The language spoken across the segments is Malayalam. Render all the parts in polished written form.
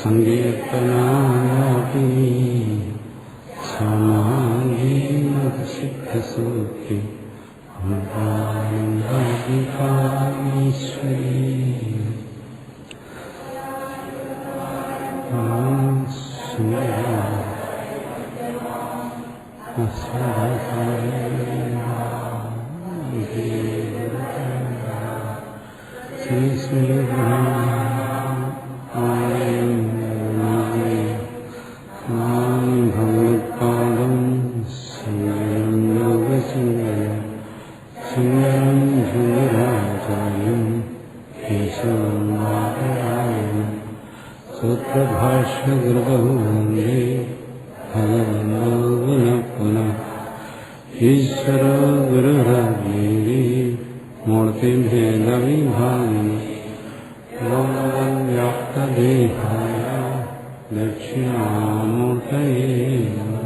സങ്കീർത്തനായാപി സമാഗീനസിദ്ധസൂക്തി ഈശ്വരീ ഭഗവത്പാദം ശങ്കരാചാര്യം സൂത്രഭാഷ്യകൃതോ വന്ദേ ഭഗവന്തോ പുനഃ പുനഃ ഈശ്വരോ ഗുരുരേവി മൂർത്തിഭേദവിഭാഗിനി വ്യാപ്തദേഹായ ദക്ഷിണാമൂർത്തയേ നമഃ.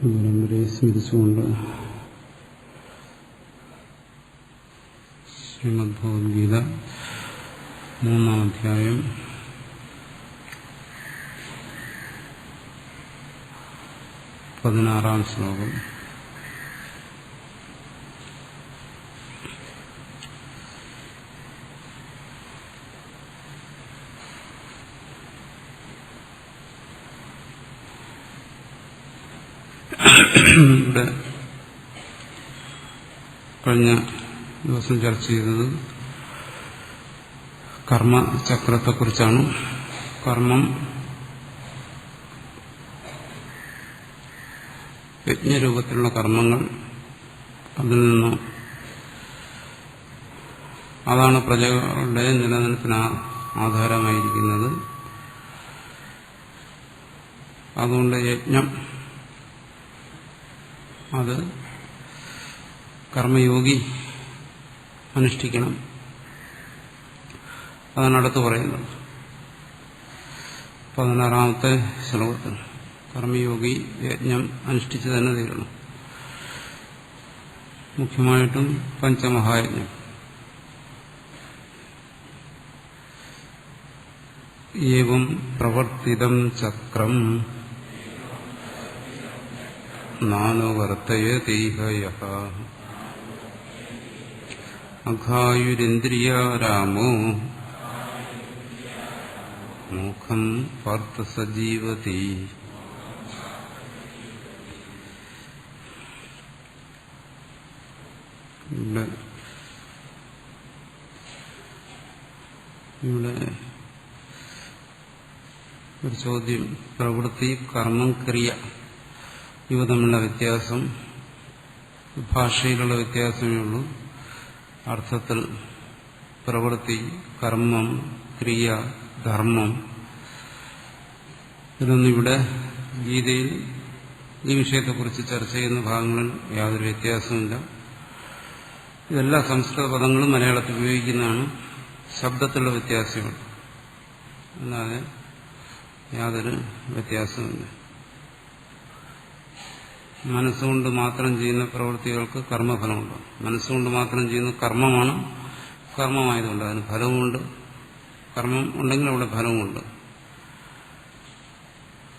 പരമ്പരയെ സ്മരിച്ചുകൊണ്ട് ശ്രീമദ് ഭഗവത്ഗീത 3-ാം അധ്യായം 16-ാം ശ്ലോകം. ഇവിടെ കഴിഞ്ഞ ദിവസം ചർച്ച ചെയ്തത് കർമ്മചക്രത്തെക്കുറിച്ചാണ്. കർമ്മം യജ്ഞരൂപത്തിലുള്ള കർമ്മങ്ങൾ, അതിൽ നിന്ന് അതാണ് പ്രജകളുടെ നിലനിൽപ്പിന് ആധാരമായിരിക്കുന്നത്. അതുകൊണ്ട് യജ്ഞം അത് കർമ്മയോഗി അനുഷ്ഠിക്കണം. അതാണ് അടുത്ത് പറയുന്നത് 16-ാമത്തെ ശ്ലോകത്തിൽ. കർമ്മയോഗി യജ്ഞം അനുഷ്ഠിച്ച് തന്നെ തീരണം. മുഖ്യമായിട്ടും പഞ്ചമഹായജ്ഞം. ഏവം പ്രവർത്തിതം ചക്രം നാനുവർത്തയതീഹ യഃ അഘായുരിന്ദ്രിയാരാമോ മൂഖം പാർത്ഥ സജീവതി. ഇവിടെ ഒരു ചോദ്യം. പ്രവൃത്തി, കർമ്മം, ക്രിയ ഇവ തമ്മിലുള്ള വ്യത്യാസം ഭാഷയിലുള്ള വ്യത്യാസമേ ഉള്ളൂ. അർത്ഥത്തിൽ പ്രവൃത്തി, കർമ്മം, ക്രിയ, ധർമ്മം ഇതൊന്നും ഇവിടെ ഗീതയിൽ ഈ വിഷയത്തെക്കുറിച്ച് ചർച്ച ചെയ്യുന്ന ഭാഗങ്ങളിൽ യാതൊരു വ്യത്യാസമില്ല. ഇതെല്ലാ സംസ്കൃത പദങ്ങളും മലയാളത്തിൽ ഉപയോഗിക്കുന്നതാണ്. ശബ്ദത്തിലുള്ള വ്യത്യാസമുണ്ട്, അല്ലാതെ യാതൊരു വ്യത്യാസമില്ല. മനസ്സുകൊണ്ട് മാത്രം ചെയ്യുന്ന പ്രവൃത്തികൾക്ക് കർമ്മഫലമുണ്ട്. മനസ്സുകൊണ്ട് മാത്രം ചെയ്യുന്ന കർമ്മമാണ്. കർമ്മമായതുകൊണ്ട് അതിന് ഫലവുമുണ്ട്. കർമ്മം ഉണ്ടെങ്കിൽ അവിടെ ഫലവുമുണ്ട്.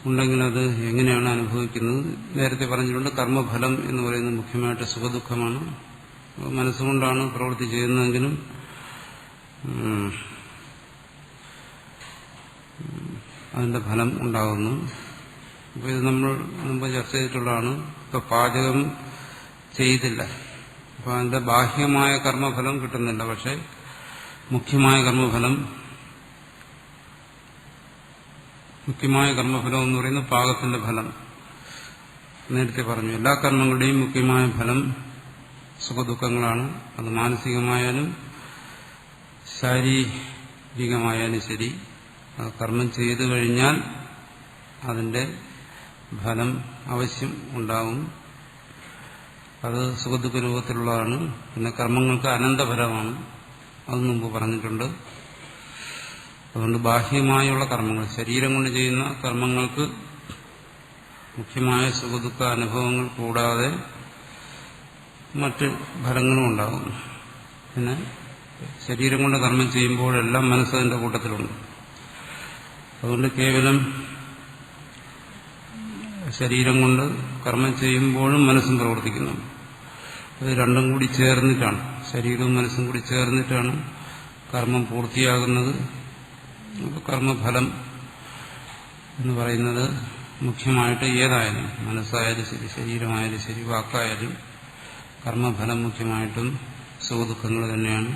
ഉണ്ടെങ്കിൽ അത് എങ്ങനെയാണ് അനുഭവിക്കുന്നത്? നേരത്തെ പറഞ്ഞിട്ടുണ്ട്, കർമ്മഫലം എന്ന് പറയുന്നത് മുഖ്യമായിട്ട് സുഖദുഃഖമാണ്. മനസ്സുകൊണ്ടാണ് പ്രവൃത്തി ചെയ്യുന്നതെങ്കിലും അതിന്റെ ഫലം ഉണ്ടാകുന്നു. അപ്പോൾ ഇത് നമ്മൾ മുമ്പ് ചർച്ച ചെയ്തിട്ടുള്ളതാണ്. ഇപ്പൊ പാചകം ചെയ്തില്ല, അപ്പൊ അതിന്റെ ബാഹ്യമായ കർമ്മഫലം കിട്ടുന്നില്ല. പക്ഷെ മുഖ്യമായ കർമ്മഫലം മുഖ്യമായ കർമ്മഫലം എന്ന് പറയുന്നത് പാകത്തിന്റെ ഫലം. നേരത്തെ പറഞ്ഞു, എല്ലാ കർമ്മങ്ങളുടെയും മുഖ്യമായ ഫലം സുഖദുഃഖങ്ങളാണ്. അത് മാനസികമായാലും ശാരീരികമായാലും ശരി. കർമ്മം ചെയ്തു കഴിഞ്ഞാൽ അതിന്റെ ഫലം അവശ്യം ഉണ്ടാവും. അത് സുഖദുഃഖ രൂപത്തിലുള്ളതാണ്. പിന്നെ കർമ്മങ്ങൾക്ക് അനന്തഫലമാണ്. അത് മുമ്പ് പറഞ്ഞിട്ടുണ്ട്. അതുകൊണ്ട് ബാഹ്യമായുള്ള കർമ്മങ്ങൾ, ശരീരം കൊണ്ട് ചെയ്യുന്ന കർമ്മങ്ങൾക്ക് മുഖ്യമായ സുഖദുഃഖ അനുഭവങ്ങൾ കൂടാതെ മറ്റ് ഫലങ്ങളും ഉണ്ടാകും. പിന്നെ ശരീരം കൊണ്ട് കർമ്മം ചെയ്യുമ്പോഴെല്ലാം മനസ്സതിന്റെ കൂട്ടത്തിലുണ്ട്. അതുകൊണ്ട് കേവലം ശരീരം കൊണ്ട് കർമ്മം ചെയ്യുമ്പോഴും മനസ്സും പ്രവർത്തിക്കുന്നു. അത് രണ്ടും കൂടി ചേർന്നിട്ടാണ്, ശരീരവും മനസ്സും കൂടി ചേർന്നിട്ടാണ് കർമ്മം പൂർത്തിയാകുന്നത്. കർമ്മഫലം എന്ന് പറയുന്നത് മുഖ്യമായിട്ട് ഏതായാലും, മനസ്സായാലും ശരി, ശരീരമായാലും ശരി, വാക്കായാലും കർമ്മഫലം മുഖ്യമായിട്ടും സുഖദുഃഖങ്ങൾ തന്നെയാണ്.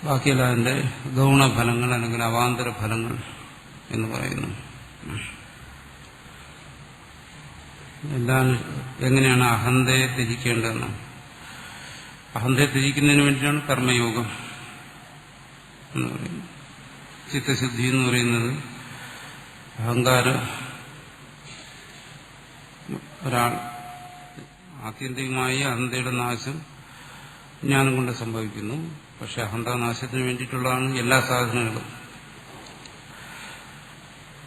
ബാക്കിയെല്ലാം അതിന്റെ ഗൗണഫലങ്ങൾ അല്ലെങ്കിൽ അവാന്തര ഫലങ്ങൾ എന്ന് പറയുന്നു. എല്ലാം എങ്ങനെയാണ് അഹന്തയെ ത്യജിക്കേണ്ടതെന്ന്. അഹന്തയെ ത്യജിക്കുന്നതിന് വേണ്ടിയിട്ടാണ് കർമ്മയോഗം എന്ന് പറയുന്നത്. ചിത്തശുദ്ധി എന്ന് പറയുന്നത് ഒരാൾ ആത്യന്തികമായി അഹന്തയുടെ നാശം ജ്ഞാനം കൊണ്ട് സംഭവിക്കുന്നു. പക്ഷെ അഹന്താനാശത്തിന് വേണ്ടിയിട്ടുള്ളതാണ് എല്ലാ സാധനങ്ങളും.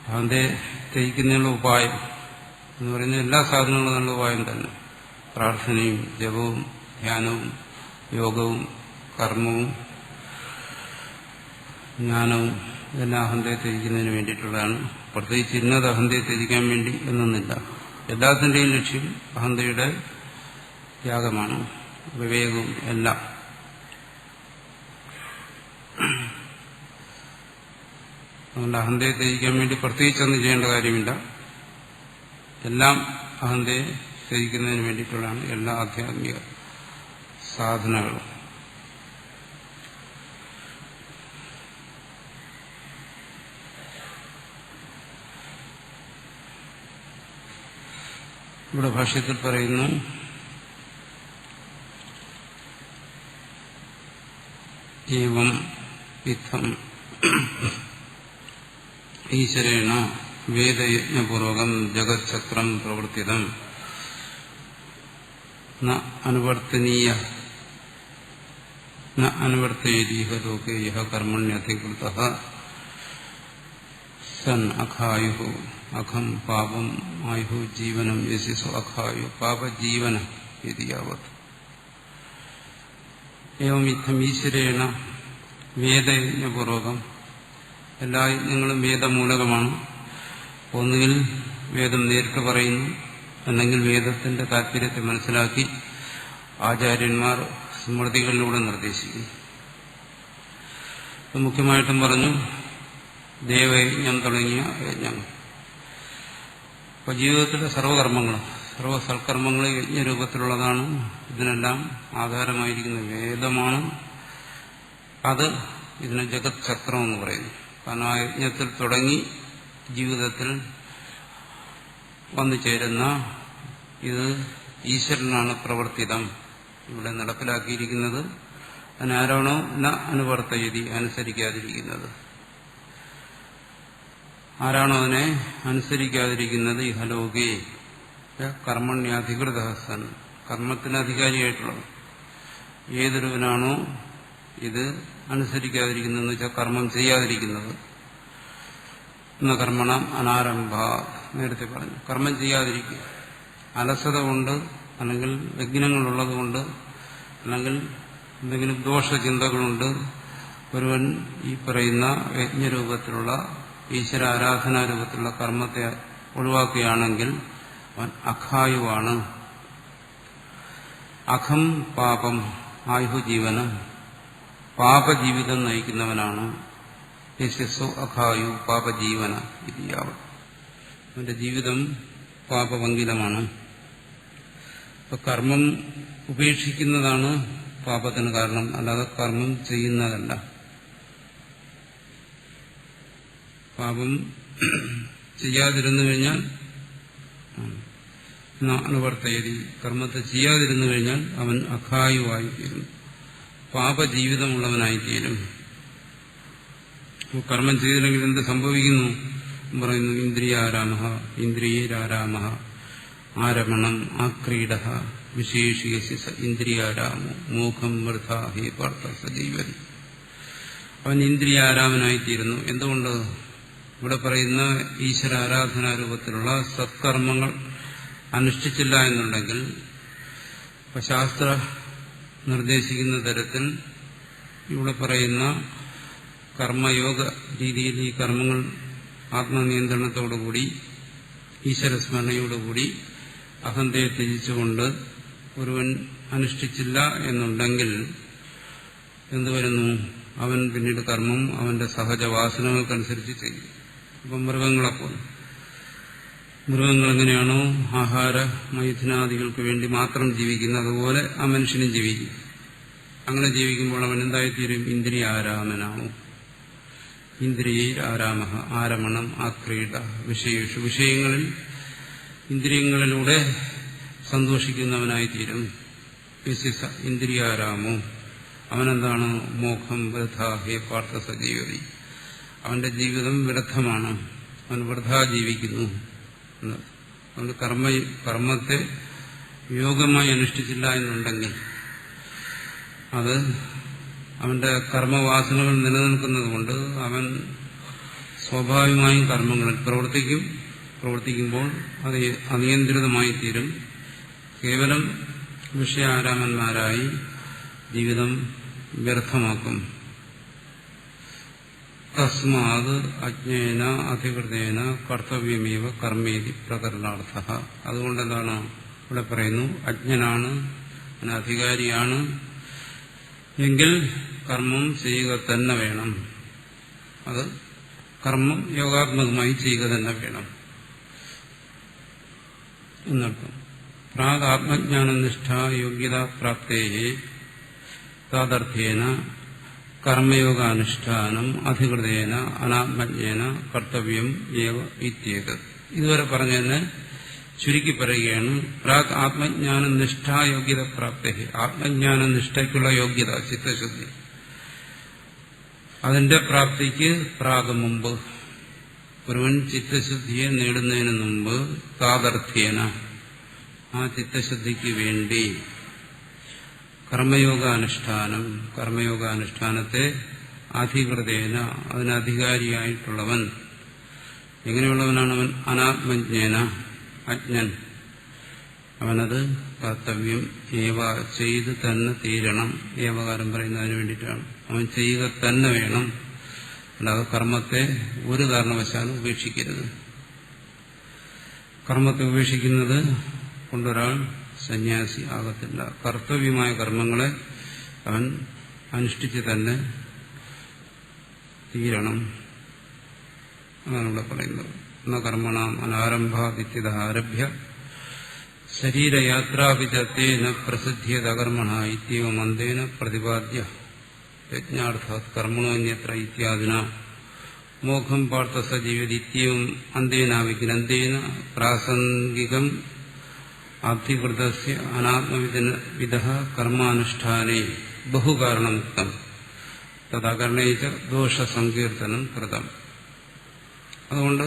അഹന്തയെ ത്യജിക്കുന്നതിനുള്ള ഉപായം എന്ന് പറയുന്നത് എല്ലാ സാധനങ്ങളും നല്ല ഉപായം തന്നെ. പ്രാർത്ഥനയും ജപവും ധ്യാനവും യോഗവും കർമ്മവും ജ്ഞാനവും ഇതെല്ലാം അഹന്തയെ ത്യജിക്കുന്നതിന് വേണ്ടിയിട്ടുള്ളതാണ്. പ്രത്യേകിച്ച് ഇന്നത് അഹന്തയെ ത്യജിക്കാൻ വേണ്ടി എന്നൊന്നില്ല. എല്ലാത്തിന്റെയും ലക്ഷ്യം അഹന്തയുടെ ത്യാഗമാണ്, വിവേകവും എല്ലാം. അതുകൊണ്ട് അഹന്തയെ ത്യജിക്കാൻ വേണ്ടി പ്രത്യേകിച്ചൊന്നും ചെയ്യേണ്ട കാര്യമില്ല. എല്ലാം അഹന്തയെ ത്യജിക്കുന്നതിന് വേണ്ടിയിട്ടുള്ളതാണ് എല്ലാ ആധ്യാത്മിക സാധനകളും. ഇവിടെ ഭാഷ്യത്തിൽ പറയുന്നു, ഏവം ഇത്തം ഈശ്വരേണ വേദയജ്ഞപൂർവകം ജഗച്ഛത്രം പ്രവർത്തിതം ന അനുവർത്തനീയ ന അനുവർത്തയേതീഹ ലോകേ യഃ കർമ്മണ്യധികൃതഃ സൻ അഖായുഃ അഖം പാപം ആയുഃ ജീവനം യശസ്സു അഖായു പാപജീവനം ഇതി യാവത്. ഏവം ഇത്തം ഈശ്വരേണ വേദയജ്ഞപൂർവകം. എല്ലാ യജ്ഞങ്ങളും വേദമൂലകമാണ്. ഒന്നുകിൽ വേദം നേരിട്ട് പറയുന്നു, അല്ലെങ്കിൽ വേദത്തിന്റെ താല്പര്യത്തെ മനസ്സിലാക്കി ആചാര്യന്മാർ സ്മൃതികളിലൂടെ നിർദ്ദേശിക്കുന്നു. മുഖ്യമായിട്ടും പറഞ്ഞു ദേവയജ്ഞം തുടങ്ങിയ യജ്ഞങ്ങൾ. അപ്പോൾ ജീവിതത്തിലെ സർവകർമ്മങ്ങളും സർവസൽക്കർമ്മങ്ങളും യജ്ഞരൂപത്തിലുള്ളതാണ്. ഇതിനെല്ലാം ആധാരമായിരിക്കുന്ന വേദമാണ്. അത് ഇതിനെ ജഗത് ചക്രം എന്ന് പറയുന്നു. കാരണം ആ യജ്ഞത്തിൽ തുടങ്ങി ജീവിതത്തിൽ വന്നു ചേരുന്ന ഇത് ഈശ്വരനാണ് പ്രവർത്തിതം ഇവിടെ നടപ്പിലാക്കിയിരിക്കുന്നത്. അതിനാരാണോ ന അനുവർത്തയതി അനുസരിക്കാതിരിക്കുന്നത്, ആരാണോ അതിനെ അനുസരിക്കാതിരിക്കുന്നത്, ഇഹലോകേ കർമ്മണ്യാധികൃത സൻ, കർമ്മത്തിന് അധികാരിയായിട്ടുള്ളത് ഏതൊരുവനാണോ ഇത് അനുസരിക്കാതിരിക്കുന്നതെന്ന് വെച്ചാൽ കർമ്മം ചെയ്യാതിരിക്കുന്നത്, എന്ന കർമ്മണം അനാരംഭ. നേരത്തെ പറഞ്ഞു, കർമ്മം ചെയ്യാതിരിക്കുക. അലസത കൊണ്ട്, അല്ലെങ്കിൽ വിഘ്നങ്ങളുള്ളത് കൊണ്ട്, അല്ലെങ്കിൽ എന്തെങ്കിലും ദോഷചിന്തകളുണ്ട് ഒരുവൻ ഈ പറയുന്ന യജ്ഞരൂപത്തിലുള്ള ഈശ്വര ആരാധനാരൂപത്തിലുള്ള കർമ്മത്തെ ഒഴിവാക്കുകയാണെങ്കിൽ അവൻ അഖായുവാണ്. അഖം പാപം ആയുഹു ജീവനം, പാപജീവിതം നയിക്കുന്നവനാണ്. യശസ്സോ അഖായു പാപജീവന ഇതിയാവും, അവന്റെ ജീവിതം പാപഭംഗിതമാണ്. ഇപ്പൊ കർമ്മം ഉപേക്ഷിക്കുന്നതാണ് പാപത്തിന് കാരണം, അല്ലാതെ കർമ്മം ചെയ്യുന്നതല്ല. പാപം ചെയ്യാതിരുന്നു കഴിഞ്ഞാൽ അനുവർത്തയതി, കർമ്മത്തെ ചെയ്യാതിരുന്നു കഴിഞ്ഞാൽ അവൻ അഖായുവായിത്തീരും, പാപജീവിതമുള്ളവനായിത്തീരും. കർമ്മം ചെയ്തില്ലെങ്കിൽ എന്ത് സംഭവിക്കുന്നു പറയുന്നു? ഇന്ദ്രിയാരാമ, ഇന്ദ്രിയേരാരാമ, ആരമണം ആക്രീഡ വിശേഷിയ ഇന്ദ്രിയാരാമോ മോഖം വൃഥ ഹേ പാർത്ഥ സജീവതി. അവൻ ഇന്ദ്രിയാരാമനായിത്തീരുന്നു. എന്തുകൊണ്ട്? ഇവിടെ പറയുന്ന ഈശ്വരാരാധനാരൂപത്തിലുള്ള സത്കർമ്മങ്ങൾ അനുഷ്ഠിച്ചില്ല എന്നുണ്ടെങ്കിൽ ശാസ്ത്ര നിർദ്ദേശിക്കുന്ന തരത്തിൽ ഇവിടെ പറയുന്ന കർമ്മയോഗ രീതിയിൽ ഈ കർമ്മങ്ങൾ ആത്മനിയന്ത്രണത്തോടുകൂടി ഈശ്വരസ്മരണയോടുകൂടി അഹന്തയെ ത്യജിച്ചുകൊണ്ട് ഒരുവൻ അനുഷ്ഠിച്ചില്ല എന്നുണ്ടെങ്കിൽ എന്തുവരുന്നു? അവൻ പിന്നീട് കർമ്മം അവന്റെ സഹജവാസനകൾക്കനുസരിച്ച് ചെയ്യും. അപ്പം മൃഗങ്ങളെപ്പോലെ, മൃഗങ്ങൾ എങ്ങനെയാണോ ആഹാര മൈഥുനാദികൾക്ക് വേണ്ടി മാത്രം ജീവിക്കുന്നത്, അതുപോലെ ആ മനുഷ്യനും ജീവിക്കും. അങ്ങനെ ജീവിക്കുമ്പോൾ അവൻ എന്തായിത്തീരും? ഇന്ദ്രിയാരാമനാണോ, ഇന്ദ്രിയേ ആരാമ, ആരമണം ആക്രീഡ വിഷയേഷു, വിഷയങ്ങളിൽ ഇന്ദ്രിയങ്ങളിലൂടെ സന്തോഷിക്കുന്നവനായിത്തീരും. ഇന്ദ്രിയാരാമോ, അവനെന്താണ്? മോഖം വൃഥ ഹേ പാർത്ഥ സജീവതി, അവന്റെ ജീവിതം വ്യർത്ഥമാണ്, അവൻ വൃഥ ജീവിക്കുന്നു. അതുകൊണ്ട് കർമ്മത്തെ യോഗമായി അനുഷ്ഠിച്ചില്ല എന്നുണ്ടെങ്കിൽ അത് അവന്റെ കർമ്മവാസനകൾ നിലനിൽക്കുന്നത് അവൻ സ്വാഭാവികമായും കർമ്മങ്ങളിൽ പ്രവർത്തിക്കുമ്പോൾ അത് അനിയന്ത്രിതമായി തീരും. കേവലം വിഷയാരാമന്മാരായി ജീവിതം വ്യർത്ഥമാക്കും. തസ്മാത് അജ്ഞേന അധികൃതേന കർത്തവ്യമേവ കർമ്മേതി പ്രകരണാർത്ഥ. അതുകൊണ്ടെന്താണ് ഇവിടെ പറയുന്നു? അജ്ഞനാണ്, അധികാരിയാണ് എങ്കിൽ കർമ്മം ചെയ്യുക തന്നെ വേണം. അത് കർമ്മം യോഗാത്മകമായി ചെയ്യുക തന്നെ വേണം എന്നർത്ഥം. പ്രാഗ് ആത്മജ്ഞാനനിഷ്ഠ യോഗ്യതാ പ്രാപ്തേ താദർത്ഥ്യേന കർമ്മയോഗാനുഷ്ഠാനം അധികൃതേന അനാത്മജ്ഞേന കർത്തവ്യം ഏവ ഇത്യേത്. ഇതുവരെ പറഞ്ഞതിനെ ചുരുക്കി പറയുകയാണ്. പ്രാഗ് ആത്മജ്ഞാനനിഷ്ഠ യോഗ്യത പ്രാപ്തേ, ആത്മജ്ഞാനനിഷ്ഠയ്ക്കുള്ള യോഗ്യത ചിത്തശുദ്ധി, അതിന്റെ പ്രാപ്തിക്ക് പ്രാഗ് മുമ്പ്, ഒരുവൻ ചിത്തശുദ്ധിയെ നേടുന്നതിന് മുമ്പ് താദർത്ഥ്യേന ആ ചിത്തശുദ്ധിക്ക് വേണ്ടി കർമ്മയോഗാനുഷ്ഠാനം, കർമ്മയോഗാനുഷ്ഠാനത്തെ അധികൃതേന അതിനധികാരിയായിട്ടുള്ളവൻ. എങ്ങനെയുള്ളവനാണ് അവൻ? അനാത്മജ്ഞേന, അജ്ഞൻ. അവനത് കർത്തവ്യം ഏവ ചെയ്ത് തന്നെ തീരണം. ഏവകാരം പറയുന്നതിന് വേണ്ടിയിട്ടാണ്. അവൻ ചെയ്യുക തന്നെ വേണം. അല്ലാതെ കർമ്മത്തെ ഒരു കാരണവശാലും ഉപേക്ഷിക്കരുത്. കർമ്മത്തെ ഉപേക്ഷിക്കുന്നത് കൊണ്ടൊരാൾ സന്യാസി ആകത്തില്ല. കർത്തവ്യമായ കർമ്മങ്ങളെ അവൻ അനുഷ്ഠിച്ച് തന്നെ തീരണം. അതാണ് ഇവിടെ പറയുന്നത്. ന കർമ്മണാം അനാരംഭാദിത്യത ആരഭ്യ ശരീരയാത്രാഭിജത്തേന പ്രസിദ്ധ്യേത കർമ്മണ ഇത്യവം അന്തേന പ്രതിപാദ്യ യജ്ഞാർത്ഥാത് കർമ്മണോന്യത്ര ഇത്യാദിന മോഖം പാർത്ഥ സജീവതി ഇത്യവം അന്തേനാവിഗ്രന്ഥേന പ്രാസംഗികം അധികൃതസ്യ അനാത്മവിദ കർമാനുഷ്ഠാനേ ബഹുകാരണമുക്തം തദാകരണേച്ച ദോഷസങ്കീർത്തനം കൃതം. അതുകൊണ്ട്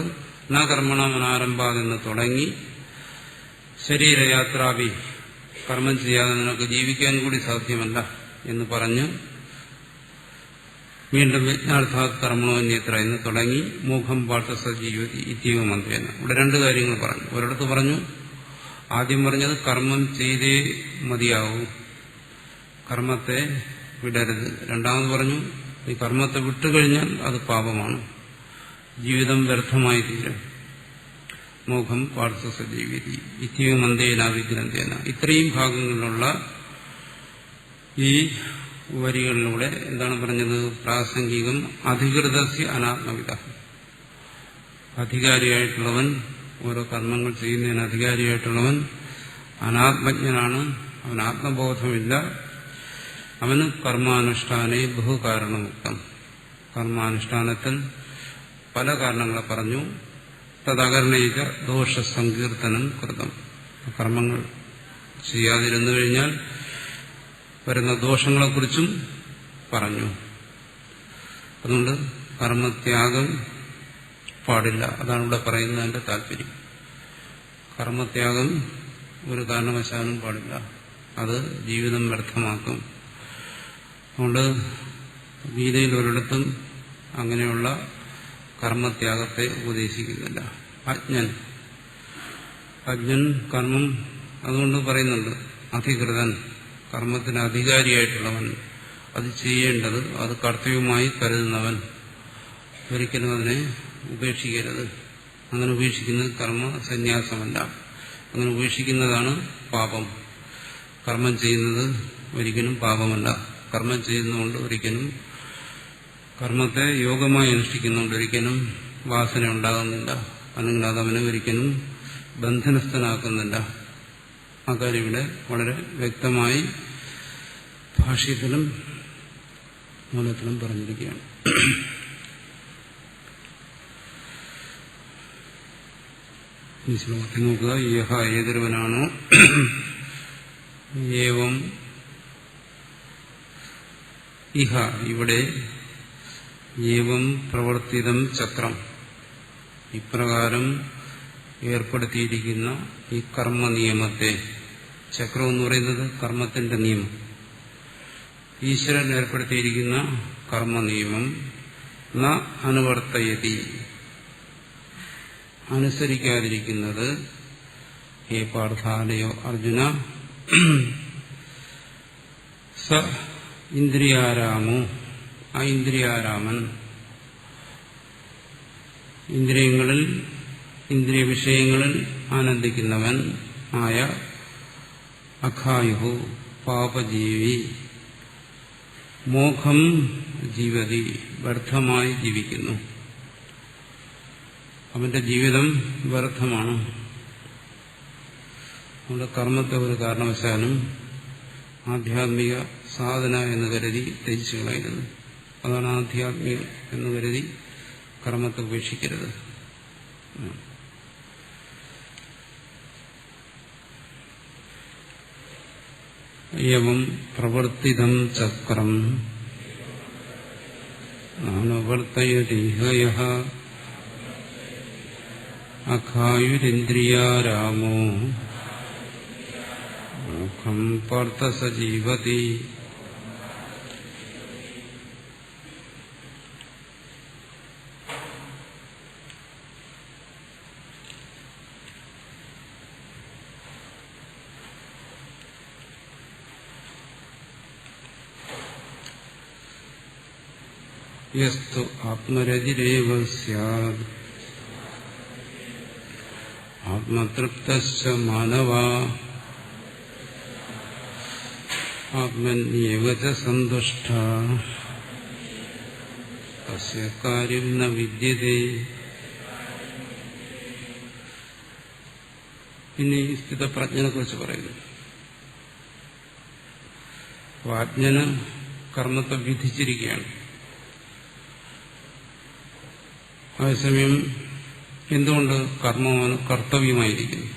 ന കർമ്മണം അനാരംഭാതെന്ന് തുടങ്ങി ശരീരയാത്രാവി, കർമ്മം ചെയ്യാതെ നിനക്ക് ജീവിക്കാൻ കൂടി സാധ്യമല്ല എന്ന് പറഞ്ഞ് വീണ്ടും യജ്ഞാർത്ഥാത് കർമ്മണോന്യത്ര എന്ന് തുടങ്ങി മോഖം പാർത്ഥ സജീവതി ഇത്യവ മന്ത്രേന. ഇവിടെ രണ്ട് കാര്യങ്ങൾ പറഞ്ഞു. ഒരിടത്ത് പറഞ്ഞു, ആദ്യം പറഞ്ഞത് കർമ്മം ചെയ്തേ മതിയാവൂ, കർമ്മത്തെ വിടരുത്. രണ്ടാമത് പറഞ്ഞു, ഈ കർമ്മത്തെ വിട്ടുകഴിഞ്ഞാൽ അത് പാപമാണ്, ജീവിതം വ്യർത്ഥമായി തീരും. മോഖം പാർത്ഥ സജീവതി ഇത്യവ മന്ത്രേനാവിഗ്രന്ഥേന. ഇത്രയും ഭാഗങ്ങളിലുള്ള ഈ വരികളിലൂടെ എന്താണ് പറഞ്ഞത്? പ്രാസംഗികം അധികൃതസ്യ അനാത്മവിദ, അധികാരിയായിട്ടുള്ളവൻ, ഓരോ കർമ്മങ്ങൾ ചെയ്യുന്നതിന് അധികാരിയായിട്ടുള്ളവൻ അനാത്മജ്ഞനാണ്, അവൻ ആത്മബോധമില്ല. അവന് കർമാനുഷ്ഠാനേ ബഹുകാരണമുക്തം, കർമാനുഷ്ഠാനത്തിൽ പല കാരണങ്ങളെ പറഞ്ഞു. തദകരണയിച്ച ദോഷസങ്കീർത്തനം കൃതം. കർമ്മങ്ങൾ ചെയ്യാതിരുന്നു കഴിഞ്ഞാൽ വരുന്ന ദോഷങ്ങളെക്കുറിച്ചും പറഞ്ഞു. അതുകൊണ്ട് കർമ്മത്യാഗം പാടില്ല. അതാണ് ഇവിടെ പറയുന്നതിന്റെ താല്പര്യം. കർമ്മത്യാഗം ഒരു കാരണവശാലും പാടില്ല. അത് ജീവിതം വ്യർത്ഥമാക്കും. അതുകൊണ്ട് ഗീതയിൽ ഒരിടത്തും അങ്ങനെയുള്ള കർമ്മത്യാഗത്തെ ഉപദേശിക്കുന്നില്ല. അജ്ഞൻ കർമ്മം അതുകൊണ്ട് പറയുന്നുണ്ട്. അധികൃതൻ, കർമ്മത്തിന് അധികാരിയായിട്ടുള്ളവൻ, അത് ചെയ്യേണ്ടത്, അത് കർത്തവ്യമായി കരുതുന്നവൻ ഒരിക്കലും അതിനെ ഉപേക്ഷിക്കരുത്. അങ്ങനെ ഉപേക്ഷിക്കുന്നത് കർമ്മ സന്യാസമല്ല. അങ്ങനെ ഉപേക്ഷിക്കുന്നതാണ് പാപം. കർമ്മം ചെയ്യുന്നത് ഒരിക്കലും പാപമല്ല. കർമ്മം ചെയ്യുന്നതുകൊണ്ട് ഒരിക്കലും, കർമ്മത്തെ യോഗമായി അനുഷ്ഠിക്കുന്നതുകൊണ്ട് ഒരിക്കലും വാസന ഉണ്ടാകുന്നില്ല. അല്ലെങ്കിൽ അതവനെ ഒരിക്കലും ബന്ധനസ്ഥനാക്കുന്നില്ല. ആ കാര്യം ഇവിടെ വളരെ വ്യക്തമായി ഭാഷ്യത്തിലും മൂലത്തിലും പറഞ്ഞിരിക്കുകയാണ്. ഈ ശ്ലോകത്തിൽ നോക്കുക. യഹ ഏതൊരുവനാണോ ഏവം ഇഹ ഇവിടെ ഏവം പ്രവർത്തിതം ചക്രം, ഇപ്രകാരം ഏർപ്പെടുത്തിയിരിക്കുന്ന ഈ കർമ്മ നിയമത്തെ, ചക്രം എന്ന് പറയുന്നത് കർമ്മത്തിന്റെ നിയമം, ഈശ്വരൻ ഏർപ്പെടുത്തിയിരിക്കുന്ന കർമ്മ നിയമം ന അനുവർത്തയതി, അനുസരിക്കാതിരിക്കുന്നത്, ഹേ പാർത്ഥാലയോ അർജുന, സ ഇന്ദ്രിയാരാമോ, ആ ഇന്ദ്രിയാരാമൻ, ഇന്ദ്രിയങ്ങളിൽ, ഇന്ദ്രിയ വിഷയങ്ങളിൽ ആനന്ദിക്കുന്നവൻ ആയ അഖായുഹു പാപജീവി, മോഹം ജീവതി, വ്യർത്ഥമായി ജീവിക്കുന്നു. അവന്റെ ജീവിതം വ്യർത്ഥമാണ്. നമ്മുടെ കർമ്മത്തെ ഒരു കാരണവശാലും ആധ്യാത്മിക സാധന എന്ന് കരുതി ത്യജിച്ചു കളയരുത്. അതാണ് ആധ്യാത്മികം എന്ന് കരുതി കർമ്മത്തെ ഉപേക്ഷിക്കരുത്. യവം പ്രവർത്തിതം ചക്രം നാനുവർത്തയതി ഹയഃ അഖായുരിന്ദ്രിയാരാമോ മോഖം പാർത്ഥ സജീവതി. യസ്തു ആത്മരതിരേവ സ്യാദ് ആത്മതൃപ്തശ്ച മാനവാ ആത്മന്യേവ ച സന്തുഷ്ടഃ തസ്യ കാര്യം ന വിദ്യതേ. പിന്നെ ഈ സ്ഥിതപ്രജ്ഞനെ കുറിച്ച് പറയുന്നു. അജ്ഞന് കർമ്മത്തെ വിധിച്ചിരിക്കുകയാണ്. അതേസമയം എന്തുകൊണ്ട് കർമ്മമാണ് കർത്തവ്യമായിരിക്കുന്നു?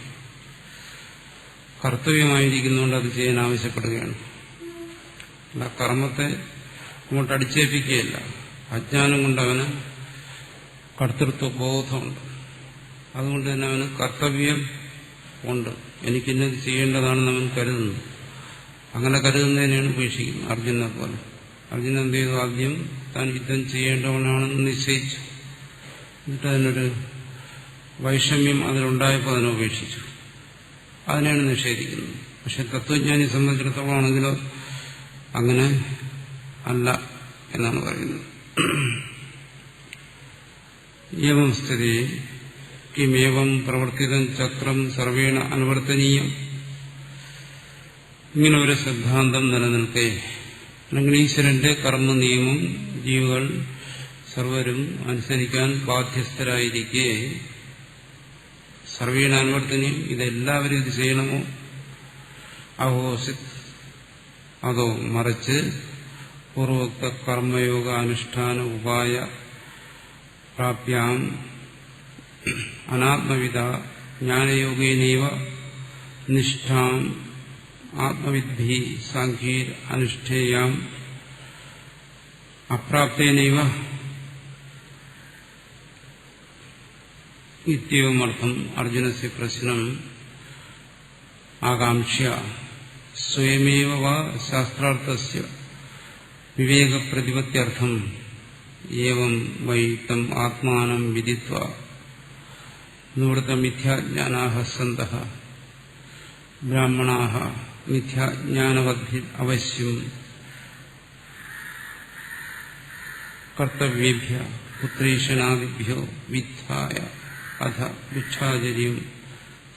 കർത്തവ്യമായിരിക്കുന്നതുകൊണ്ട് അത് ചെയ്യാൻ ആവശ്യപ്പെടുകയാണ്. അല്ല, കർമ്മത്തെ അങ്ങോട്ട് അടിച്ചേൽപ്പിക്കുകയല്ല. അജ്ഞാനം കൊണ്ട് അവന് കർത്തൃത്വ ബോധമുണ്ട്. അതുകൊണ്ട് തന്നെ അവന് കർത്തവ്യം ഉണ്ട്. എനിക്കിന്നത് ചെയ്യേണ്ടതാണെന്ന് അവൻ കരുതുന്നു. അങ്ങനെ കരുതുന്നതിനെയാണ് ഉപേക്ഷിക്കുന്നത്. അർജുനെ പോലെ അർജുനൻ എന്ത് ചെയ്തു? ആദ്യം താൻ യുദ്ധം ചെയ്യേണ്ടവനാണെന്ന് നിശ്ചയിച്ചു. എന്നിട്ട് അതിനൊരു വൈഷമ്യം അതിലുണ്ടായപ്പോൾ അതിനെ ഉപേക്ഷിച്ചു. അതിനെയാണ് നിഷേധിക്കുന്നത്. പക്ഷെ തത്വജ്ഞാനിയെ സംബന്ധിച്ചിടത്തോളം ആണെങ്കിലോ അങ്ങനെ അല്ല എന്നാണ് പറയുന്നത്. ഏവം സ്ഥിതി കിമേവം പ്രവർത്തിതം ചക്രം സർവേണ അനുവർത്തനീയം. ഇങ്ങനെ ഒരു സിദ്ധാന്തം നിലനിൽക്കെ, അല്ലെങ്കിൽ ഈശ്വരന്റെ കർമ്മ നിയമം ജീവികൾ സർവരും അനുസരിക്കാൻ ബാധ്യസ്ഥരായിരിക്കെ, സർവേണ അനുവർത്തനീയം, ഇതെല്ലാവരും ഇത് ചെയ്യണമോ? അഹോസിത്, അതോ മറിച്ച് പൂർവോക്ത കർമ്മയോഗ അനുഷ്ഠാന ഉപായ പ്രാപ്യാം അനാത്മവിദ ജ്ഞാനയോഗേനൈവ നിഷ്ഠാം ആത്മവിദ്ഭി സാഖ്യൈർ അനുഷ്ഠേയാം അപ്രാപ്തേനൈവ ഇത്യവുമർത്ഥം അർജുനസ്യ പ്രശ്നം ആകാംക്ഷ്യ സ്വയമേവ വാ ശാസ്ത്രാർത്ഥസ്യ വിവേകപ്രതിപത്യർത്ഥം ഏവം വൈ തം ആത്മാനം വിദിത്വാ നിവൃത്ത മിഥ്യാജ്ഞാനാഃ സന്തഃ ബ്രാഹ്മണാഃ മിഥ്യാജ്ഞാനവദ്ധി അവശ്യം കർത്തവ്യേഭ്യഃ പുത്രേഷനാദിഭ്യോ വിദ്ധായ അഥ ഭിക്ഷാചര്യം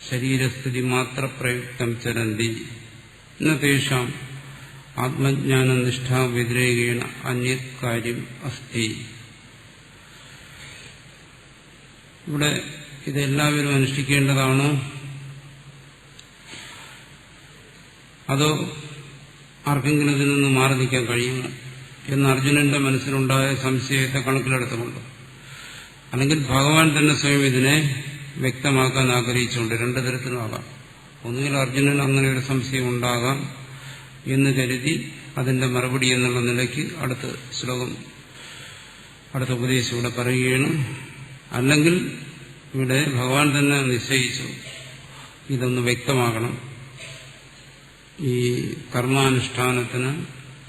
ശരീരസ്ഥിതി മാത്ര പ്രയുക്തം ചരന്തി ന തേഷാം ആത്മജ്ഞാനനിഷ്ഠാ വ്യതിരേകേണ അന്യത് കാര്യം അസ്തി. ഇവിടെ ഇതെല്ലാവരും അനുഷ്ഠിക്കേണ്ടതാണോ അതോ ആർക്കെങ്കിലും ഇതിൽ നിന്ന് മാറി നിൽക്കാൻ കഴിയുമോ എന്ന് അർജുനന്റെ മനസ്സിലുണ്ടായ സംശയത്തെ കണക്കിലെടുത്തുകൊണ്ട്, അല്ലെങ്കിൽ ഭഗവാൻ തന്നെ സ്വയം ഇതിനെ വ്യക്തമാക്കാൻ ആഗ്രഹിച്ചുകൊണ്ട്, രണ്ടു തരത്തിലുമാകാം. ഒന്നുകിൽ അർജുനൻ അങ്ങനെ ഒരു സംശയം ഉണ്ടാകാം എന്ന് കരുതി അതിന്റെ മറുപടി എന്നുള്ള നിലയ്ക്ക് അടുത്ത ശ്ലോകം, അടുത്ത ഉപദേശം ഇവിടെ പറയുകയാണ്. അല്ലെങ്കിൽ ഇവിടെ ഭഗവാൻ തന്നെ നിശ്ചയിച്ചു ഇതൊന്ന് വ്യക്തമാകണം, ഈ കർമാനുഷ്ഠാനത്തിന്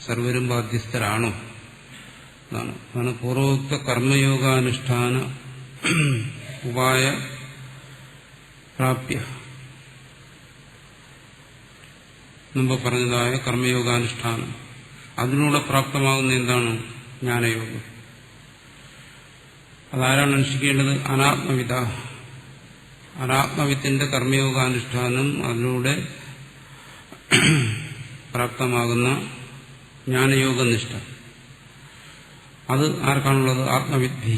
സർവരും ബാധ്യസ്ഥരാണോ എന്നാണ്. അതാണ് പൂർവോക്ത കർമ്മയോഗാനുഷ്ഠാന ഉപായ പ്രാപ്യ, മുമ്പ് പറഞ്ഞതായ കർമ്മയോഗാനുഷ്ഠാനം, അതിലൂടെ പ്രാപ്തമാകുന്ന എന്താണ്? ജ്ഞാനയോഗം. അതാരാണ് അനുഷ്ഠിക്കേണ്ടത്? അനാത്മവിദ. അനാത്മവിത്തിന്റെ കർമ്മയോഗാനുഷ്ഠാനം, അതിലൂടെ പ്രാപ്തമാകുന്ന ജ്ഞാനയോഗനിഷ്ഠ, അത് ആർക്കാണുള്ളത്? ആത്മവിദ്ധി,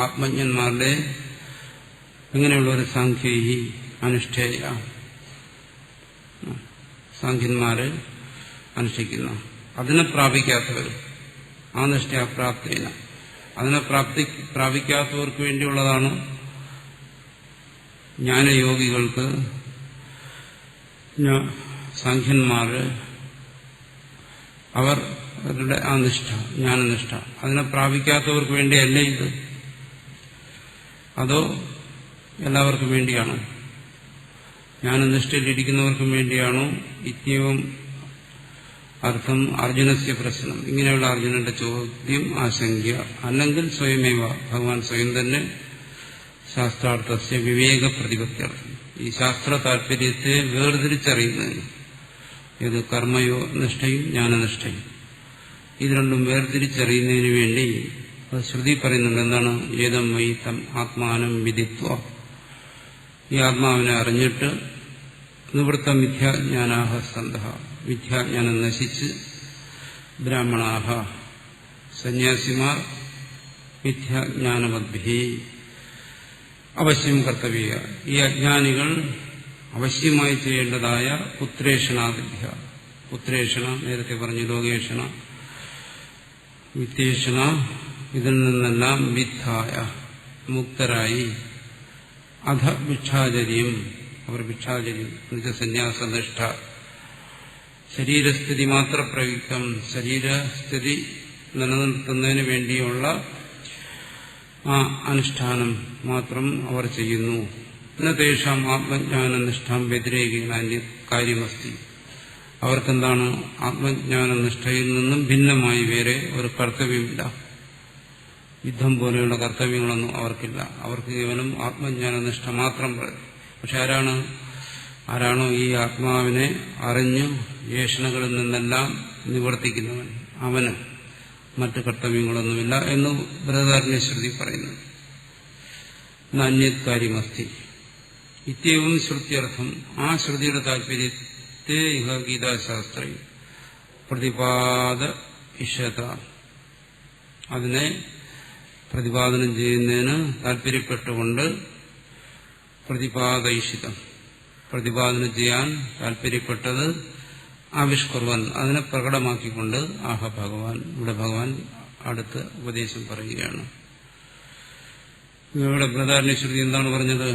ആത്മജ്ഞന്മാരുടെ. എങ്ങനെയുള്ളവർ? സാഖ്യൈ അനുഷ്ഠേയ, സാഖ്യന്മാരെ അനുഷ്ഠിക്കുന്ന. അതിനെ പ്രാപിക്കാത്തവർ, ആ നിഷ്ഠയാപ്രാപ്തേന, അതിനെ പ്രാപിക്കാത്തവർക്ക് വേണ്ടിയുള്ളതാണ് ജ്ഞാനയോഗികൾക്ക്. സാഖ്യന്മാര് അവരുടെ ആ നിഷ്ഠ, ജ്ഞാനനിഷ്ഠ, അതിനെ പ്രാപിക്കാത്തവർക്ക് വേണ്ടിയല്ലേ ഇത്? അതോ എല്ലാവർക്കും വേണ്ടിയാണോ? ജ്ഞാനനിഷ്ഠയിലിരിക്കുന്നവർക്കും വേണ്ടിയാണോ? ഇത്യവും അർത്ഥം അർജുനസ്യ പ്രശ്നം. ഇങ്ങനെയുള്ള അർജുനന്റെ ചോദ്യം, ആശങ്ക. അല്ലെങ്കിൽ സ്വയമേവ, ഭഗവാൻ സ്വയം തന്നെ ശാസ്ത്രാർത്ഥസ്യ വിവേക പ്രതിപത്യർത്ഥം, ഈ ശാസ്ത്ര താല്പര്യത്തെ വേർതിരിച്ചറിയുന്നതിന്, ഇത് കർമ്മയോ നിഷ്ഠയും ജ്ഞാനനിഷ്ഠയും, ഇത് രണ്ടും വേർതിരിച്ചറിയുന്നതിന് വേണ്ടി ശ്രുതി പറയുന്നുണ്ട്. എന്താണ്? ഏതം വൈ തം ആത്മാനം വിദിത്വ, ഈ ആത്മാവിനെ അറിഞ്ഞിട്ട് നിവൃത്ത മിഥ്യാജ്ഞാനാഃ സന്തഃ, മിഥ്യാജ്ഞാനം നശിച്ച്, ബ്രാഹ്മണാഃ സന്യാസിമാർ മിഥ്യാജ്ഞാനവദ്ഭി അവശ്യം കർത്തവ്യ, ഈ അജ്ഞാനികൾ അവശ്യമായി ചെയ്യേണ്ടതായ പുത്രേഷണാദിഭ്യ, പുത്രേഷണ നേരത്തെ പറഞ്ഞു, ലോകേഷണ, വിത്തേഷണ, ഇതിൽ നിന്നെല്ലാം വിദ്ധായ മുക്തരായി, അധ ഭിക്ഷാചര്യം, അവർ ഭിക്ഷാചര്യം എന്നുവെച്ചാൽ സന്യാസനിഷ്ഠ, ശരീരസ്ഥിതി മാത്ര പ്രയുക്തം, ശരീരസ്ഥിതി നിലനിർത്തുന്നതിന് വേണ്ടിയുള്ള ആ അനുഷ്ഠാനം മാത്രം അവർ ചെയ്യുന്നു. തേഷാം ആത്മജ്ഞാനനിഷ്ഠാം വ്യതിരേകേണ കാര്യമസ്തി, അവർക്കെന്താണ്? ആത്മജ്ഞാനനിഷ്ഠയിൽ നിന്നും ഭിന്നമായി വേറെ ഒരു കർത്തവ്യമില്ല. യുദ്ധം പോലെയുള്ള കർത്തവ്യങ്ങളൊന്നും അവർക്കില്ല. അവർക്ക് കേവലം ആത്മജ്ഞാനനിഷ്ഠ മാത്രം പറയും. പക്ഷെ ആരാണോ ഈ ആത്മാവിനെ അറിഞ്ഞു ഏഷണകളിൽ നിന്നെല്ലാം നിവർത്തിക്കുന്നവൻ, അവന് മറ്റു കർത്തവ്യങ്ങളൊന്നുമില്ല എന്ന് ബൃഹദാരണ്യശ്രുതി പറയുന്നു. അന്യത് കാര്യമസ്തി ഇത്യവും ശ്രുത്യർത്ഥം, ആ ശ്രുതിയുടെ താല്പര്യത്തെ ഇഹ ഗീതാശാസ്ത്രം പ്രതിപാദ ഇഷത, അതിനെ പ്രതിപാദനം ചെയ്യുന്നതിന് താല്പര്യപ്പെട്ടുകൊണ്ട്, പ്രതിപാദയിഷിതം, പ്രതിപാദനം ചെയ്യാൻ താല്പര്യപ്പെട്ടത്, ആവിഷ്കർവൻ, അതിനെ പ്രകടമാക്കിക്കൊണ്ട്, ആഹ ഭഗവാൻ, ഇവിടെ ഭഗവാൻ അടുത്ത ഉപദേശം പറയുകയാണ്. ഇവിടെ ബൃഹദാരണ്യശ്രുതി എന്താണ് പറഞ്ഞത്?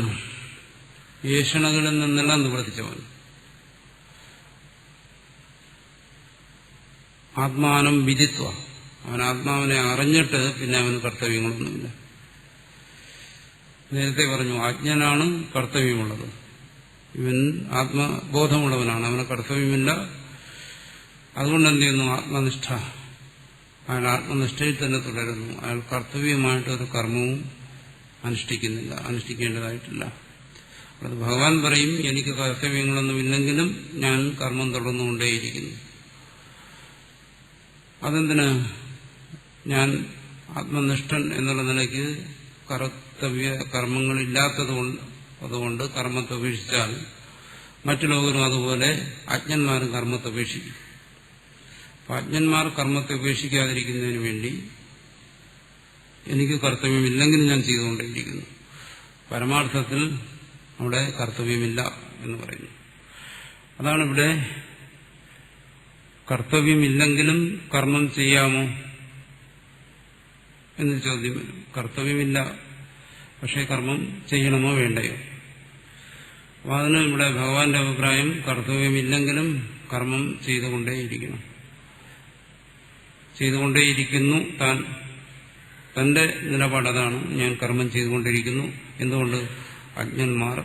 ഏഷണകളിൽ നിന്നെല്ലാം നിവർത്തിച്ചവൻ, ആത്മാനം വിദിത്വ, അവൻ ആത്മാവിനെ അറിഞ്ഞിട്ട് പിന്നെ അവന് കർത്തവ്യങ്ങളൊന്നുമില്ല. നേരത്തെ പറഞ്ഞു അജ്ഞനാണ് കർത്തവ്യമുള്ളത്, ഇവൻ ആത്മബോധമുള്ളവനാണ്, അവന് കർത്തവ്യമില്ല. അതുകൊണ്ട് എന്ത് ചെയ്യുന്നു? ആത്മനിഷ്ഠ, അയാൾ ആത്മനിഷ്ഠയിൽ തന്നെ തുടരുന്നു. അയാൾ കർത്തവ്യമായിട്ടൊരു കർമ്മവും അനുഷ്ഠിക്കുന്നില്ല, അനുഷ്ഠിക്കേണ്ടതായിട്ടില്ല. അത് ഭഗവാൻ പറയും എനിക്ക് കർത്തവ്യങ്ങളൊന്നുമില്ലെങ്കിലും ഞാൻ കർമ്മം തുടർന്നുകൊണ്ടേയിരിക്കുന്നു. അതെന്തിന്? ഞാൻ ആത്മനിഷ്ഠൻ എന്നുള്ള നിലയ്ക്ക് കർത്തവ്യ കർമ്മങ്ങളില്ലാത്തതുകൊണ്ട് കർമ്മത്തെ ഉപേക്ഷിച്ചാൽ മറ്റു ലോകരും അതുപോലെ അജ്ഞന്മാരും കർമ്മത്തെ ഉപേക്ഷിക്കും. അപ്പം അജ്ഞന്മാർ കർമ്മത്തെ ഉപേക്ഷിക്കാതിരിക്കുന്നതിന് വേണ്ടി എനിക്ക് കർത്തവ്യമില്ലെങ്കിലും ഞാൻ ചെയ്തുകൊണ്ടേയിരിക്കുന്നു. പരമാർത്ഥത്തിൽ അവിടെ കർത്തവ്യമില്ല എന്ന് പറയുന്നു. അതാണ് ഇവിടെ കർത്തവ്യമില്ലെങ്കിലും കർമ്മം ചെയ്യാമോ എന്ന് ചോദ്യം വരും. കർത്തവ്യമില്ല, പക്ഷേ കർമ്മം ചെയ്യണമോ വേണ്ടയോ? അപ്പോൾ അതിന് ഇവിടെ ഭഗവാന്റെ അഭിപ്രായം കർത്തവ്യമില്ലെങ്കിലും കർമ്മം ചെയ്തുകൊണ്ടേയിരിക്കുന്നു. തന്റെ നിലപാടതാണ്, ഞാൻ കർമ്മം ചെയ്തുകൊണ്ടിരിക്കുന്നു. എന്തുകൊണ്ട്? അജ്ഞന്മാർ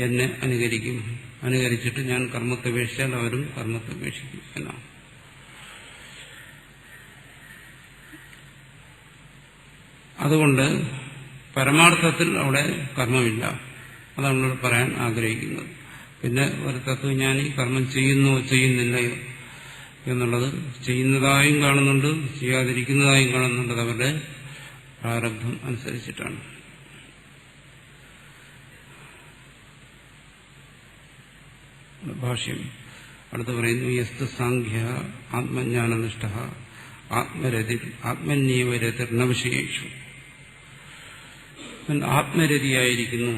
എന്നെ അനുകരിച്ചിട്ട് ഞാൻ കർമ്മത്തെ ഉപേക്ഷിച്ചാൽ അവരും കർമ്മത്തെ ഉപേക്ഷിക്കും എന്നാണ്. അതുകൊണ്ട് പരമാർത്ഥത്തിൽ അവിടെ കർമ്മമില്ല. അതാണ് ഇവിടെ പറയാൻ ആഗ്രഹിക്കുന്നത്. പിന്നെ ഒരു തത്വജ്ഞാനി കർമ്മം ചെയ്യുന്നോ ചെയ്യുന്നില്ലയോ എന്നുള്ളത് ചെയ്യുന്നതായും കാണുന്നുണ്ട്, ചെയ്യാതിരിക്കുന്നതായും കാണുന്നുണ്ട്. അവരുടെ പ്രാരബ്ധം അനുസരിച്ചിട്ടാണ്. ഭാഷ്യം അടുത്ത് പറയുന്നു, യസ്തു സാഖ്യ ആത്മജ്ഞാനനിഷ്ഠ ആത്മന്യവരതിർ ന വിഷയേഷു. ആത്മരതിയായിരിക്കുന്നു,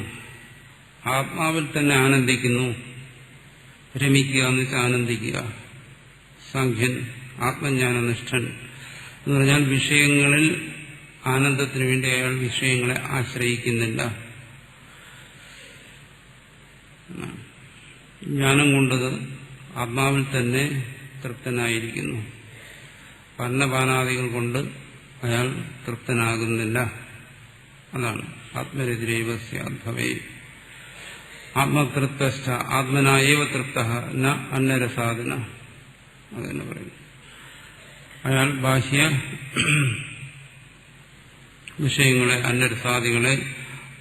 ആത്മാവിൽ തന്നെ ആനന്ദിക്കുന്നു. രമിക്കുക എന്ന് വെച്ചാൽ ആനന്ദിക്കുക. സാഖ്യൻ ആത്മജ്ഞാനനിഷ്ഠൻ എന്ന് പറഞ്ഞാൽ വിഷയങ്ങളിൽ ആനന്ദത്തിനു വേണ്ടി അയാൾ വിഷയങ്ങളെ ആശ്രയിക്കുന്നില്ല. ജ്ഞാനം കൊണ്ടത് ആത്മാവിൽ തന്നെ തൃപ്തനായിരിക്കുന്നു. അന്നപാനാദികൾ കൊണ്ട് അയാൾ തൃപ്തനാകുന്നില്ല. അതാണ് ആത്മരതിരൈവസ്യ അദ്ഭവേ. ആത്മതൃപ്ത ആത്മനായേവ തൃപ്ത ന അന്നരസാധന. അതെന്ന് പറയും. അയാൾ ബാഹ്യ വിഷയങ്ങളെ, അന്നരസാദികളെ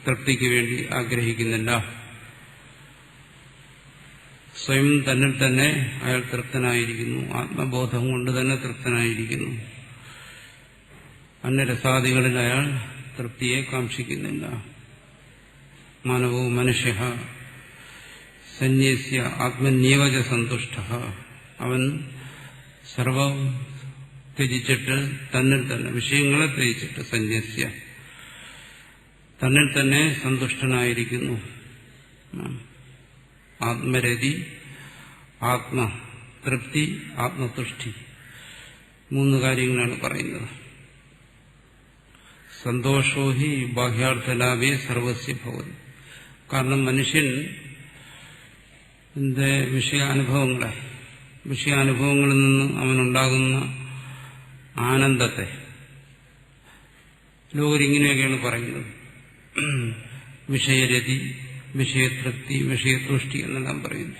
തൃപ്തിക്ക് വേണ്ടി ആഗ്രഹിക്കുന്നില്ല. സ്വയം തന്നിൽ തന്നെ അയാൾ തൃപ്തനായിരിക്കുന്നു. ആത്മബോധം കൊണ്ട് തന്നെ തൃപ്തനായിരിക്കുന്നു. അന്നരസാദികളിൽ അയാൾ തൃപ്തിയെ കാക്ഷിക്കുന്നില്ല. മാനവോ മനുഷ്യ സന്യസ്യ ആത്മന്യേവച സന്തുഷ്ട. അവൻ സർവം ത്യജിച്ചിട്ട് തന്നിൽ തന്നെ, വിഷയങ്ങളെ ത്യജിച്ചിട്ട്, സന്യസ്യ തന്നിൽ തന്നെ സന്തുഷ്ടനായിരിക്കുന്നു. ആത്മരതി, ആത്മതൃപ്തി, ആത്മതുഷ്ടി, മൂന്ന് കാര്യങ്ങളാണ് പറയുന്നത്. സന്തോഷോ ഹി ബാഹ്യാർത്ഥലാഭേ സർവസ്യ ഭവതി. കാരണം മനുഷ്യൻ വിഷയാനുഭവങ്ങളിൽ നിന്ന് അവനുണ്ടാകുന്ന ആനന്ദത്തെ ലോകരിങ്ങനെയൊക്കെയാണ് പറയുന്നത്. വിഷയരതി, വിഷയതൃപ്തി, വിഷയതുഷ്ടി എന്നെല്ലാം പറയുന്നു.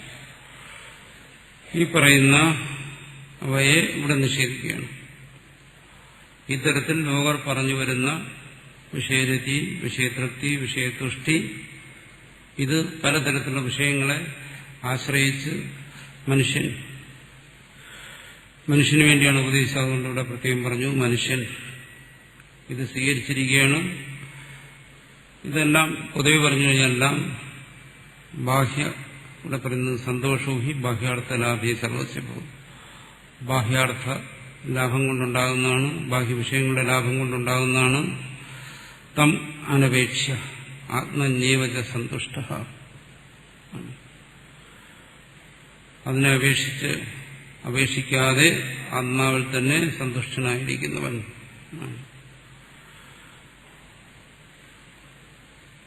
ഈ പറയുന്ന അവയെ ഇവിടെ നിഷേധിക്കുകയാണ്. ഇത്തരത്തിൽ ലോകർ പറഞ്ഞു വരുന്ന വിഷയരതി, വിഷയതൃപ്തി, വിഷയതുഷ്ടി, ഇത് പലതരത്തിലുള്ള വിഷയങ്ങളെ ആശ്രയിച്ച് മനുഷ്യന് വേണ്ടിയാണ് ഉപദേശിച്ചത്. അതുകൊണ്ട് ഇവിടെ പ്രത്യേകം പറഞ്ഞു മനുഷ്യൻ ഇത് സ്വീകരിച്ചിരിക്കുകയാണ്. ഇതെല്ലാം പൊതുവെ പറഞ്ഞു കഴിഞ്ഞാൽ എല്ലാം ഇവിടെ പറയുന്നത് സന്തോഷവും ഹി ബാഹ്യാർത്ഥ ലാഭേ സർവസ്യ ഭവതി. ബാഹ്യാർത്ഥ ലാഭം കൊണ്ടുണ്ടാകുന്നതാണ്, ബാഹ്യവിഷയങ്ങളുടെ ലാഭം കൊണ്ടുണ്ടാകുന്നതാണ്. തം അനപേക്ഷ ആത്മന്യേവച സന്തുഷ്ട. അതിനെ അപേക്ഷിക്കാതെ ആത്മാവിൽ തന്നെ സന്തുഷ്ടനായിരിക്കുന്നവൻ.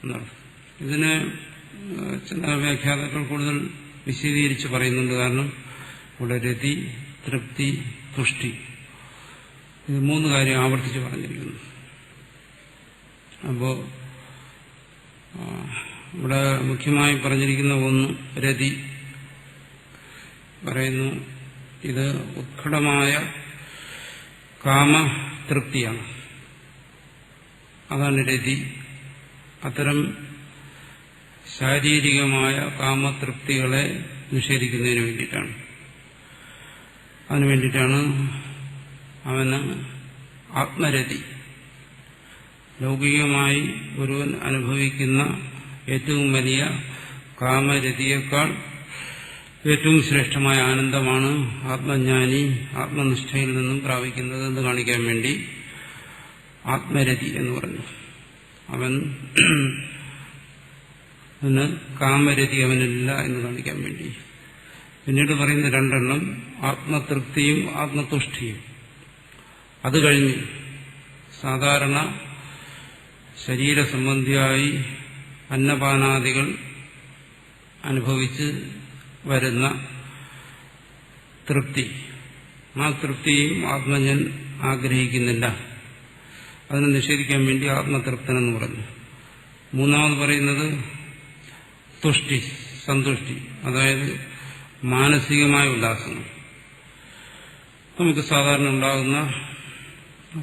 എന്നർത്ഥം. ഇതിന് ചില വ്യാഖ്യാതാക്കൾ കൂടുതൽ വിശദീകരിച്ച് പറയുന്നുണ്ട്. കാരണം ഇവിടെ രതി, തൃപ്തി, തുഷ്ടി, ഇത് 3 കാര്യം ആവർത്തിച്ച് പറഞ്ഞിരിക്കുന്നു. അപ്പോ ഇവിടെ മുഖ്യമായി പറഞ്ഞിരിക്കുന്ന ഒന്ന് രതി പറയുന്നു. ഇത് ഉത്കടമായ കാമതൃപ്തിയാണ്. അതാണ് രതി. അത്തരം ശാരീരികമായ കാമതൃപ്തികളെ നിഷേധിക്കുന്നതിന് വേണ്ടിയിട്ടാണ്. അതിനു വേണ്ടിയിട്ടാണ് അവന് ആത്മരതി, ലൗകികമായി ഒരുവൻ അനുഭവിക്കുന്ന ഏറ്റവും വലിയ കാമരതിയേക്കാൾ ഏറ്റവും ശ്രേഷ്ഠമായ ആനന്ദമാണ് ആത്മജ്ഞാനി ആത്മനിഷ്ഠയിൽ നിന്നും പ്രാപിക്കുന്നത് എന്ന് കാണിക്കാൻ വേണ്ടി ആത്മരതി എന്ന് പറഞ്ഞു. അവന് കാമരതി അവനില്ല എന്ന് കാണിക്കാൻ വേണ്ടി. പിന്നീട് പറയുന്ന 2 എണ്ണം ആത്മതൃപ്തിയും ആത്മതുഷ്ടിയും. അത് കഴിഞ്ഞ് സാധാരണ ശരീരസംബന്ധിയായി അന്നപാനാദികൾ അനുഭവിച്ച് വരുന്ന തൃപ്തി, ആ തൃപ്തിയും ആത്മജ്ഞൻ ആഗ്രഹിക്കുന്നില്ല. അതിനെ നിഷേധിക്കാൻ വേണ്ടി ആത്മതൃപ്തനെന്ന് പറഞ്ഞു. 3ാമത് പറയുന്നത് തുഷ്ടി, സന്തുഷ്ടി, അതായത് മാനസികമായ ഉല്ലാസങ്ങൾ. നമുക്ക് സാധാരണ ഉണ്ടാകുന്ന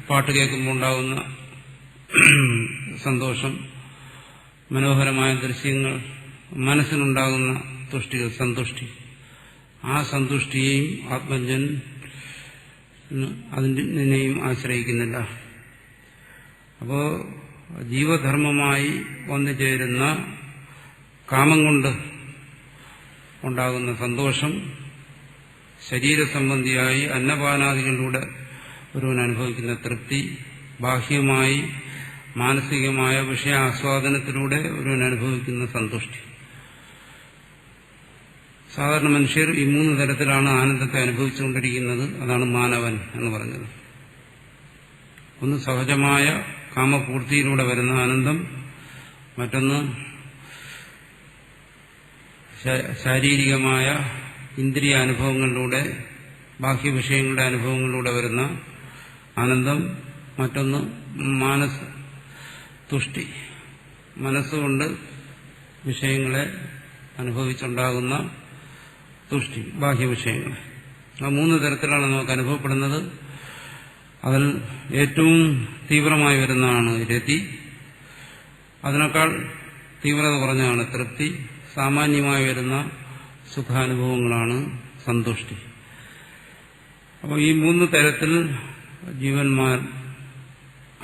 പാട്ട് കേൾക്കുമ്പോൾ ഉണ്ടാകുന്ന സന്തോഷം, മനോഹരമായ ദൃശ്യങ്ങൾ, മനസ്സിനുണ്ടാകുന്ന തുഷ്ടികൾ, സന്തുഷ്ടി. ആ സന്തുഷ്ടിയെയും ആത്മജ്ഞൻ അതിനെയും ആശ്രയിക്കുന്നില്ല. അപ്പോ ജീവധർമ്മമായി വന്നു ചേരുന്ന കാമം കൊണ്ട് ഉണ്ടാകുന്ന സന്തോഷം, ശരീരസംബന്ധിയായി അന്നപാനാദികളിലൂടെ ഒരുവൻ അനുഭവിക്കുന്ന തൃപ്തി, ബാഹ്യമായി മാനസികമായ വിഷയാസ്വാദനത്തിലൂടെ ഒരുവൻ അനുഭവിക്കുന്ന സന്തുഷ്ടി. സാധാരണ മനുഷ്യർ ഈ 3 തരത്തിലാണ് ആനന്ദത്തെ അനുഭവിച്ചുകൊണ്ടിരിക്കുന്നത്. അതാണ് മാനവൻ എന്ന് പറഞ്ഞത്. ഒന്ന് സഹജമായ കാമപൂർത്തിയിലൂടെ വരുന്ന ആനന്ദം, മറ്റൊന്ന് ശാരീരികമായ ഇന്ദ്രിയ അനുഭവങ്ങളിലൂടെ, ബാഹ്യവിഷയങ്ങളുടെ അനുഭവങ്ങളിലൂടെ വരുന്ന ആനന്ദം, മറ്റൊന്ന് തുഷ്ടി, മനസ്സുകൊണ്ട് വിഷയങ്ങളെ അനുഭവിച്ചുണ്ടാകുന്ന തുഷ്ടി, ബാഹ്യവിഷയങ്ങളെ. ആ 3 തരത്തിലാണ് നമുക്ക് അനുഭവപ്പെടുന്നത്. അതിൽ ഏറ്റവും തീവ്രമായി വരുന്നതാണ് രതി, അതിനേക്കാൾ തീവ്രത കുറഞ്ഞാണ് തൃപ്തി, സാമാന്യമായി വരുന്ന സുഖാനുഭവങ്ങളാണ് സന്തുഷ്ടി. അപ്പോൾ ഈ 3 തരത്തിൽ ജീവന്മാർ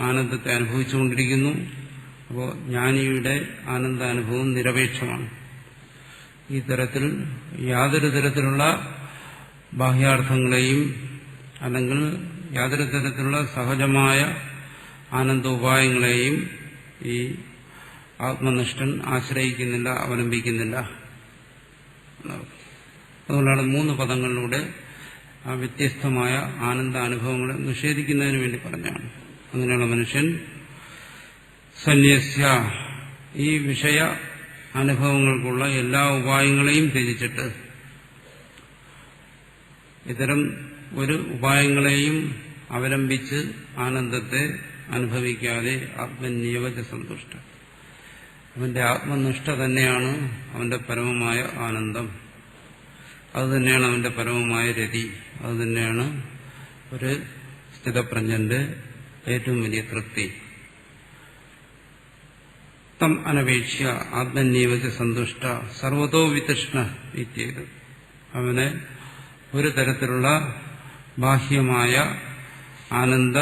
ആനന്ദത്തെ അനുഭവിച്ചുകൊണ്ടിരിക്കുന്നു. അപ്പോൾ ജ്ഞാനിയുടെ ആനന്ദാനുഭവം നിരപേക്ഷമാണ്. ഈ തരത്തിൽ യാതൊരു തരത്തിലുള്ള ബാഹ്യാർത്ഥങ്ങളെയും അല്ലെങ്കിൽ യാതൊരു തരത്തിലുള്ള സഹജമായ ആനന്ദോപായങ്ങളെയും ഈ ആത്മനിഷ്ഠൻ ആശ്രയിക്കുന്നില്ല, അവലംബിക്കുന്നില്ല. അതുകൊണ്ടാണ് 3 പദങ്ങളിലൂടെ ആ വ്യത്യസ്തമായ ആനന്ദാനുഭവങ്ങളെ നിഷേധിക്കുന്നതിന് വേണ്ടി പറഞ്ഞാണ്. അങ്ങനെയുള്ള മനുഷ്യൻ സന്യസ്യ, ഈ വിഷയ അനുഭവങ്ങൾക്കുള്ള എല്ലാ ഉപായങ്ങളെയും ത്യജിച്ചിട്ട്, ഇത്തരം ഒരു ഉപായങ്ങളെയും അവലംബിച്ച് ആനന്ദത്തെ അനുഭവിക്കാതെ ആത്മന്യവച സന്തുഷ്ട, അവന്റെ ആത്മനിഷ്ഠ തന്നെയാണ് അവന്റെ പരമമായ ആനന്ദം. അതുതന്നെയാണ് അവന്റെ പരമമായ രതി. അതുതന്നെയാണ് ഒരു സ്ഥിതപ്രജ്ഞന്റെ ഏറ്റവും വലിയ തൃപ്തി. തം അനപേക്ഷ്യ ആത്മന്യവച സന്തുഷ്ട സർവതോ വിതൃഷ്ണ ഇത്യേത്. അവനെ ഒരു തരത്തിലുള്ള ബാഹ്യമായ ആനന്ദ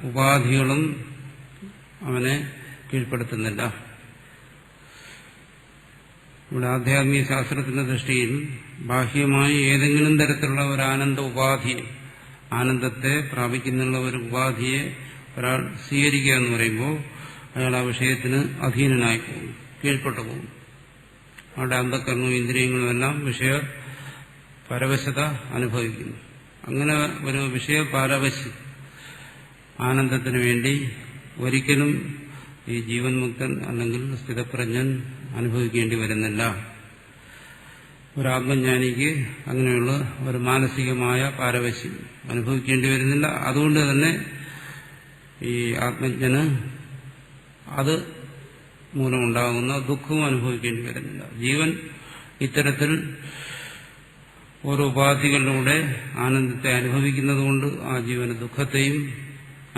ഉപാധികളും അവനെ കീഴ്പ്പെടുത്തുന്നില്ല. ഇവിടെ ആധ്യാത്മിക ശാസ്ത്രത്തിന്റെ ദൃഷ്ടിയിൽ ബാഹ്യമായി ഏതെങ്കിലും തരത്തിലുള്ള ഒരു ആനന്ദ ഉപാധിയെ, ആനന്ദത്തെ പ്രാപിക്കുന്നുള്ള ഒരു ഉപാധിയെ ഒരാൾ സ്വീകരിക്കുക എന്ന് പറയുമ്പോൾ അയാൾ ആ വിഷയത്തിന് അധീനനായി പോകും, കീഴ്പ്പെട്ടു പോകും. അവിടെ അന്ധകരണവും ഇന്ദ്രിയങ്ങളും എല്ലാം വിഷയ പരവശത അനുഭവിക്കുന്നു. അങ്ങനെ ഒരു വിഷയ പാരവശ്യം ആനന്ദത്തിന് വേണ്ടി ഒരിക്കലും ഈ ജീവൻ മുക്തൻ അല്ലെങ്കിൽ സ്ഥിതപ്രജ്ഞൻ അനുഭവിക്കേണ്ടി വരുന്നില്ല. ഒരാത്മജ്ഞാനിക്ക് അങ്ങനെയുള്ള ഒരു മാനസികമായ പാരവശ്യം അനുഭവിക്കേണ്ടി വരുന്നില്ല. അതുകൊണ്ട് തന്നെ ഈ ആത്മജ്ഞന് അത് മൂലമുണ്ടാകുന്ന ദുഃഖവും അനുഭവിക്കേണ്ടി വരുന്നില്ല. ജീവൻ ഇത്തരത്തിൽ ഓരോ ഉപാധികളിലൂടെ ആനന്ദത്തെ അനുഭവിക്കുന്നതുകൊണ്ട് ആ ജീവന് ദുഃഖത്തെയും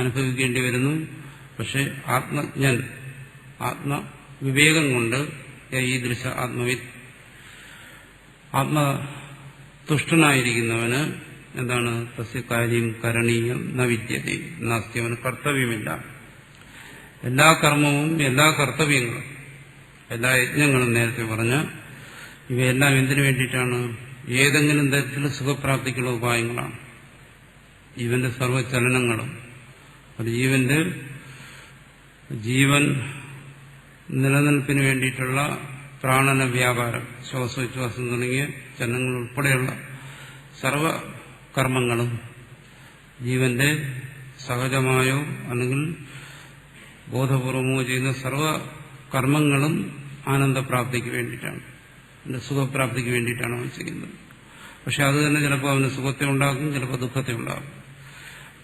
അനുഭവിക്കേണ്ടി വരുന്നു. പക്ഷെ ആത്മജ്ഞൻ ആത്മവിവേകം കൊണ്ട് ഈദൃശ ആത്മവിത്ത് ആത്മതുഷ്ടനായിരിക്കുന്നവന് എന്താണ് തസ്യ കാര്യം കരണീയം ന വിദ്യതേ നാസ്തി, അവന് കർത്തവ്യമില്ല. എല്ലാ കർമ്മവും എല്ലാ കർത്തവ്യങ്ങളും എല്ലാ യജ്ഞങ്ങളും നേരത്തെ പറഞ്ഞ ഇവയെല്ലാം എന്തിനു വേണ്ടിയിട്ടാണ്? ഏതെങ്കിലും തരത്തിൽ സുഖപ്രാപ്തിക്കുള്ള ഉപായങ്ങളാണ്. ജീവന്റെ സർവ്വചലനങ്ങളും ഒരു ജീവൻ നിലനിൽപ്പിന് വേണ്ടിയിട്ടുള്ള പ്രാണന വ്യാപാരം, ശ്വാസോച്ഛ്വാസം തുടങ്ങിയ ചലനങ്ങൾ ഉൾപ്പെടെയുള്ള സർവകർമ്മങ്ങളും ജീവന്റെ സഹജമായോ അല്ലെങ്കിൽ ബോധപൂർവമോ ചെയ്യുന്ന സർവകർമ്മങ്ങളും ആനന്ദപ്രാപ്തിക്ക് വേണ്ടിയിട്ടാണ്, സുഖപ്രാപ്തിക്ക് വേണ്ടിയിട്ടാണ് അവൻ ചെയ്യുന്നത്. പക്ഷെ അത് തന്നെ ചിലപ്പോൾ അവന് സുഖത്തെ ഉണ്ടാക്കും, ചിലപ്പോൾ ദുഃഖത്തെ ഉണ്ടാക്കും,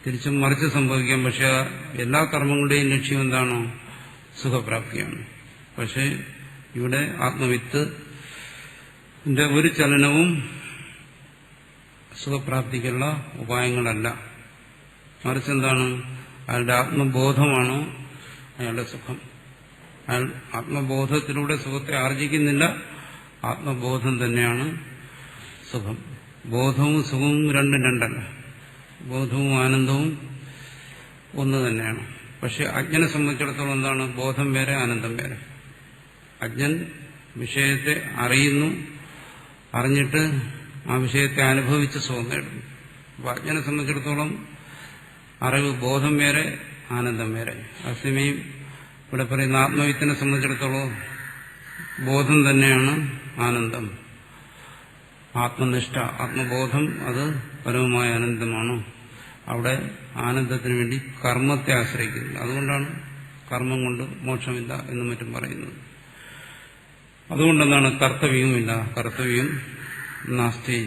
തിരിച്ചും മറിച്ച് സംഭവിക്കാം. പക്ഷെ എല്ലാ കർമ്മങ്ങളുടെയും ലക്ഷ്യം എന്താണോ? സുഖപ്രാപ്തിയാണ്. പക്ഷെ ഇവിടെ ആത്മവിത്തിന്റെ ഒരു ചലനവും സുഖപ്രാപ്തിക്കുള്ള ഉപായങ്ങളല്ല. മറിച്ച് എന്താണ്? അയാളുടെ ആത്മബോധമാണ് അയാളുടെ സുഖം. അയാൾ ആത്മബോധത്തിലൂടെ സുഖത്തെ ആർജിക്കുന്നില്ല, ആത്മബോധം തന്നെയാണ് സുഖം. ബോധവും സുഖവും രണ്ടും രണ്ടല്ല. ബോധവും ആനന്ദവും ഒന്ന് തന്നെയാണ്. പക്ഷെ അജ്ഞനെ സംബന്ധിച്ചിടത്തോളം എന്താണ്? ബോധം വേറെ, ആനന്ദം വേറെ. അജ്ഞൻ വിഷയത്തെ അറിയുന്നു, അറിഞ്ഞിട്ട് ആ വിഷയത്തെ അനുഭവിച്ച് സുഖം നേടുന്നു. അപ്പൊ അജ്ഞനെ സംബന്ധിച്ചിടത്തോളം അറിവ് ബോധം വേറെ, ആനന്ദം വേറെ. അതേസമയം ഇവിടെ പറയുന്ന ആത്മവിത്തിനെ സംബന്ധിച്ചിടത്തോളം ബോധം തന്നെയാണ് ആനന്ദം. ആത്മനിഷ്ഠ, ആത്മബോധം അത് പരമമായ ആനന്ദമാണ്. അവിടെ ആനന്ദത്തിന് വേണ്ടി കർമ്മത്തെ ആശ്രയിക്കുന്നത്. അതുകൊണ്ടാണ് കർമ്മം കൊണ്ട് മോക്ഷമില്ല എന്നും മറ്റും പറയുന്നത്. അതുകൊണ്ടെന്താണ്? കർത്തവ്യവുമില്ല, കർത്തവ്യം നാസ്തി.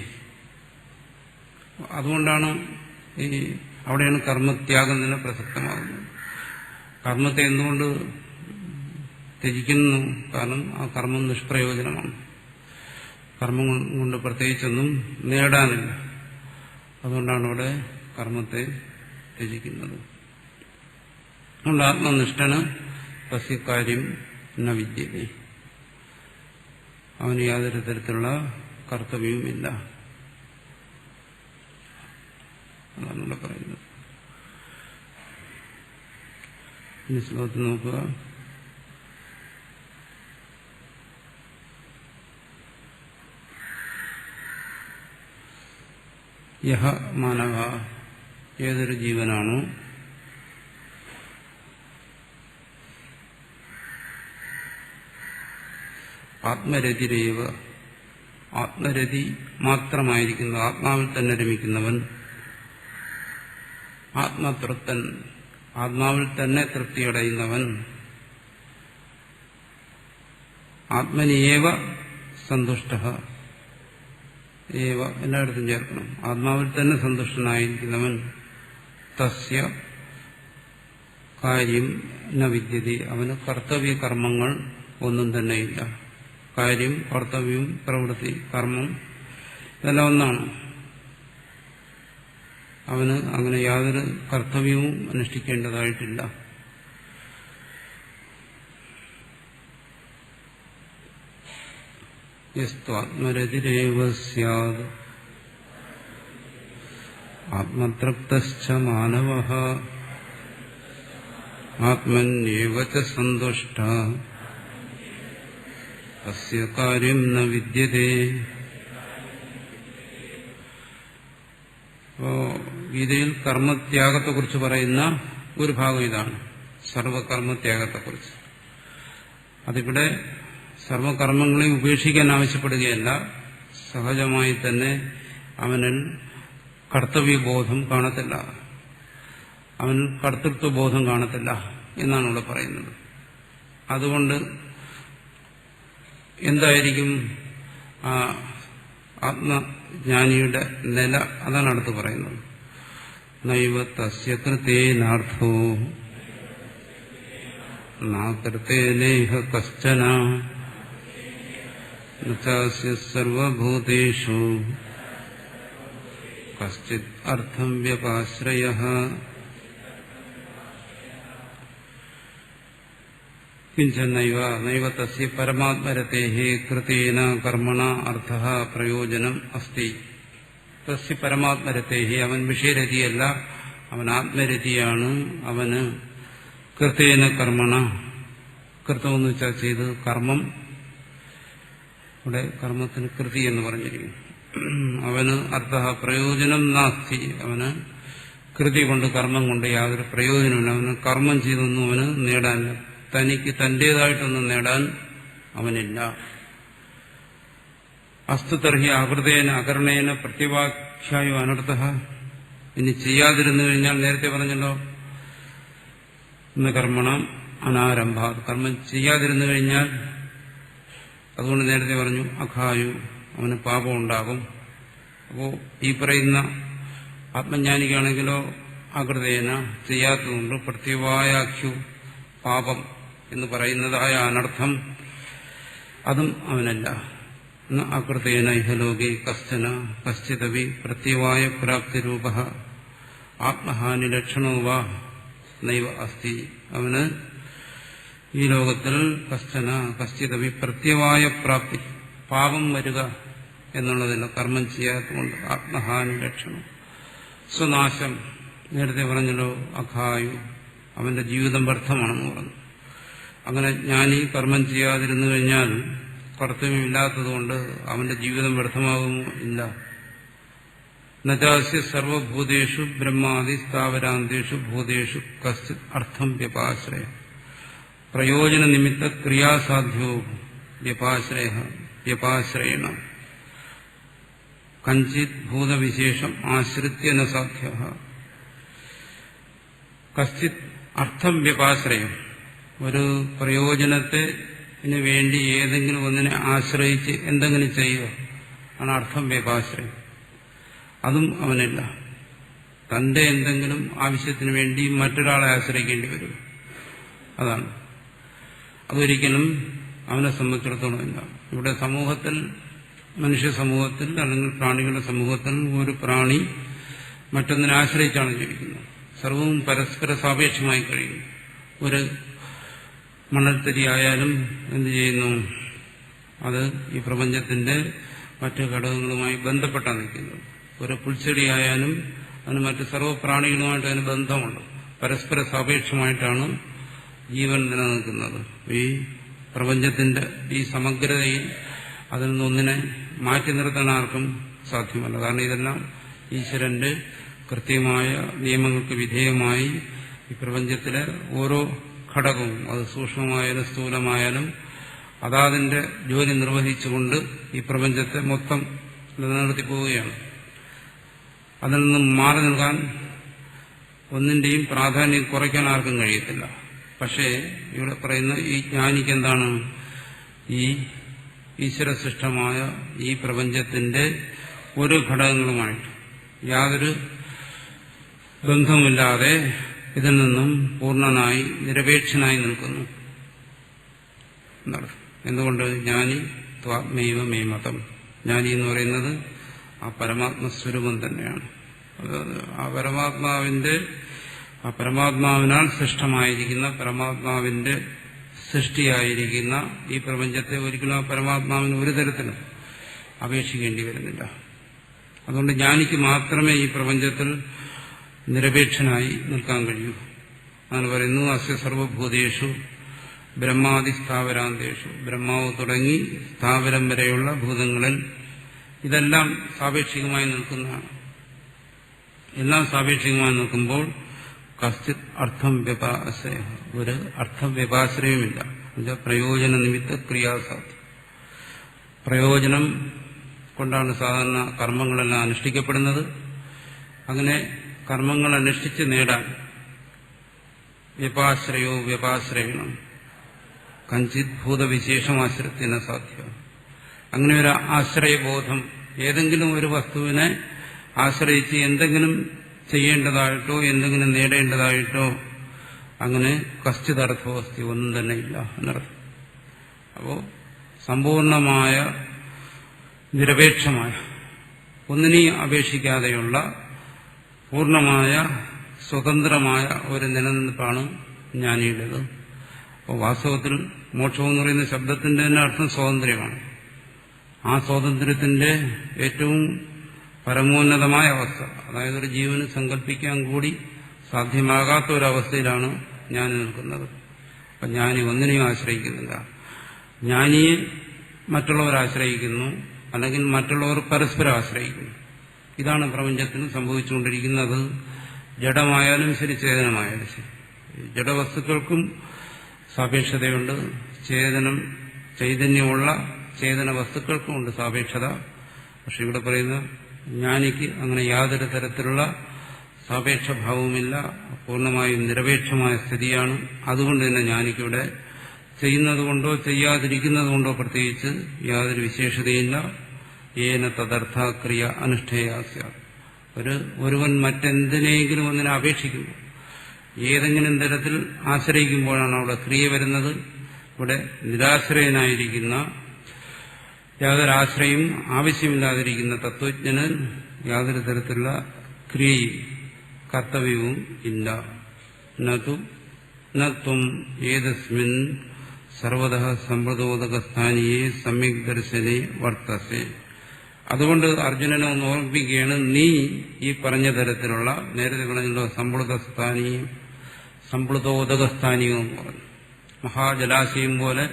അതുകൊണ്ടാണ് അവിടെയാണ് കർമ്മത്യാഗം തന്നെ പ്രസക്തമാകുന്നത്. കർമ്മത്തെ എന്തുകൊണ്ട് ത്യജിക്കുന്നു? കാരണം ആ കർമ്മം നിഷ്പ്രയോജനമാണ്. കർമ്മം കൊണ്ട് പ്രത്യേകിച്ചൊന്നും നേടാനില്ല. അതുകൊണ്ടാണ് ഇവിടെ കർമ്മത്തെ ത്യജിക്കുന്നത്. അതുകൊണ്ട് ആത്മനിഷ്ഠന് തസ്യ കാര്യം ന വിദ്യതേ, അവന് യാതൊരു തരത്തിലുള്ള കർത്തവ്യവുമില്ല. അതാണ് ഇവിടെ പറയുന്നത്. ഇനി ശ്ലോകത്തിൽ നോക്കുക. യഹ മാനവ, ഏതൊരു ജീവനാണോ ആത്മരതിരേവ, ആത്മരതി മാത്രമായിരിക്കുന്ന ആത്മാവിൽ തന്നെ രമിക്കുന്നവൻ, ആത്മതൃപ്തൻ, ആത്മാവിൽ തന്നെ തൃപ്തിയടയുന്നവൻ, ആത്മനിയേവ സന്തുഷ്ട, ഏവ എല്ലായിടത്തും ചേർക്കണം, ആത്മാവിൽ തന്നെ സന്തുഷ്ടനായിരിക്കുന്നവൻ, തസ്യ കാര്യം ന വിദ്യതി, അവന് കർത്തവ്യ കർമ്മങ്ങൾ ഒന്നും തന്നെയില്ല. കാര്യം, കർത്തവ്യം, പ്രവൃത്തി, കർമ്മം ഇതെല്ലാം ഒന്നാണ്. അവന് അങ്ങനെ യാതൊരു കർത്തവ്യവും അനുഷ്ഠിക്കേണ്ടതായിട്ടില്ല. യസ്ത്വാത്മരതിരേവ സ്യാദ് ആത്മതൃപ്തശ്ച മാനവഃ ആത്മന്യേവ ച സന്തുഷ്ടഃ തസ്യ കാര്യം ന വിദ്യതേ. ഗീതയിൽ കർമ്മത്യാഗത്തെക്കുറിച്ച് പറയുന്ന ഒരു ഭാഗം ഇതാണ്, സർവകർമ്മത്യാഗത്തെക്കുറിച്ച്. അതിവിടെ സർവകർമ്മങ്ങളെ ഉപേക്ഷിക്കാൻ ആവശ്യപ്പെടുകയല്ല, സഹജമായി തന്നെ അവനിൽ കർത്തവ്യബോധം കാണത്തില്ല, അവനിൽ കർത്തൃത്വബോധം കാണത്തില്ല എന്നാണ് ഇവിടെ പറയുന്നത്. അതുകൊണ്ട് എന്തായിരിക്കും ആ ആത്മജ്ഞാനിയുടെ നില? അതാണ് അടുത്ത് പറയുന്നത്. നൈവ തസ്യ കൃതേനാർത്ഥോ നാകൃതേനേഹ കശ്ചന നചാസ്യ സർവഭൂതേഷു കശ്ചിത് അർത്ഥം വ്യപാശ്രയഃ. കിഞ്ചനൈവ നൈവ തസ്യ പരമാത്മരതേഃ കൃതേന കർമ്മണ അർത്ഥഃ പ്രയോജനം അസ്തി. തസ്യ പരമാത്മരതേഃ, അവൻ വിഷയരതിയല്ല, അവൻ ആത്മരതിയാണ്. അവന് കൃതേന കർമ്മണ, കൃതമെന്ന് വെച്ചാൽ ചെയ്ത്, കർമ്മം, ഇവിടെ കർമ്മത്തിന് കൃതി എന്ന് പറഞ്ഞിരിക്കുന്നു. അവന് അർത്ഥഃ പ്രയോജനം നാസ്തി, അവന് കൃതി കൊണ്ട് കർമ്മം കൊണ്ട് യാതൊരു പ്രയോജനമില്ല. അവന് കർമ്മം ചെയ്തൊന്നും അവന് നേടാനില്ല, തനിക്ക് തന്റേതായിട്ടൊന്നും നേടാൻ അവനില്ല. അസ്തു തർഹി അകൃതേന അകർണേന പ്രത്യവാഖ്യായോ അനർത്ഥഃ. ഇനി ചെയ്യാതിരുന്നു കഴിഞ്ഞാൽ, നേരത്തെ പറഞ്ഞല്ലോ ഇന്ന് കർമ്മണം അനാരംഭ, കർമ്മം ചെയ്യാതിരുന്നു കഴിഞ്ഞാൽ, അതുകൊണ്ട് നേരത്തെ പറഞ്ഞു അഖായു, അവന് പാപം ഉണ്ടാകും. അപ്പോ ഈ പറയുന്ന ആത്മജ്ഞാനിക്കാണെങ്കിലോ അകൃതേന, ചെയ്യാത്തതുകൊണ്ട്, പ്രത്യവായാഖ്യു, പാപം എന്ന് പറയുന്നതായ അനർത്ഥം അതും അവനല്ല. അകൃതേന ഇഹലോകി കശ്ചന കശ്ചിദപി പ്രത്യവായ പ്രാപ്തിരൂപ ആത്മഹാനി ലക്ഷണോ വാ നൈവ അസ്തി. അവന് ഈ ലോകത്തിൽ കശ്ചന കശ്ചിദപി പ്രത്യവായ പ്രാപ്തി, പാപം വരിക എന്നുള്ളതില്ല, കർമ്മം ചെയ്യാത്തതുകൊണ്ട്. ആത്മഹാനി ലക്ഷണം സ്വനാശം, നേരത്തെ പറഞ്ഞല്ലോ അഖായു, അവന്റെ ജീവിതം വ്യർത്ഥമാണെന്ന് പറഞ്ഞു. അങ്ങനെ ജ്ഞാനി കർമ്മം ചെയ്യാതിരുന്നു കഴിഞ്ഞാൽ, കർത്തവ്യമില്ലാത്തതുകൊണ്ട് അവന്റെ ജീവിതം വ്യർത്ഥമാകുമോ? ഇല്ല. നചാസ്യ സർവഭൂതേഷു ബ്രഹ്മാദി സ്ഥാവരാന്തേഷു ഭൂതേഷു കശ്ചിത് അർത്ഥം വ്യപാശ്രയ പ്രയോജന നിമിത്ത ക്രിയാസാധ്യോ വ്യപാശ്രയേണ കഞ്ചിത് ഭൂതവിശേഷം ആശ്രിത്യ ന സാധ്യ. കശ്ചിത് അർത്ഥം വ്യപാശ്രയം, ഒരു പ്രയോജനത്തിന് വേണ്ടി ഏതെങ്കിലും ഒന്നിനെ ആശ്രയിച്ച് എന്തെങ്കിലും ചെയ്യുക ആണ് അർത്ഥം വ്യപാശ്രയം. അതും അവനില്ല. തന്റെ എന്തെങ്കിലും ആവശ്യത്തിന് വേണ്ടി മറ്റൊരാളെ ആശ്രയിക്കേണ്ടി വരും. അതാണ്. അതൊരിക്കലും അവനെ സംബന്ധിച്ചിടത്തോളം ഇല്ല. ഇവിടെ സമൂഹത്തിൽ, മനുഷ്യ സമൂഹത്തിൽ അല്ലെങ്കിൽ പ്രാണികളുടെ സമൂഹത്തിൽ ഒരു പ്രാണി മറ്റൊന്നിനെ ആശ്രയിച്ചാണ് ജീവിക്കുന്നത്. സർവവും പരസ്പര സാപേക്ഷമായി കഴിയും. ഒരു മണൽത്തരിയായാലും എന്ത് ചെയ്യുന്നു? അത് ഈ പ്രപഞ്ചത്തിന്റെ മറ്റു ഘടകങ്ങളുമായി ബന്ധപ്പെട്ടാണ് നിൽക്കുന്നത്. ഒരു പുൽച്ചെടിയായാലും അതിന് മറ്റ് സർവ്വപ്രാണികളുമായിട്ട് അതിന് ബന്ധമുണ്ട്. പരസ്പര സാപേക്ഷമായിട്ടാണ് ജീവൻ നിലനിൽക്കുന്നത്. ഈ പ്രപഞ്ചത്തിന്റെ ഈ സമഗ്രതയിൽ അതിൽ നിന്നൊന്നിനെ മാറ്റി നിർത്താൻ ആർക്കും സാധ്യമല്ല. കാരണം ഇതെല്ലാം ഈശ്വരന്റെ കൃത്യമായ നിയമങ്ങൾക്ക് വിധേയമായി ഈ പ്രപഞ്ചത്തിലെ ഓരോ ഘടകവും, അത് സൂക്ഷ്മമായാലും സ്ഥൂലമായാലും, അതാതിന്റെ ജോലി നിർവഹിച്ചുകൊണ്ട് ഈ പ്രപഞ്ചത്തെ മൊത്തം നിലനിർത്തി പോവുകയാണ്. അതിൽ നിന്നും മാറി നിൽക്കാൻ ഒന്നിന്റെയും പ്രാധാന്യം കുറയ്ക്കാൻ ആർക്കും കഴിയത്തില്ല. പക്ഷേ ഇവിടെ പറയുന്ന ഈ ജ്ഞാനിക്ക് എന്താണ്? ഈ ഈശ്വരസൃഷ്ടമായ ഈ പ്രപഞ്ചത്തിന്റെ ഒരു ഘടകങ്ങളുമായിട്ട് യാതൊരു ബന്ധവുമില്ലാതെ ഇതിൽ നിന്നും പൂർണ്ണനായി നിരപേക്ഷനായി നിൽക്കുന്നു. എന്തുകൊണ്ട്? ജ്ഞാനി ത്വാത്മൈവ മേ മതം. ജ്ഞാനി എന്ന് പറയുന്നത് ആ പരമാത്മസ്വരൂപം തന്നെയാണ്. ആ പരമാത്മാവിനാൽ സൃഷ്ടമായിരിക്കുന്ന, പരമാത്മാവിന്റെ സൃഷ്ടിയായിരിക്കുന്ന ഈ പ്രപഞ്ചത്തെ ഒരിക്കലും ആ പരമാത്മാവിന് ഒരു തരത്തിലും അപേക്ഷിക്കേണ്ടി വരുന്നില്ല. അതുകൊണ്ട് ജ്ഞാനിക്ക് മാത്രമേ ഈ പ്രപഞ്ചത്തിൽ നിരപേക്ഷനായി നിൽക്കാൻ കഴിയൂ. അങ്ങനെ പറയുന്നു, അസ്യ സർവഭൂതേഷു ബ്രഹ്മാദി സ്ഥാവരാന്തേഷു, ബ്രഹ്മാവ് തുടങ്ങി സ്ഥാവരം വരെയുള്ള ഭൂതങ്ങളിൽ ഇതെല്ലാം സാപേക്ഷികമായി നിൽക്കുന്നതാണ്. എല്ലാം സാപേക്ഷികമായി നിൽക്കുമ്പോൾ കശ്ചിത് അർത്ഥം വ്യപാശ്രയ, ഒരു അർത്ഥം വ്യപാശ്രയമില്ല. എന്നുവെച്ചാൽ പ്രയോജന നിമിത്ത ക്രിയാസാധ്യം. പ്രയോജനം കൊണ്ടാണ് സാധാരണ കർമ്മങ്ങളെല്ലാം അനുഷ്ഠിക്കപ്പെടുന്നത്. അങ്ങനെ കർമ്മങ്ങൾ അനുഷ്ഠിച്ച് നേടാൻ വ്യപാശ്രയോ വ്യപാശ്രയണം, കഞ്ചിത് ഭൂതവിശേഷമാശ്രയത്തിന് സാധ്യം. അങ്ങനെ ഒരു ആശ്രയബോധം ഏതെങ്കിലും ഒരു വസ്തുവിനെ ആശ്രയിച്ച് എന്തെങ്കിലും ചെയ്യേണ്ടതായിട്ടോ എന്തെങ്കിലും നേടേണ്ടതായിട്ടോ അങ്ങനെ കശ്ചിതർത്ഥവസ്തി ഒന്നും തന്നെ ഇല്ല എന്നർത്ഥം. അപ്പോൾ സമ്പൂർണമായ നിരപേക്ഷമായ ഒന്നിനെയും അപേക്ഷിക്കാതെയുള്ള പൂർണ്ണമായ സ്വതന്ത്രമായ ഒരു നിലനിൽപ്പാണ് ജ്ഞാനിയുടേത്. അപ്പോൾ വാസ്തവത്തിൽ മോക്ഷം എന്ന് പറയുന്ന ശബ്ദത്തിന്റെ തന്നെ അർത്ഥം സ്വാതന്ത്ര്യമാണ്. ആ സ്വാതന്ത്ര്യത്തിന്റെ ഏറ്റവും പരമോന്നതമായ അവസ്ഥ, അതായത് ഒരു ജീവന് സങ്കല്പിക്കാൻ കൂടി സാധ്യമാകാത്ത ഒരവസ്ഥയിലാണ് ജ്ഞാനി നിൽക്കുന്നത്. അപ്പം ജ്ഞാനി ഒന്നിനെയും ആശ്രയിക്കുന്നില്ല. ജ്ഞാനിയെ മറ്റുള്ളവർ ആശ്രയിക്കുന്നു, അല്ലെങ്കിൽ മറ്റുള്ളവർ പരസ്പരം ആശ്രയിക്കുന്നു. ഇതാണ് പ്രപഞ്ചത്തിന് സംഭവിച്ചുകൊണ്ടിരിക്കുന്നത്. ജഡമായാലും ശരി, ചേതനമായാലും ശരി. ജഡവസ്തുക്കൾക്കും സാപേക്ഷതയുണ്ട്, ചൈതന്യമുള്ള ചേതന വസ്തുക്കൾക്കുമുണ്ട് സാപേക്ഷത. പക്ഷെ ഇവിടെ പറയുന്ന ജ്ഞാനിക്ക് അങ്ങനെ യാതൊരു തരത്തിലുള്ള സാപേക്ഷഭാവവുമില്ല, പൂർണ്ണമായും നിരപേക്ഷമായ സ്ഥിതിയാണ്. അതുകൊണ്ട് തന്നെ ജ്ഞാനിക്കിവിടെ ചെയ്യുന്നതുകൊണ്ടോ ചെയ്യാതിരിക്കുന്നത് കൊണ്ടോ പ്രത്യേകിച്ച് യാതൊരു വിശേഷതയില്ല. ഏന തദർത്ഥാക്രിയ അനുഷ്ഠേയാസ്യ. ഒരുവൻ മറ്റെന്തിനെങ്കിലും ഒന്നിനെ അപേക്ഷിക്കുന്നു, ഏതെങ്കിലും തരത്തിൽ ആശ്രയിക്കുമ്പോഴാണ് അവിടെ ക്രിയ വരുന്നത്. ഇവിടെ നിരാശ്രയനായിരിക്കുന്ന, യാതൊരാശ്രയം ആവശ്യമില്ലാതിരിക്കുന്ന തത്വജ്ഞന് യാതൊരു തരത്തിലുള്ള ക്രിയയും കർത്തവ്യവും ഇല്ല. നത്വം ഏതസ്മിൻ സർവതഃ സമ്പ്രദോദകസ്ഥാനിയെ സമ്യക് ദർശനെ വർത്തസേ. അതുകൊണ്ട് അർജുനനെ ഒന്ന് ഓർമ്മിപ്പിക്കുകയാണ്, നീ ഈ പറഞ്ഞ തരത്തിലുള്ള നേരത്തെ പറഞ്ഞല്ലോ സമ്പ്ലുതസ്ഥാനിയും സമ്പ്ലുതോദകസ്ഥാനിയും എന്ന് പറഞ്ഞു. മഹാജലാശയം പോലെ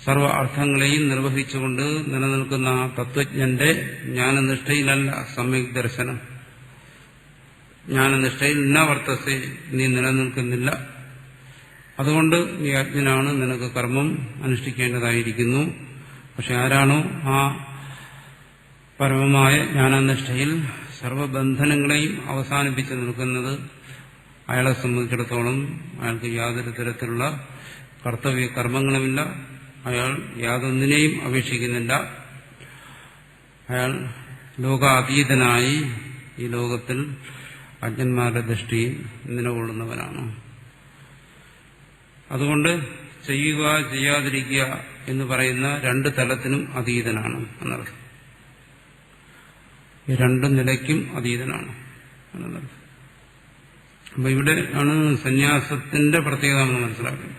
സർവ അർത്ഥങ്ങളെയും നിർവഹിച്ചുകൊണ്ട് നിലനിൽക്കുന്ന തത്വജ്ഞന്റെ ജ്ഞാനനിഷ്ഠയിലല്ല സമ്യക് ദർശനം. ജ്ഞാനനിഷ്ഠയിൽ ന വർത്തസേ, നീ നിലനിൽക്കുന്നില്ല. അതുകൊണ്ട് നീ അജ്ഞനാണ്, നിനക്ക് കർമ്മം അനുഷ്ഠിക്കേണ്ടതായിരിക്കുന്നു. പക്ഷെ ആരാണോ ആ പരമമായ ജ്ഞാനനിഷ്ഠയിൽ സർവബന്ധനങ്ങളെയും അവസാനിപ്പിച്ച് നിൽക്കുന്നത്, അയാളെ സംബന്ധിച്ചിടത്തോളം അയാൾക്ക് യാതൊരു തരത്തിലുള്ള കർത്തവ്യ കർമ്മങ്ങളുമില്ല. അയാൾ യാതൊന്നിനെയും അപേക്ഷിക്കുന്നില്ല. അയാൾ ലോകാതീതനായി ഈ ലോകത്തിൽ അജ്ഞന്മാരുടെ ദൃഷ്ടിയിൽ നിലകൊള്ളുന്നവനാണ്. അതുകൊണ്ട് ചെയ്യുക ചെയ്യാതിരിക്കുക എന്ന് പറയുന്ന രണ്ട് തലത്തിനും അതീതനാണ് എന്നർത്ഥം. ഈ രണ്ട് നിലയ്ക്കും അതീതനാണ് എന്നർത്ഥം. അപ്പൊ ഇവിടെ ആണ് സന്യാസത്തിന്റെ പ്രത്യേകത നമ്മൾ മനസ്സിലാക്കുന്നത്.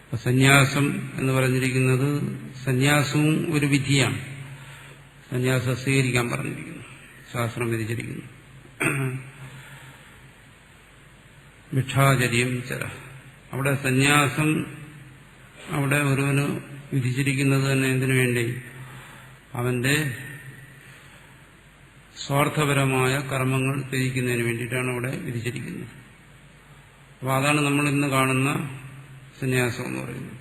അപ്പൊ സന്യാസം എന്ന് പറഞ്ഞിരിക്കുന്നത്, സന്യാസവും ഒരു വിധിയാണ്. സന്യാസം സ്വീകരിക്കാൻ പറഞ്ഞിരിക്കുന്നു, ശാസ്ത്രം വിധിച്ചിരിക്കുന്നു. ഭിക്ഷാചര്യം ചര, അവിടെ സന്യാസം അവിടെ ഒരുവന് വിധിച്ചിരിക്കുന്നത് തന്നെ എന്തിനു വേണ്ടി? അവന്റെ സ്വാർത്ഥപരമായ കർമ്മങ്ങൾ ത്യജിക്കുന്നതിന് വേണ്ടിയിട്ടാണ് അവിടെ വിധിച്ചിരിക്കുന്നത്. അപ്പോൾ അതാണ് നമ്മൾ ഇന്ന് കാണുന്ന സന്യാസം എന്ന് പറയുന്നത്.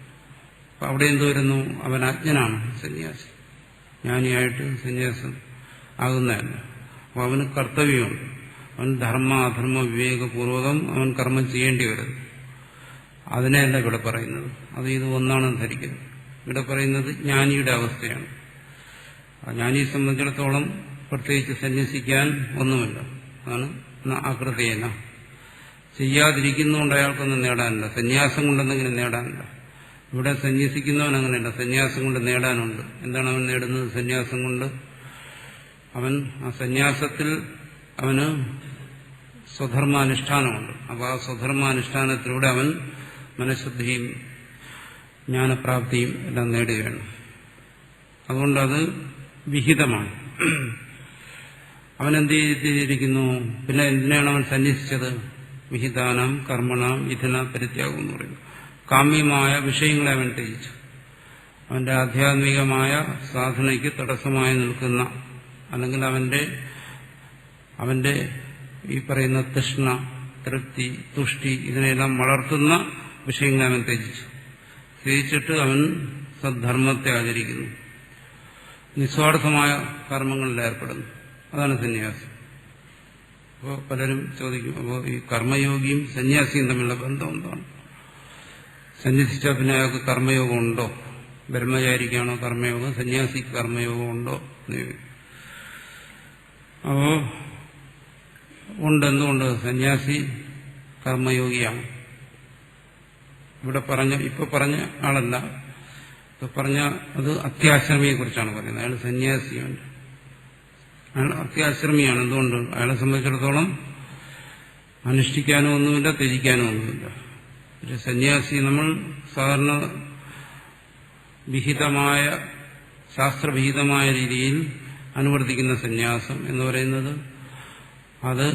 അപ്പം അവിടെ എന്ത് വരുന്നു? അവൻ അജ്ഞനാണ് സന്യാസി, ജ്ഞാനിയായിട്ട് സന്യാസം ആകുന്നതല്ല. അപ്പോൾ അവന് കർത്തവ്യമുണ്ട്. അവൻ ധർമ്മ അധർമ്മ വിവേകപൂർവകം അവൻ കർമ്മം ചെയ്യേണ്ടി വരുന്നു. അതിനെയല്ല ഇവിടെ പറയുന്നത്. അത് ഇത് ഒന്നാണെന്ന് ധരിക്കുന്നത്. ഇവിടെ പറയുന്നത് ജ്ഞാനിയുടെ അവസ്ഥയാണ്. ആ ജ്ഞാനിയെ സംബന്ധിച്ചിടത്തോളം പ്രത്യേകിച്ച് സന്യസിക്കാൻ ഒന്നുമില്ല. അതാണ് ആകൃതേന. ചെയ്യാതിരിക്കുന്നതുകൊണ്ട് അയാൾക്കൊന്നും നേടാനില്ല, സന്യാസം കൊണ്ടെന്തെങ്കിലും നേടാനില്ല. ഇവിടെ സന്യസിക്കുന്നവൻ അങ്ങനെയല്ല, സന്യാസം കൊണ്ട് നേടാനുണ്ട്. എന്താണ് അവൻ നേടുന്നത്? സന്യാസം കൊണ്ട് അവൻ ആ സന്യാസത്തിൽ അവന് സ്വധർമാനുഷ്ഠാനമുണ്ട്. അപ്പോൾ ആ സ്വധർമാനുഷ്ഠാനത്തിലൂടെ അവൻ മനഃശുദ്ധിയും ജ്ഞാനപ്രാപ്തിയും എല്ലാം നേടുകയാണ്. അതുകൊണ്ടത് വിഹിതമാണ്. അവൻ എന്ത് ചെയ്തിരിക്കുന്നു? പിന്നെ എന്തിനാണ് അവൻ സന്യസിച്ചത്? വിഹിതാനാം കർമ്മണാം വിധന പരിത്യാഗം എന്ന് പറയുന്നു. കാമ്യമായ വിഷയങ്ങളെ അവൻ ത്യജിച്ചു. അവന്റെ ആധ്യാത്മികമായ സാധനയ്ക്ക് തടസ്സമായി നിൽക്കുന്ന, അല്ലെങ്കിൽ അവന്റെ ഈ പറയുന്ന തൃഷ്ണ, തൃപ്തി, തുഷ്ടി ഇതിനെല്ലാം വളർത്തുന്ന വിഷയങ്ങളെ അവൻ ത്യജിച്ചിട്ട് അവൻ സദ്ധർമ്മത്തെ ആചരിക്കുന്നു, നിസ്വാർത്ഥമായ കർമ്മങ്ങളിൽ ഏർപ്പെടുന്നു. അതാണ് സന്യാസം. അപ്പോൾ പലരും ചോദിക്കും, അപ്പോൾ ഈ കർമ്മയോഗിയും സന്യാസിയും തമ്മിലുള്ള ബന്ധം എന്താണ്? സന്യസിച്ചാൽ പിന്നെ അയാൾക്ക് കർമ്മയോഗം ഉണ്ടോ? ബ്രഹ്മചാരിക്കാണോ കർമ്മയോഗം, സന്യാസിക്ക് കർമ്മയോഗം ഉണ്ടോ? അപ്പോ ഉണ്ട്. എന്തുകൊണ്ട്? സന്യാസി കർമ്മയോഗിയാണ്. ഇപ്പൊ പറഞ്ഞ ആളല്ല. ഇപ്പൊ പറഞ്ഞ അത് അത്യാശ്രമിയെ കുറിച്ചാണ് പറയുന്നത്. അയാൾ സന്യാസിയാണ്, അയാൾ അത്യാശ്രമിയാണ്. എന്തുകൊണ്ട്? അയാളെ സംബന്ധിച്ചിടത്തോളം അനുഷ്ഠിക്കാനോ ഒന്നുമില്ല, ത്യജിക്കാനോ ഒന്നുമില്ല. പക്ഷെ സന്യാസി നമ്മൾ സാധാരണ വിഹിതമായ ശാസ്ത്രവിഹിതമായ രീതിയിൽ അനുവർത്തിക്കുന്ന സന്യാസം എന്ന് പറയുന്നത് അത്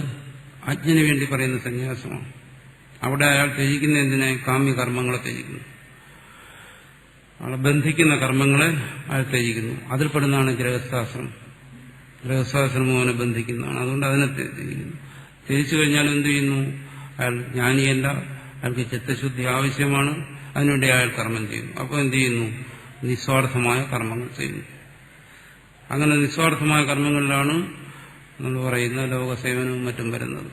അജ്ഞന് വേണ്ടി പറയുന്ന സന്യാസമാണ്. അവിടെ അയാൾ ത്യജിക്കുന്ന എന്തിനെ? കാമ്യകർമ്മങ്ങളെ ത്യജിക്കുന്നു. അയാളെ ബന്ധിക്കുന്ന കർമ്മങ്ങളെ അയാൾ ത്യജിക്കുന്നു. അതിൽപ്പെടുന്നതാണ് ഗൃഹസ്ഥാശ്രമം. ഗൃഹസ്ഥാശ്രമം അവനെ ബന്ധിക്കുന്നതാണ്. അതുകൊണ്ട് അതിനെ ത്യജിക്കുന്നു. ത്യജിച്ചു കഴിഞ്ഞാൽ എന്ത് ചെയ്യുന്നു? അയാൾ ജ്ഞാനിയല്ല, അയാൾക്ക് ചിത്തശുദ്ധി ആവശ്യമാണ്. അതിനുവേണ്ടി അയാൾ കർമ്മം ചെയ്യുന്നു. അപ്പോൾ എന്ത് ചെയ്യുന്നു? നിസ്വാർത്ഥമായ കർമ്മങ്ങൾ ചെയ്യുന്നു. അങ്ങനെ നിസ്വാർത്ഥമായ കർമ്മങ്ങളിലാണ് നമ്മൾ പറയുന്ന ലോകസേവനവും മറ്റും വരുന്നത്.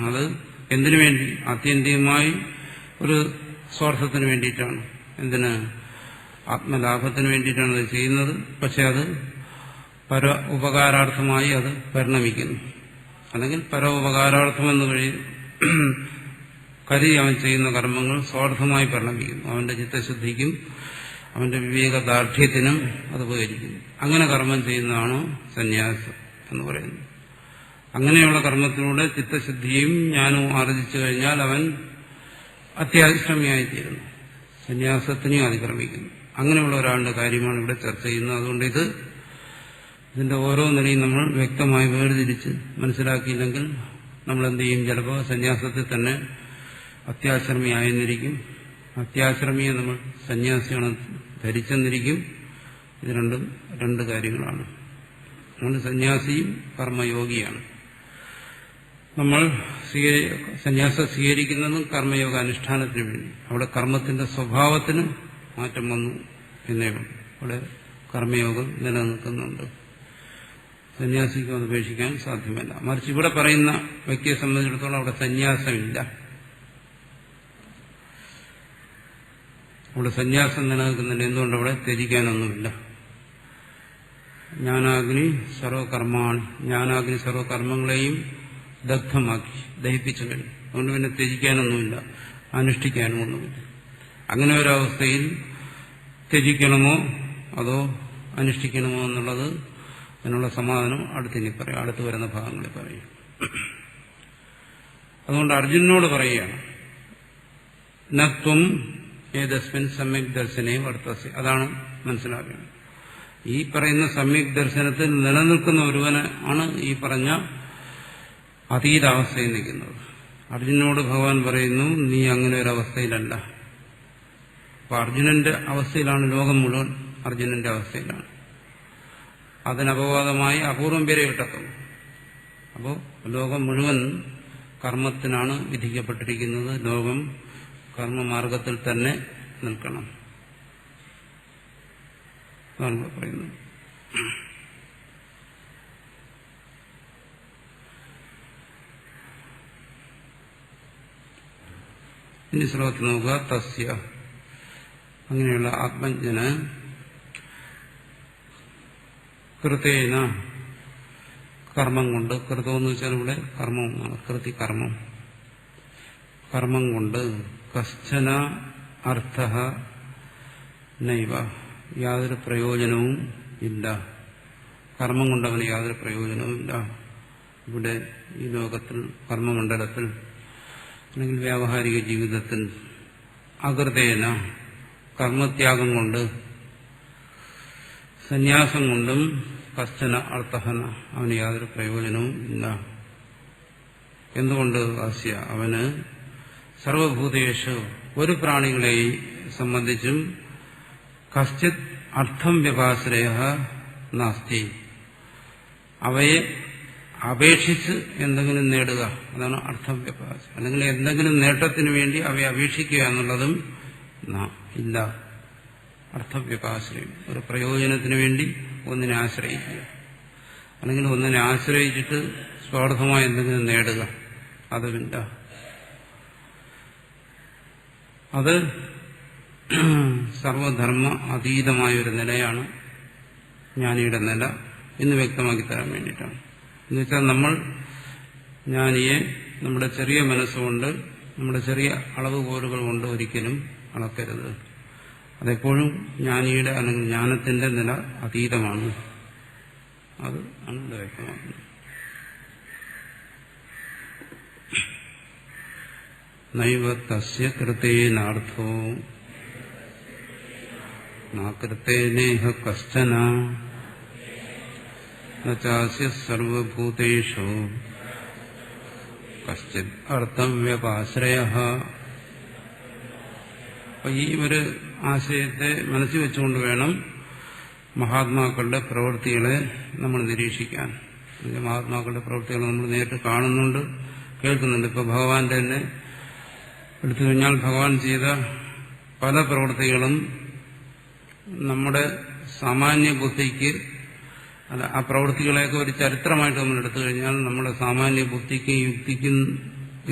അത് എന്തിനു വേണ്ടി? ആത്യന്തികമായി ഒരു സ്വാർത്ഥത്തിന് വേണ്ടിയിട്ടാണ്. എന്തിന്? ആത്മലാഭത്തിന് വേണ്ടിയിട്ടാണ് അത് ചെയ്യുന്നത്. പക്ഷെ അത് പര ഉപകാരാർത്ഥമായി അത് പരിണമിക്കുന്നു. അല്ലെങ്കിൽ പര ഉപകാരാർത്ഥമെന്ന് കരുതി അവൻ ചെയ്യുന്ന കർമ്മങ്ങൾ സ്വാർത്ഥമായി പരിണമിക്കുന്നു. അവന്റെ ചിത്തശുദ്ധിക്കും അവന്റെ വിവേകദാർഢ്യത്തിനും അത് ഉപകരിക്കുന്നു. അങ്ങനെ കർമ്മം ചെയ്യുന്നതാണ് സന്യാസം എന്ന് പറയുന്നത്. അങ്ങനെയുള്ള കർമ്മത്തിലൂടെ ചിത്തശുദ്ധിയും ജ്ഞാനവും ആർജിച്ചു കഴിഞ്ഞാൽ അവൻ അത്യാശ്രമിയായിത്തീരുന്നു, സന്യാസത്തിനെയും അതിക്രമിക്കുന്നു. അങ്ങനെയുള്ള ഒരാളുടെ കാര്യമാണ് ഇവിടെ ചർച്ച ചെയ്യുന്നത്. അതുകൊണ്ട് ഇതിന്റെ ഓരോ നിലയും നമ്മൾ വ്യക്തമായി വേർതിരിച്ച് മനസ്സിലാക്കിയില്ലെങ്കിൽ നമ്മൾ എന്ത് ചെയ്യും? ചിലപ്പോൾ സന്യാസത്തിൽ തന്നെ അത്യാശ്രമിയായെന്നിരിക്കും. അത്യാശ്രമിയെ നമ്മൾ സന്യാസിയാണ് ധരിച്ചെന്നിരിക്കും. ഇത് രണ്ടും രണ്ട് കാര്യങ്ങളാണ്. അതുകൊണ്ട് സന്യാസിയും കർമ്മയോഗിയാണ്. നമ്മൾ സന്യാസം സ്വീകരിക്കുന്നതും കർമ്മയോഗ അനുഷ്ഠാനത്തിന് വേണ്ടി. അവിടെ കർമ്മത്തിന്റെ സ്വഭാവത്തിന് മാറ്റം വന്നു എന്നേ ഉള്ളൂ. അവിടെ കർമ്മയോഗം നിലനിൽക്കുന്നുണ്ട്. സന്യാസിക്ക് അത് ഉപേക്ഷിക്കാൻ സാധ്യമല്ല. മറിച്ച് ഇവിടെ പറയുന്ന വ്യക്തിയെ സംബന്ധിച്ചിടത്തോളം അവിടെ സന്യാസമില്ല. അവിടെ സന്യാസം നിലനിൽക്കുന്നില്ല. എന്തുകൊണ്ട്? അവിടെ ത്യജിക്കാനൊന്നുമില്ല. ജ്ഞാനാഗ്നി സർവകർമാണി, ജ്ഞാനാഗ്നി സർവകർമ്മങ്ങളെയും ദഗ്ധമാക്കി ദഹിപ്പിച്ചു കഴിഞ്ഞു. അതുകൊണ്ട് പിന്നെ ത്യജിക്കാനൊന്നുമില്ല, അനുഷ്ഠിക്കാനും ഒന്നുമില്ല. അങ്ങനെ ഒരവസ്ഥയിൽ ത്യജിക്കണമോ അതോ അനുഷ്ഠിക്കണമോ എന്നുള്ളത് അതിനുള്ള സമാധാനം അടുത്തിനി പറയാം, അടുത്ത് വരുന്ന ഭാഗങ്ങളിൽ പറയും. അതുകൊണ്ട് അർജുനനോട് പറയുകയാണ്, നത്വം ഏതസ്മിൻ സമ്യക് ദർശനേ വർത്തസി. അതാണ് മനസ്സിലാക്കുന്നത്. ഈ പറയുന്ന സമ്യക് ദർശനത്തിൽ നിലനിൽക്കുന്ന ഒരുവന് ആണ് ഈ പറഞ്ഞ അതീതാവസ്ഥയിൽ നിൽക്കുന്നത്. അർജുനനോട് ഭഗവാൻ പറയുന്നു, നീ അങ്ങനെ ഒരു അവസ്ഥയിലല്ല. അപ്പൊ അർജുനന്റെ അവസ്ഥയിലാണ് ലോകം മുഴുവൻ, അർജുനന്റെ അവസ്ഥയിലാണ്. അതിനപവാദമായി അപൂർവം പേരെ കിട്ടത്തുള്ളൂ. അപ്പോൾ ലോകം മുഴുവൻ കർമ്മത്തിനാണ് വിധിക്കപ്പെട്ടിരിക്കുന്നത്. ലോകം കർമ്മമാർഗത്തിൽ തന്നെ നിൽക്കണം എന്നാണ് പറയുന്നത്. ഇനി ശ്ലോകത്തിൽ നോക്കുക. തസ്യ, അങ്ങനെയുള്ള ആത്മജ്ഞന് കൃതേന, കർമ്മം കൊണ്ട്, കൃതം എന്ന് വെച്ചാൽ ഇവിടെ കർമ്മമാണ്, കൃതി കർമ്മം, കർമ്മം കൊണ്ട് കശ്ചന അർത്ഥ നൈവ, യാതൊരു പ്രയോജനവും ഇല്ല. കർമ്മം കൊണ്ടവന് യാതൊരു പ്രയോജനവും ഇല്ല. ഇവിടെ ഈ ലോകത്തിൽ കർമ്മമണ്ഡലത്തിൽ അല്ലെങ്കിൽ വ്യാവഹാരിക ജീവിതത്തിൽ അകൃതേന, കർമ്മത്യാഗം കൊണ്ട്, സന്യാസം കൊണ്ടും കശ്ചന അർത്ഥഹന, അവന് യാതൊരു പ്രയോജനവും ഇല്ല. എന്തുകൊണ്ട്? അസ്യ, അവന് സർവഭൂതേഷു, ഒരു പ്രാണികളെ സംബന്ധിച്ചും കശ്ചിത് അർത്ഥം വ്യപാശ്രയ നാസ്തി, അവയെ അപേക്ഷിച്ച് എന്തെങ്കിലും നേടുക, അതാണ് അർത്ഥം വ്യപാശ്രയം. അല്ലെങ്കിൽ എന്തെങ്കിലും നേട്ടത്തിന് വേണ്ടി അവയെ അപേക്ഷിക്കുക എന്നുള്ളതും ഇല്ല. അർത്ഥവ്യപാശ്രയം, ഒരു പ്രയോജനത്തിന് വേണ്ടി ഒന്നിനെ ആശ്രയിക്കുക, അല്ലെങ്കിൽ ഒന്നിനെ ആശ്രയിച്ചിട്ട് സ്വാർത്ഥമായി എന്തെങ്കിലും നേടുക, അതുമില്ല. അത് സർവധർമ്മ അതീതമായ ഒരു നിലയാണ് ജ്ഞാനിയുടെ നില എന്ന് വ്യക്തമാക്കി തരാൻ വേണ്ടിയിട്ടാണ്. എന്നുവെച്ചാൽ നമ്മൾ ജ്ഞാനിയെ നമ്മുടെ ചെറിയ മനസ്സുകൊണ്ട്, നമ്മുടെ ചെറിയ അളവുകോലുകൾ കൊണ്ട് ഒരിക്കലും അളക്കരുത്. അതെപ്പോഴും ജ്ഞാനിയുടെ അല്ലെങ്കിൽ ജ്ഞാനത്തിന്റെ നില അതീതമാണ്. അത് ആണ് ഇവിടെ വ്യക്തമാക്കുന്നത്. നൈവ തസ്യ കൃതേനാർത്ഥോ നാകൃതേനേഹ കശ്ചന നചാസ്യ സർവഭൂതേഷു കശ്ചിത് അർത്ഥവ്യപാശ്രയഃ. അപ്പൊ ഈ ഒരു ആശയത്തെ മനസ്സിൽ വെച്ചുകൊണ്ട് വേണം മഹാത്മാക്കളുടെ പ്രവൃത്തികളെ നമ്മൾ നിരീക്ഷിക്കാൻ. മഹാത്മാക്കളുടെ പ്രവൃത്തികൾ നമ്മൾ നേരിട്ട് കാണുന്നുണ്ട്, കേൾക്കുന്നുണ്ട്. ഇപ്പൊ ഭഗവാന്റെ തന്നെ എടുത്തു കഴിഞ്ഞാൽ ഭഗവാൻ ചെയ്ത പല പ്രവൃത്തികളും നമ്മുടെ സാമാന്യ ബുദ്ധിക്ക്, അല്ല, ആ പ്രവൃത്തികളെയൊക്കെ ഒരു ചരിത്രമായിട്ട് നമ്മൾ എടുത്തു കഴിഞ്ഞാൽ നമ്മുടെ സാമാന്യ ബുദ്ധിക്കും യുക്തിക്കും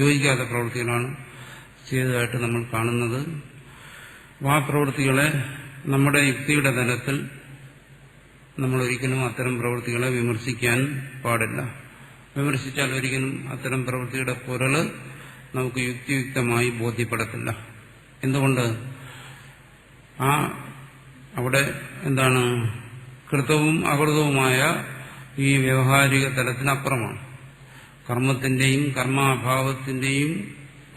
യോജിക്കാത്ത പ്രവൃത്തികളാണ് ചെയ്തതായിട്ട് നമ്മൾ കാണുന്നത്. ആ പ്രവൃത്തികളെ നമ്മുടെ യുക്തിയുടെ തലത്തിൽ നമ്മൾ ഒരിക്കലും അത്തരം പ്രവൃത്തികളെ വിമർശിക്കാൻ പാടില്ല. വിമർശിച്ചാൽ ഒരിക്കലും അത്തരം പ്രവൃത്തിയുടെ പൊരുള് നമുക്ക് യുക്തിയുക്തമായി ബോധ്യപ്പെടത്തില്ല. എന്തുകൊണ്ട്? അവിടെ എന്താണ്, കൃതവും അകൃതവുമായ ഈ വ്യവഹാരിക തലത്തിനപ്പുറമാണ്. കർമ്മത്തിന്റെയും കർമാഭാവത്തിന്റെയും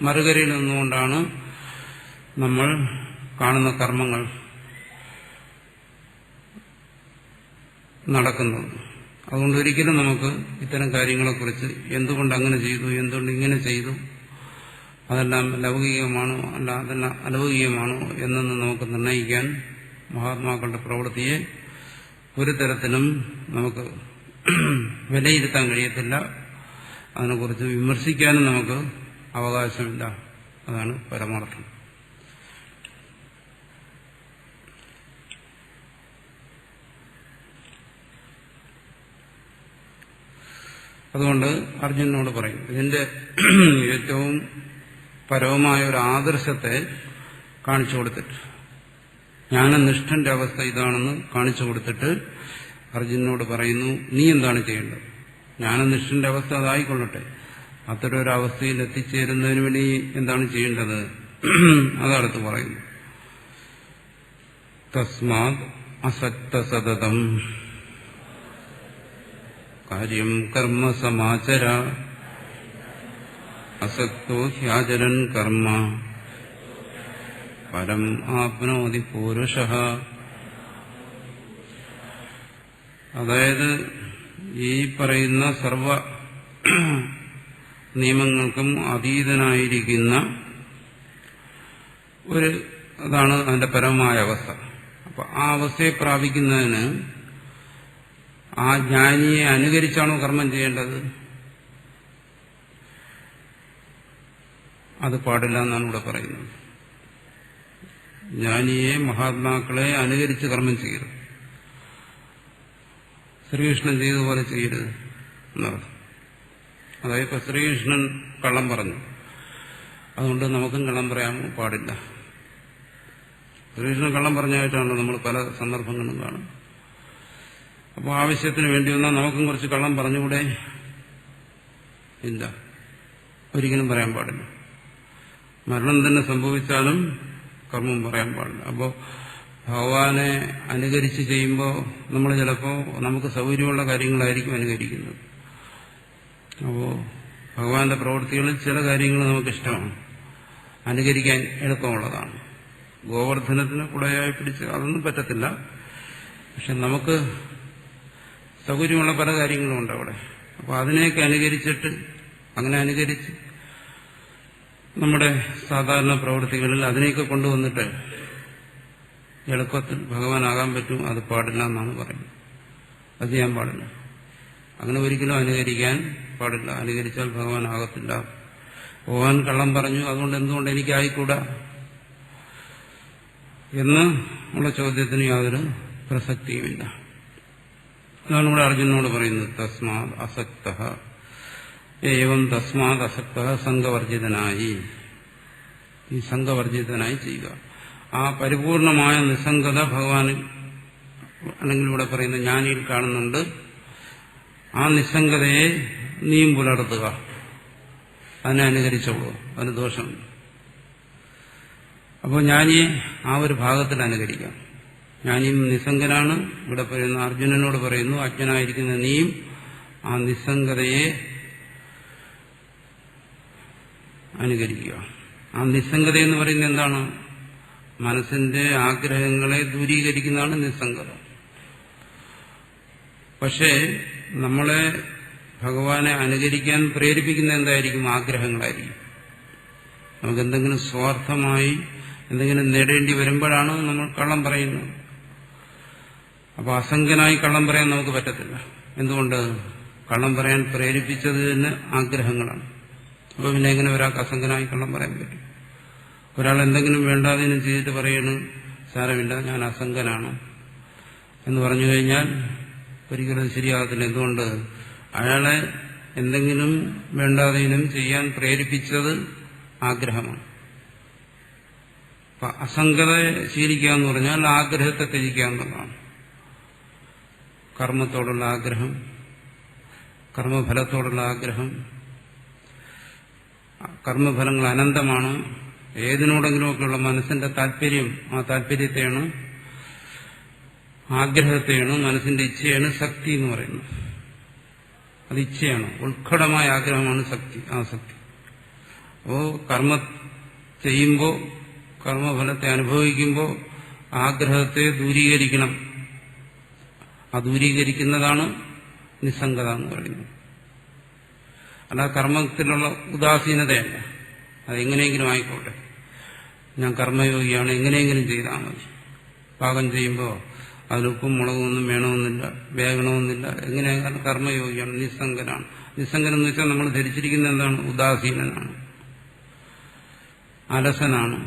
മറുകരയിൽ നിന്നുകൊണ്ടാണ് നമ്മൾ കാണുന്ന കർമ്മങ്ങൾ നടക്കുന്നത്. അതുകൊണ്ട് ഒരിക്കലും നമുക്ക് ഇത്തരം കാര്യങ്ങളെക്കുറിച്ച് എന്തുകൊണ്ട് അങ്ങനെ ചെയ്തു, എന്തുകൊണ്ട് ഇങ്ങനെ ചെയ്തു, അതെല്ലാം ലൗകികമാണോ അല്ല അതെല്ലാം അലൗകികമാണോ എന്നൊന്നും നമുക്ക് നിർണ്ണയിക്കാൻ മഹാത്മാക്കളുടെ പ്രവൃത്തിയെ ഒരു തരത്തിലും നമുക്ക് വിലയിരുത്താൻ കഴിയത്തില്ല. അതിനെക്കുറിച്ച് വിമർശിക്കാനും നമുക്ക് അവകാശമില്ല. അതാണ് പരമാർത്ഥം. അതുകൊണ്ട് അർജുനനോട് പറയും, ഇതിന്റെ ഏറ്റവും പരവുമായ ഒരു ആദർശത്തെ കാണിച്ചു കൊടുത്തിട്ട്, ജ്ഞാനനിഷ്ഠന്റെ അവസ്ഥ ഇതാണെന്ന് കാണിച്ചു കൊടുത്തിട്ട് അർജുനനോട് പറയുന്നു, നീ എന്താണ് ചെയ്യേണ്ടത്? ജ്ഞാനനിഷ്ഠന്റെ അവസ്ഥ അതായിക്കൊള്ളട്ടെ, അത്തരം ഒരു അവസ്ഥയിൽ എത്തിച്ചേരുന്നതിന് വേണ്ടി എന്താണ് ചെയ്യേണ്ടത്? അതടുത്ത് പറയുന്നു. തസ്മാത് അസക്ത സതതം കാര്യം കർമ്മ സമാചര അസക്തോ ഹ്യാചരൻ കർമ്മ പരം ആപ്നോതി പൂരുഷഃ. അതായത് ഈ പറയുന്ന സർവ നിയമങ്ങൾക്കും അതീതനായിരിക്കുന്ന അതാണ് അതിന്റെ പരമമായ അവസ്ഥ. അപ്പൊ ആ അവസ്ഥയെ പ്രാപിക്കുന്നതിന് ആ ജ്ഞാനിയെ അനുകരിച്ചാണോ കർമ്മം ചെയ്യേണ്ടത്? അത് പാടില്ല എന്നാണ് ഇവിടെ പറയുന്നത്. ജ്ഞാനിയെ, മഹാത്മാക്കളെ അനുകരിച്ച് കർമ്മം ചെയ്യരുത്. ശ്രീകൃഷ്ണൻ ചെയ്തതുപോലെ ചെയ്യരുത് എന്നർത്ഥം. അതായത് ഇപ്പൊ ശ്രീകൃഷ്ണൻ കള്ളം പറഞ്ഞു, അതുകൊണ്ട് നമുക്കും കള്ളം പറയാൻ പാടില്ല. ശ്രീകൃഷ്ണൻ കള്ളം പറഞ്ഞായിട്ടാണല്ലോ നമ്മൾ പല സന്ദർഭങ്ങളും കാണും. അപ്പോൾ ആവശ്യത്തിന് വേണ്ടി വന്നാൽ നമുക്കും കുറച്ച് കള്ളം പറഞ്ഞുകൂടെ? ഇല്ല, ഒരിക്കലും പറയാൻ പാടില്ല. മരണം തന്നെ സംഭവിച്ചാലും കർമ്മം പറയാൻ പാടില്ല. അപ്പോൾ ഭഗവാനെ അനുകരിച്ച് ചെയ്യുമ്പോൾ നമ്മൾ ചിലപ്പോൾ നമുക്ക് സൗകര്യമുള്ള കാര്യങ്ങളായിരിക്കും അനുകരിക്കുന്നത്. അപ്പോൾ ഭഗവാന്റെ പ്രവൃത്തികളിൽ ചില കാര്യങ്ങൾ നമുക്കിഷ്ടമാണ്, അനുകരിക്കാൻ എളുപ്പമുള്ളതാണ്. ഗോവർദ്ധനത്തിന് കുടയായി പിടിച്ച് അതൊന്നും പറ്റത്തില്ല. പക്ഷെ നമുക്ക് സൗകര്യമുള്ള പല കാര്യങ്ങളുമുണ്ട് അവിടെ. അപ്പോൾ അതിനെയൊക്കെ അനുകരിച്ചിട്ട്, അങ്ങനെ അനുകരിച്ച് നമ്മുടെ സാധാരണ പ്രവൃത്തികളിൽ അതിനെയൊക്കെ കൊണ്ടുവന്നിട്ട് എളുപ്പത്തിൽ ഭഗവാനാകാൻ പറ്റും, അത് പാടില്ല എന്നാണ് പറയുന്നത്. അത് ചെയ്യാൻ പാടില്ല. അങ്ങനെ ഒരിക്കലും അനുകരിക്കാൻ പാടില്ല. അനുകരിച്ചാൽ ഭഗവാനാകത്തില്ല. ഭഗവാൻ കള്ളം പറഞ്ഞു, അതുകൊണ്ട് എന്തുകൊണ്ട് എനിക്കായിക്കൂടാ എന്ന് ഉള്ള ചോദ്യത്തിന് യാതൊരു പ്രസക്തിയുമില്ല. അതാണ് ഇവിടെ അർജുനനോട് പറയുന്നത്. തസ്മാത് അസക്തഃ ഏവം തസ്മാത് അസക്തഃ സംഘവർജിതനായി, ഈ സംഘവർജിതനായി ചെയ്യുക. ആ പരിപൂർണമായ നിസ്സംഗത ഭഗവാന് അല്ലെങ്കിൽ ഇവിടെ പറയുന്ന ജ്ഞാനിയിൽ കാണുന്നുണ്ട്. ആ നിസ്സംഗതയെ നീയും പുലർത്തുക, അതിനെ അനുകരിച്ചോളൂ, അതിന് ദോഷമുണ്ട്. അപ്പോൾ ജ്ഞാനിയെ ആ ഒരു ഭാഗത്തിൽ അനുകരിക്കാം. ജ്ഞാനിയും നിസ്സംഗനാണ്. ഇവിടെ പറയുന്ന അർജുനനോട് പറയുന്നു, അജ്ഞനായിരിക്കുന്ന നീയും ആ നിസ്സംഗതയെ അനുകരിക്കുക. ആ നിസ്സംഗത എന്ന് പറയുന്നത് എന്താണ്? മനസ്സിന്റെ ആഗ്രഹങ്ങളെ ദൂരീകരിക്കുന്നതാണ് നിസ്സംഗത. പക്ഷേ നമ്മളെ ഭഗവാനെ അനുകരിക്കാൻ പ്രേരിപ്പിക്കുന്ന എന്തായിരിക്കും? ആഗ്രഹങ്ങളായിരിക്കും. നമുക്കെന്തെങ്കിലും സ്വാർത്ഥമായി എന്തെങ്കിലും നേടേണ്ടി വരുമ്പോഴാണ് നമ്മൾ കള്ളം പറയുന്നത്. അപ്പോൾ അസംഖ്യനായി കള്ളം പറയാൻ നമുക്ക് പറ്റത്തില്ല. എന്തുകൊണ്ട്? കള്ളം പറയാൻ പ്രേരിപ്പിച്ചത് തന്നെ ആഗ്രഹങ്ങളാണ്. അപ്പോൾ പിന്നെ എങ്ങനെ ഒരാൾക്ക് അസംഖ്യനായി കള്ളം പറയാൻ പറ്റും? ഒരാൾ എന്തെങ്കിലും വേണ്ടാതിനും ചെയ്തിട്ട് പറയണം, സാരമില്ല, ഞാൻ അസംഖ്യനാണ് എന്ന് പറഞ്ഞു കഴിഞ്ഞാൽ ഒരിക്കലും ശരിയാകത്തില്ല. എന്തുകൊണ്ട്? അയാളെ എന്തെങ്കിലും വേണ്ടാതിനും ചെയ്യാൻ പ്രേരിപ്പിച്ചത് ആഗ്രഹമാണ്. അപ്പൊ അസംഖ്യത ശീലിക്കുക എന്ന് പറഞ്ഞാൽ ആഗ്രഹത്തെ ത്യജിക്കുക എന്നുള്ളതാണ്. കർമ്മത്തോടുള്ള ആഗ്രഹം, കർമ്മഫലത്തോടുള്ള ആഗ്രഹം. കർമ്മഫലങ്ങൾ അനന്തമാണ്. ഏതിനോടെങ്കിലുമൊക്കെയുള്ള മനസ്സിന്റെ താല്പര്യം, ആ താല്പര്യത്തെയാണ്, ആഗ്രഹത്തെയാണ്, മനസ്സിന്റെ ഇച്ഛയാണ് ശക്തി എന്ന് പറയുന്നത്. അത് ഇച്ഛയാണ്, ഉത്കടമായ ആഗ്രഹമാണ് ശക്തി, ആ ശക്തി. അപ്പോ കർമ്മ ചെയ്യുമ്പോൾ, കർമ്മഫലത്തെ അനുഭവിക്കുമ്പോൾ ആഗ്രഹത്തെ ദൂരീകരിക്കണം. ആ ദൂരീകരിക്കുന്നതാണ് നിസ്സംഗത എന്ന് പറയുന്നത്. അല്ല കർമ്മത്തിലുള്ള ഉദാസീനതയല്ല. അതെങ്ങനെയെങ്കിലും ആയിക്കോട്ടെ, ഞാൻ കർമ്മയോഗിയാണ്, എങ്ങനെയെങ്കിലും ചെയ്താൽ മതി. പാകം ചെയ്യുമ്പോൾ അതിലുപ്പും മുളകൊന്നും വേണമെന്നില്ല, വേഗണമെന്നില്ല, എങ്ങനെയായാലും കർമ്മയോഗിയാണ്, നിസ്സംഗനാണ്. നിസ്സംഗനം എന്ന് വെച്ചാൽ നമ്മൾ ധരിച്ചിരിക്കുന്നത് എന്താണ്? ഉദാസീനനാണ്, അലസനാണ്,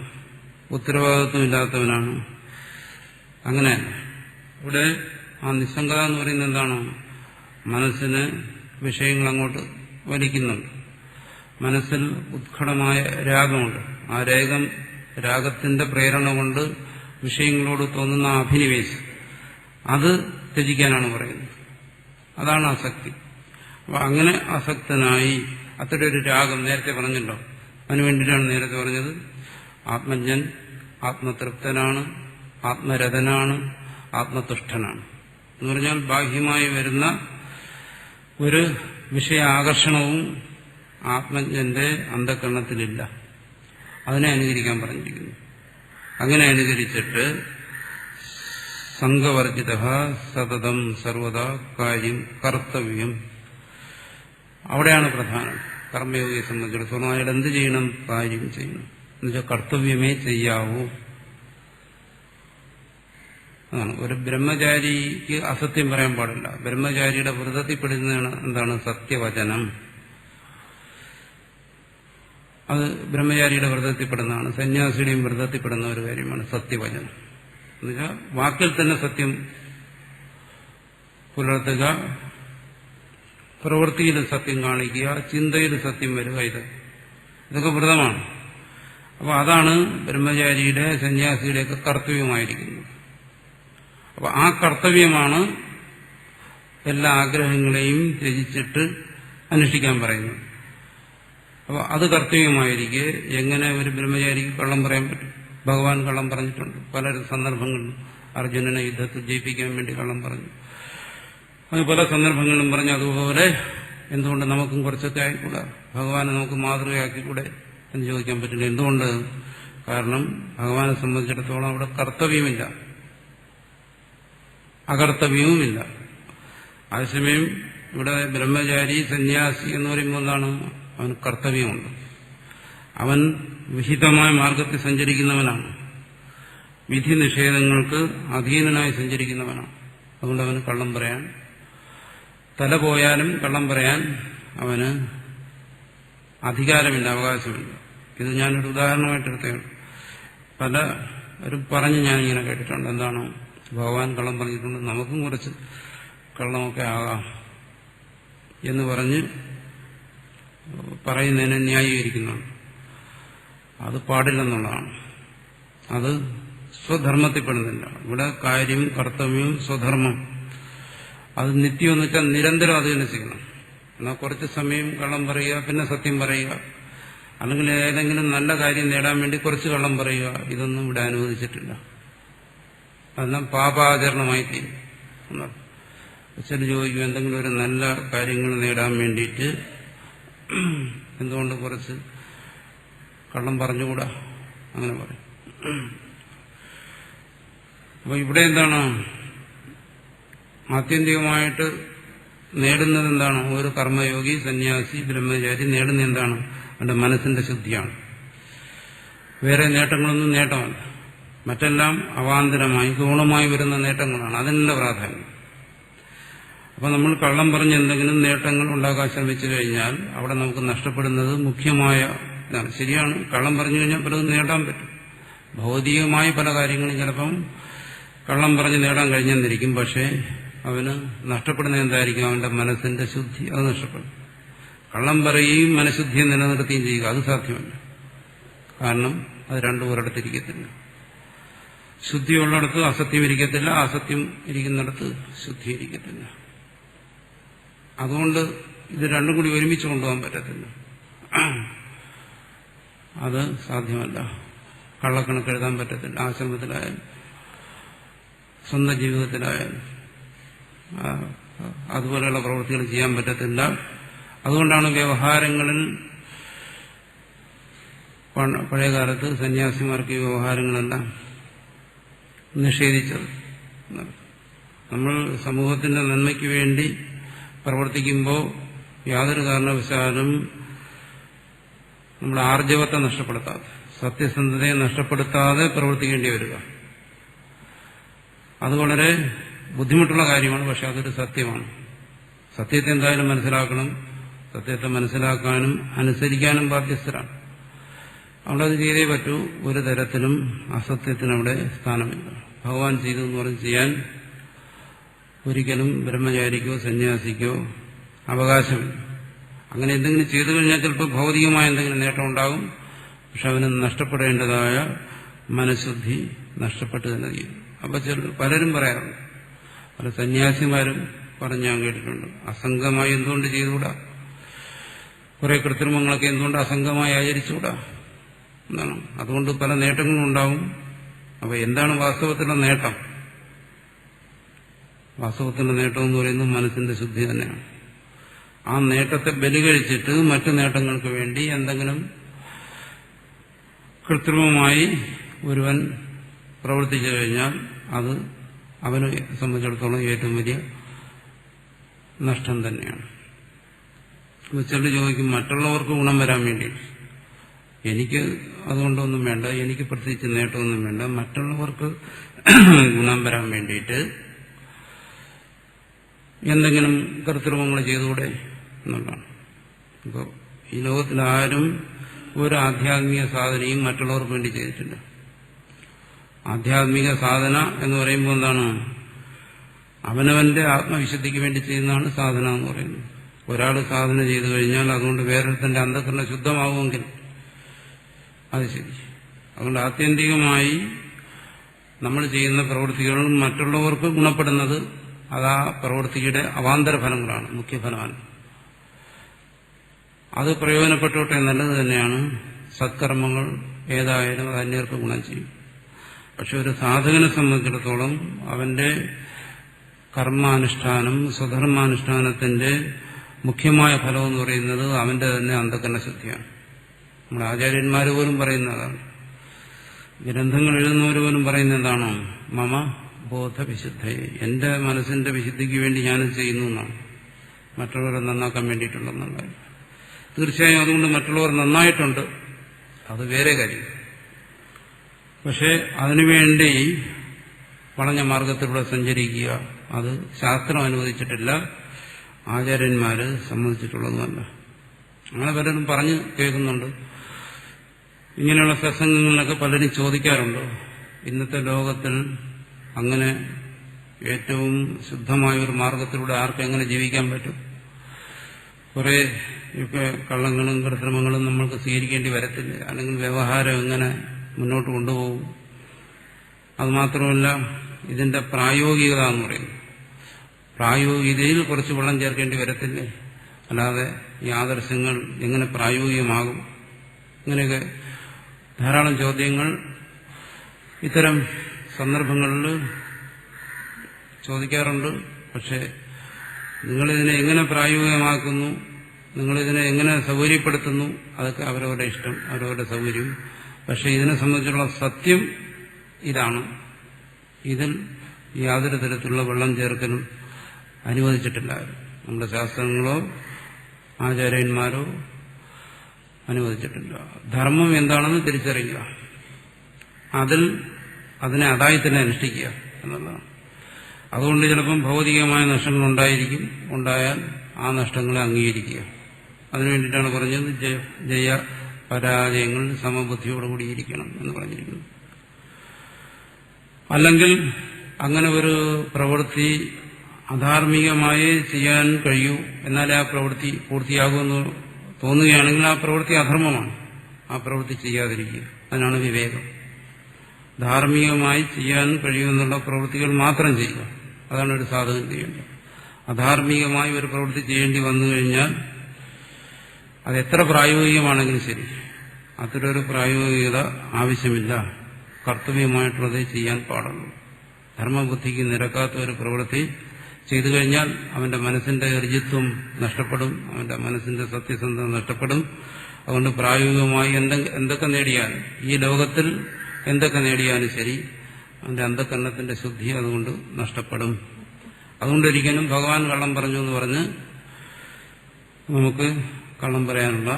ഉത്തരവാദിത്വമില്ലാത്തവനാണ്. അങ്ങനെ ഇവിടെ ആ നിസ്സംഗത എന്ന് പറയുന്നത് എന്താണ്? മനസ്സിന് വിഷയങ്ങൾ അങ്ങോട്ട് വലിക്കുന്നുണ്ട്. മനസ്സിൽ ഉത്കടമായ രാഗമുണ്ട്. ആ രാഗത്തിന്റെ പ്രേരണ കൊണ്ട് വിഷയങ്ങളോട് തോന്നുന്ന അഭിനിവേശം, അത് ത്യജിക്കാനാണ് പറയുന്നത്. അതാണ് ആസക്തി. അപ്പൊ അങ്ങനെ ആസക്തനായി അത്തരം ഒരു രാഗം നേരത്തെ പറഞ്ഞല്ലോ. അതിനുവേണ്ടിയിട്ടാണ് നേരത്തെ പറഞ്ഞത് ആത്മജ്ഞൻ ആത്മതൃപ്തനാണ്, ആത്മരഥനാണ്, ആത്മതുഷ്ടനാണ് എന്ന് പറഞ്ഞാൽ ബാഹ്യമായി വരുന്ന ഒരു വിഷയാകർഷണവും ആത്മജ്ഞന്റെ അന്ധകരണത്തിലില്ല. അതിനെ അനുകരിക്കാൻ പറഞ്ഞിരിക്കുന്നു. അങ്ങനെ അനുകരിച്ചിട്ട് സംഘവർജിത സതതം സർവദാ കാര്യം കർത്തവ്യം, അവിടെയാണ് പ്രധാനം. കർമ്മയോഗിയെ സംബന്ധിച്ചിടത്തോളം അയാൾ എന്ത് ചെയ്യണം? കാര്യം ചെയ്യണം. എന്നുവെച്ചാൽ കർത്തവ്യമേ ചെയ്യാവൂ. അതാണ്. ഒരു ബ്രഹ്മചാരിക്ക് അസത്യം പറയാൻ പാടില്ല. ബ്രഹ്മചാരിയുടെ വ്രതത്തിൽപ്പെടുന്നതാണ് എന്താണ്? സത്യവചനം. അത് ബ്രഹ്മചാരിയുടെ വ്രതത്തിൽപ്പെടുന്നതാണ്. സന്യാസിയുടെയും വ്രതത്തിൽപ്പെടുന്ന ഒരു കാര്യമാണ് സത്യവചനം. എന്നുവെച്ചാൽ വാക്കിൽ തന്നെ സത്യം പുലർത്തുക, പ്രവൃത്തിയിൽ സത്യം കാണിക്കുക, ചിന്തയിൽ സത്യം വരിക, ഇതൊക്കെ വ്രതമാണ്. അപ്പോൾ അതാണ് ബ്രഹ്മചാരിയുടെ സന്യാസിയുടെയൊക്കെ കർത്തവ്യമായിരിക്കുന്നത്. അപ്പോൾ ആ കർത്തവ്യമാണ് എല്ലാ ആഗ്രഹങ്ങളെയും ത്യജിച്ചിട്ട് അനുഷ്ഠിക്കാൻ പറയുന്നത്. അപ്പോൾ അത് കർത്തവ്യമായിരിക്കെ എങ്ങനെ ഒരു ബ്രഹ്മചാരിക്ക് കള്ളം പറയാൻ പറ്റും? ഭഗവാൻ കള്ളം പറഞ്ഞിട്ടുണ്ട് പല സന്ദർഭങ്ങളിലും. അർജുനനെ യുദ്ധത്തിൽ ജയിപ്പിക്കാൻ വേണ്ടി കള്ളം പറഞ്ഞു. അത് പല സന്ദർഭങ്ങളിലും പറഞ്ഞു. അതുപോലെ എന്തുകൊണ്ട് നമുക്കും കുറച്ചൊക്കെ ആയിക്കൂടാ? ഭഗവാനെ നമുക്ക് മാതൃകയാക്കിക്കൂടെ എന്ന് ചോദിക്കാൻ പറ്റില്ല. എന്തുകൊണ്ട്? കാരണം ഭഗവാനെ സംബന്ധിച്ചിടത്തോളം അവിടെ കർത്തവ്യമില്ല, അകർത്തവ്യവുമില്ല. അതേസമയം ഇവിടെ ബ്രഹ്മചാരി സന്യാസി എന്ന് പറയുമ്പോൾ എന്താണ്? അവന് കർത്തവ്യമുണ്ട്. അവൻ വിഹിതമായ മാർഗത്തിൽ സഞ്ചരിക്കുന്നവനാണ്, വിധി നിഷേധങ്ങൾക്ക് അധീനനായി സഞ്ചരിക്കുന്നവനാണ്. അതുകൊണ്ട് അവന് കള്ളം പറയാൻ, തല പോയാലും കള്ളം പറയാൻ അവന് അധികാരമില്ല, അവകാശമില്ല. ഇത് ഞാനൊരു ഉദാഹരണമായിട്ടെടുത്തതാണ്. പലരും പറഞ്ഞ് ഞാനിങ്ങനെ കേട്ടിട്ടുണ്ട്. എന്താണ്? ഭഗവാൻ കള്ളം പറഞ്ഞിട്ടുണ്ട്, നമുക്കും കുറച്ച് കള്ളമൊക്കെ ആകാം എന്ന് പറഞ്ഞ് പറയുന്നതിനെ ന്യായീകരിക്കുന്നതാണ്. അത് പാടില്ലെന്നുള്ളതാണ്. അത് സ്വധർമ്മത്തിൽപ്പെടുന്നില്ല. ഇവിടെ കാര്യം, കർത്തവ്യം, സ്വധർമ്മം അത് നിത്യം എന്ന് വെച്ചാൽ നിരന്തരം അത് തന്നെ ചെയ്യണം. എന്നാൽ കുറച്ച് സമയം കള്ളം പറയുക, പിന്നെ സത്യം പറയുക, അല്ലെങ്കിൽ ഏതെങ്കിലും നല്ല കാര്യം നേടാൻ വേണ്ടി കുറച്ച് കള്ളം പറയുക, ഇതൊന്നും ഇവിടെ അനുവദിച്ചിട്ടില്ല. അതെല്ലാം പാപാചരണമായി തീരും എന്നാണ്. ചില ചോദിക്കും, എന്തെങ്കിലും ഒരു നല്ല കാര്യങ്ങൾ നേടാൻ വേണ്ടിയിട്ട് എന്തുകൊണ്ട് കുറച്ച് കള്ളം പറഞ്ഞുകൂടാ, അങ്ങനെ പറയും. അപ്പൊ ഇവിടെ എന്താണ് ആത്യന്തികമായിട്ട് നേടുന്നത്? എന്താണ്? ഒരു കർമ്മയോഗി, സന്യാസി, ബ്രഹ്മചാരി നേടുന്ന എന്താണ്? അവന്റെ മനസ്സിന്റെ ശുദ്ധിയാണ്. വേറെ നേട്ടങ്ങളൊന്നും നേട്ടമല്ല. മറ്റെല്ലാം അവാന്തരമായി ഗുണമായി വരുന്ന നേട്ടങ്ങളാണ്. അതിനുള്ള പ്രാധാന്യം. അപ്പൊ നമ്മൾ കള്ളം പറഞ്ഞ് എന്തെങ്കിലും നേട്ടങ്ങൾ ഉണ്ടാക്കാൻ ശ്രമിച്ചു കഴിഞ്ഞാൽ അവിടെ നമുക്ക് നഷ്ടപ്പെടുന്നത് മുഖ്യമായ ഇതാണ്. ശരിയാണ്, കള്ളം പറഞ്ഞു കഴിഞ്ഞാൽ പലതും നേടാൻ പറ്റും. ഭൗതികമായ പല കാര്യങ്ങളും ചിലപ്പം കള്ളം പറഞ്ഞ് നേടാൻ കഴിഞ്ഞെന്നിരിക്കും. പക്ഷേ അവന് നഷ്ടപ്പെടുന്ന എന്തായിരിക്കും? അവന്റെ മനസ്സിന്റെ ശുദ്ധി. അത് നഷ്ടപ്പെടും. കള്ളം പറയുകയും മനഃശുദ്ധിയെ നിലനിർത്തുകയും ചെയ്യുക, അത് സാധ്യമല്ല. കാരണം അത് രണ്ടും ഒരിടത്തിരിക്കത്തില്ല. ശുദ്ധിയുള്ളിടത്ത് അസത്യം ഇരിക്കത്തില്ല, അസത്യം ഇരിക്കുന്നിടത്ത് ശുദ്ധി ഇരിക്കത്തില്ല. അതുകൊണ്ട് ഇത് രണ്ടും കൂടി ഒരുമിച്ച് കൊണ്ടുപോകാൻ പറ്റത്തില്ല. അത് സാധ്യമല്ല. കള്ളക്കണക്ക് എഴുതാൻ പറ്റത്തില്ല. ആശ്രമത്തിലായാലും സ്വന്തം ജീവിതത്തിലായാലും അതുപോലെയുള്ള പ്രവൃത്തികൾ ചെയ്യാൻ പറ്റത്തില്ല. അതുകൊണ്ടാണ് വ്യവഹാരങ്ങളിൽ പഴയകാലത്ത് സന്യാസിമാർക്ക് ഈ വ്യവഹാരങ്ങളെല്ലാം നിഷേധിച്ചത്. നമ്മൾ സമൂഹത്തിന്റെ നന്മയ്ക്ക് വേണ്ടി പ്രവർത്തിക്കുമ്പോൾ യാതൊരു കാരണവശാലും നമ്മുടെ ആർജവത്തെ നഷ്ടപ്പെടുത്താതെ, സത്യസന്ധതയെ നഷ്ടപ്പെടുത്താതെ പ്രവർത്തിക്കേണ്ടി വരിക. അത് വളരെ ബുദ്ധിമുട്ടുള്ള കാര്യമാണ്. പക്ഷെ അതൊരു സത്യമാണ്. സത്യത്തെ എന്തായാലും മനസ്സിലാക്കണം. സത്യത്തെ മനസ്സിലാക്കാനും അനുസരിക്കാനും ബാധ്യസ്ഥരാണ്. അവിടെ അത് ചെയ്തേ പറ്റൂ. ഒരു തരത്തിലും അസത്യത്തിനവിടെ സ്ഥാനമില്ല. ഭഗവാൻ ചെയ്തു എന്ന് പറഞ്ഞ് ചെയ്യാൻ ഒരിക്കലും ബ്രഹ്മചാരിക്കോ സന്യാസിക്കോ അവകാശമില്ല. അങ്ങനെ എന്തെങ്കിലും ചെയ്തു കഴിഞ്ഞാൽ ചിലപ്പോൾ ഭൗതികമായ എന്തെങ്കിലും നേട്ടം ഉണ്ടാകും. പക്ഷെ അവന് നഷ്ടപ്പെടേണ്ടതായ മനഃശുദ്ധി നഷ്ടപ്പെട്ടു തന്നെ ചെയ്യും. അപ്പൊ പലരും പറയാറുണ്ട്, പല സന്യാസിമാരും പറഞ്ഞ് ഞാൻ കേട്ടിട്ടുണ്ട്, അസംഗമായി എന്തുകൊണ്ട് ചെയ്തുകൂടാ, കുറെ കൃത്രിമങ്ങളൊക്കെ എന്തുകൊണ്ട് അസംഗമായി ആചരിച്ചുകൂടാ എന്നാണ്. അതുകൊണ്ട് പല നേട്ടങ്ങളും ഉണ്ടാവും. അപ്പൊ എന്താണ് വാസ്തവത്തിലുള്ള നേട്ടം? വാസ്തവത്തിന്റെ നേട്ടം എന്ന് പറയുന്നത് മനസ്സിന്റെ ശുദ്ധി തന്നെയാണ്. ആ നേട്ടത്തെ ബലികഴിച്ചിട്ട് മറ്റു നേട്ടങ്ങൾക്ക് വേണ്ടി എന്തെങ്കിലും കൃത്രിമമായി ഒരുവൻ പ്രവർത്തിച്ചു കഴിഞ്ഞാൽ അത് അവനെ സംബന്ധിച്ചിടത്തോളം ഏറ്റവും വലിയ നഷ്ടം തന്നെയാണ്. ചിലർ ചോദിക്കും, മറ്റുള്ളവർക്ക് ഗുണം വരാൻ വേണ്ടി, എനിക്ക് അതുകൊണ്ടൊന്നും വേണ്ട, എനിക്ക് പ്രത്യേകിച്ച് നേട്ടമൊന്നും വേണ്ട, മറ്റുള്ളവർക്ക് ഗുണം വരാൻ വേണ്ടിയിട്ട് എന്തെങ്കിലും കൃത്രിമങ്ങൾ ചെയ്തുകൂടെ എന്നുള്ളതാണ്. ഇപ്പോൾ ഈ ലോകത്തിലാരും ഒരു ആധ്യാത്മിക സാധനയും മറ്റുള്ളവർക്ക് വേണ്ടി ചെയ്തിട്ടില്ല. ആധ്യാത്മിക സാധന എന്ന് പറയുമ്പോൾ എന്താണ്? അവനവന്റെ ആത്മവിശുദ്ധിക്ക് വേണ്ടി ചെയ്യുന്നതാണ് സാധന എന്ന് പറയുന്നത്. ഒരാൾ സാധന ചെയ്തു കഴിഞ്ഞാൽ അതുകൊണ്ട് വേറൊരുത്തന്റെ അന്ധകരണം ശുദ്ധമാവുമെങ്കിൽ അത് ശരി. അതുകൊണ്ട് ആത്യന്തികമായി നമ്മൾ ചെയ്യുന്ന പ്രവൃത്തികൾ മറ്റുള്ളവർക്ക് ഗുണപ്പെടുന്നത് അത് ആ പ്രവൃത്തിയുടെ അവാന്തര ഫലങ്ങളാണ്, മുഖ്യഫലമാണ്. അത് പ്രയോജനപ്പെട്ടോട്ടെ, നല്ലത് തന്നെയാണ്. സത്കർമ്മങ്ങൾ ഏതായാലും അത് അന്യർക്ക് ഗുണം ചെയ്യും. പക്ഷെ ഒരു സാധകനെ സംബന്ധിച്ചിടത്തോളം അവന്റെ കർമാനുഷ്ഠാനം, സ്വധർമാനുഷ്ഠാനത്തിന്റെ മുഖ്യമായ ഫലം എന്ന് പറയുന്നത് അവന്റെ തന്നെ അന്ധകരണ ശുദ്ധിയാണ്. നമ്മുടെ ആചാര്യന്മാർ പോലും പറയുന്നതാണ്. ഗ്രന്ഥങ്ങൾ എഴുതുന്നവർ പോലും പറയുന്നത് എന്താണോ? മമ ബോധവിശുദ്ധയെ, എന്റെ മനസ്സിന്റെ വിശുദ്ധിക്ക് വേണ്ടി ഞാനത് ചെയ്യുന്നു എന്നാണ്. മറ്റുള്ളവരെ നന്നാക്കാൻ വേണ്ടിയിട്ടുള്ളതെന്നുള്ളത്. തീർച്ചയായും അതുകൊണ്ട് മറ്റുള്ളവർ നന്നായിട്ടുണ്ട്, അത് വേറെ കാര്യം. പക്ഷെ അതിനുവേണ്ടി വളഞ്ഞ മാർഗത്തിലൂടെ സഞ്ചരിക്കുക, അത് ശാസ്ത്രം അനുവദിച്ചിട്ടില്ല, ആചാര്യന്മാര് സമ്മതിച്ചിട്ടുള്ളതുമല്ല. അങ്ങനെ പലരും പറഞ്ഞു കേൾക്കുന്നുണ്ട്. ഇങ്ങനെയുള്ള സത്സംഗങ്ങളിലൊക്കെ പലരും ചോദിക്കാറുണ്ട്, ഇന്നത്തെ ലോകത്തിൽ അങ്ങനെ ഏറ്റവും ശുദ്ധമായ ഒരു മാർഗത്തിലൂടെ ആർക്കെങ്ങനെ ജീവിക്കാൻ പറ്റും? കുറെ ഒക്കെ കള്ളങ്ങളും കൃത്രിമങ്ങളും നമ്മൾക്ക് സ്വീകരിക്കേണ്ടി വരത്തില്ല, അല്ലെങ്കിൽ വ്യവഹാരം എങ്ങനെ മുന്നോട്ട് കൊണ്ടുപോകും അതുമാത്രമല്ല ഇതിന്റെ പ്രായോഗികത എന്ന് പറയുന്നു. പ്രായോഗികതയിൽ കുറച്ച് വെള്ളം ചേർക്കേണ്ടി വരത്തില്ലേ? അല്ലാതെ ഈ ആദർശങ്ങൾ എങ്ങനെ പ്രായോഗികമാകും? ഇങ്ങനെയൊക്കെ ധാരാളം ചോദ്യങ്ങൾ ഇത്തരം സന്ദർഭങ്ങളിൽ ചോദിക്കാറുണ്ട്. പക്ഷെ നിങ്ങളിതിനെ എങ്ങനെ പ്രായോഗികമാക്കുന്നു, നിങ്ങളിതിനെ എങ്ങനെ സൗകര്യപ്പെടുത്തുന്നു, അതൊക്കെ അവരവരുടെ ഇഷ്ടം, അവരവരുടെ സൗകര്യം. പക്ഷെ ഇതിനെ സംബന്ധിച്ചുള്ള സത്യം ഇതാണ്. ഇതിൽ യാതൊരു തരത്തിലുള്ള വെള്ളം ചേർക്കലും അനുവദിച്ചിട്ടില്ല. നമ്മുടെ ശാസ്ത്രങ്ങളോ ആചാര്യന്മാരോ അനുവദിച്ചിട്ടില്ല. ധർമ്മം എന്താണെന്ന് തിരിച്ചറിയുക, അതിനെ അതായി തന്നെ അനുഷ്ഠിക്കുക എന്നുള്ളതാണ്. അതുകൊണ്ട് ചിലപ്പം ഭൗതികമായ നഷ്ടങ്ങൾ ഉണ്ടായിരിക്കും. ഉണ്ടായാൽ ആ നഷ്ടങ്ങളെ അംഗീകരിക്കുക. അതിനുവേണ്ടിയിട്ടാണ് പറഞ്ഞത് ജയ പരാജയങ്ങൾ സമബുദ്ധിയോടുകൂടിയിരിക്കണം എന്ന് പറഞ്ഞിരിക്കുന്നു. അല്ലെങ്കിൽ അങ്ങനെ ഒരു പ്രവൃത്തി അധാർമികമായി ചെയ്യാൻ കഴിയൂ, എന്നാലേ ആ പ്രവൃത്തി പൂർത്തിയാകുമെന്ന് തോന്നുകയാണെങ്കിൽ ആ പ്രവൃത്തി അധർമ്മമാണ്. ആ പ്രവൃത്തി ചെയ്യാതിരിക്കുക, അതിനാണ് വിവേകം. ധാർമ്മികമായി ചെയ്യാൻ കഴിയുമെന്നുള്ള പ്രവൃത്തികൾ മാത്രം ചെയ്യുക, അതാണ് ഒരു സാധകൻ ചെയ്യേണ്ടത്. അധാർമികമായി ഒരു പ്രവൃത്തി ചെയ്യേണ്ടി വന്നു കഴിഞ്ഞാൽ അത് എത്ര പ്രായോഗികമാണെങ്കിലും ശരി, അത്തരൊരു പ്രായോഗികത ആവശ്യമില്ല. കർത്തവ്യമായിട്ടുള്ളതേ ചെയ്യാൻ പാടുള്ളൂ. ധർമ്മബുദ്ധിക്ക് നിരക്കാത്ത ഒരു പ്രവൃത്തി ചെയ്തു കഴിഞ്ഞാൽ അവന്റെ മനസ്സിന്റെ ഋജിത്വം നഷ്ടപ്പെടും, അവന്റെ മനസ്സിന്റെ സത്യസന്ധത നഷ്ടപ്പെടും. അതുകൊണ്ട് പ്രായോഗികമായി എന്തൊക്കെ നേടിയാലും, ഈ ലോകത്തിൽ എന്തൊക്കെ നേടിയാലും ശരി, അവന്റെ അന്ധകരണത്തിന്റെ ശുദ്ധി അതുകൊണ്ട് നഷ്ടപ്പെടും. അതുകൊണ്ടൊരിക്കലും ഭഗവാൻ കള്ളം പറഞ്ഞു എന്ന് പറഞ്ഞ് നമുക്ക് കള്ളം പറയാനുള്ള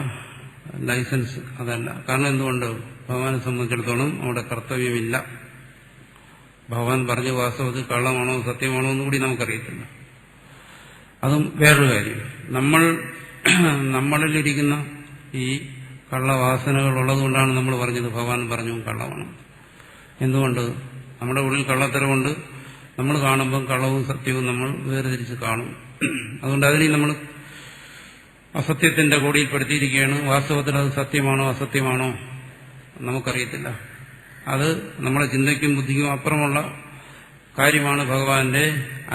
ലൈസൻസ് അതല്ല. കാരണം എന്തുകൊണ്ട്? ഭഗവാനെ സംബന്ധിച്ചിടത്തോളം അവിടെ കർത്തവ്യമില്ല. ഭഗവാൻ പറഞ്ഞ വാസ്തവത്തിൽ കള്ളമാണോ സത്യമാണോ എന്നും കൂടി നമുക്കറിയത്തില്ല. അതും വേറൊരു കാര്യം. നമ്മളിലിരിക്കുന്ന ഈ കള്ളവാസനകൾ ഉള്ളതുകൊണ്ടാണ് നമ്മൾ പറഞ്ഞത് ഭഗവാൻ പറഞ്ഞു കള്ളമാണ്. എന്തുകൊണ്ട്? നമ്മുടെ ഉള്ളിൽ കള്ളത്തരമുണ്ട്. നമ്മൾ കാണുമ്പം കള്ളവും സത്യവും നമ്മൾ വേർതിരിച്ച് കാണും. അതുകൊണ്ട് അതിനെ നമ്മൾ അസത്യത്തിന്റെ കോടിയിൽപ്പെടുത്തിയിരിക്കുകയാണ്. വാസ്തവത്തിൽ അത് സത്യമാണോ അസത്യമാണോ നമുക്കറിയത്തില്ല. അത് നമ്മുടെ ചിന്തയ്ക്കും ബുദ്ധിക്കും അപ്പുറമുള്ള കാര്യമാണ് ഭഗവാന്റെ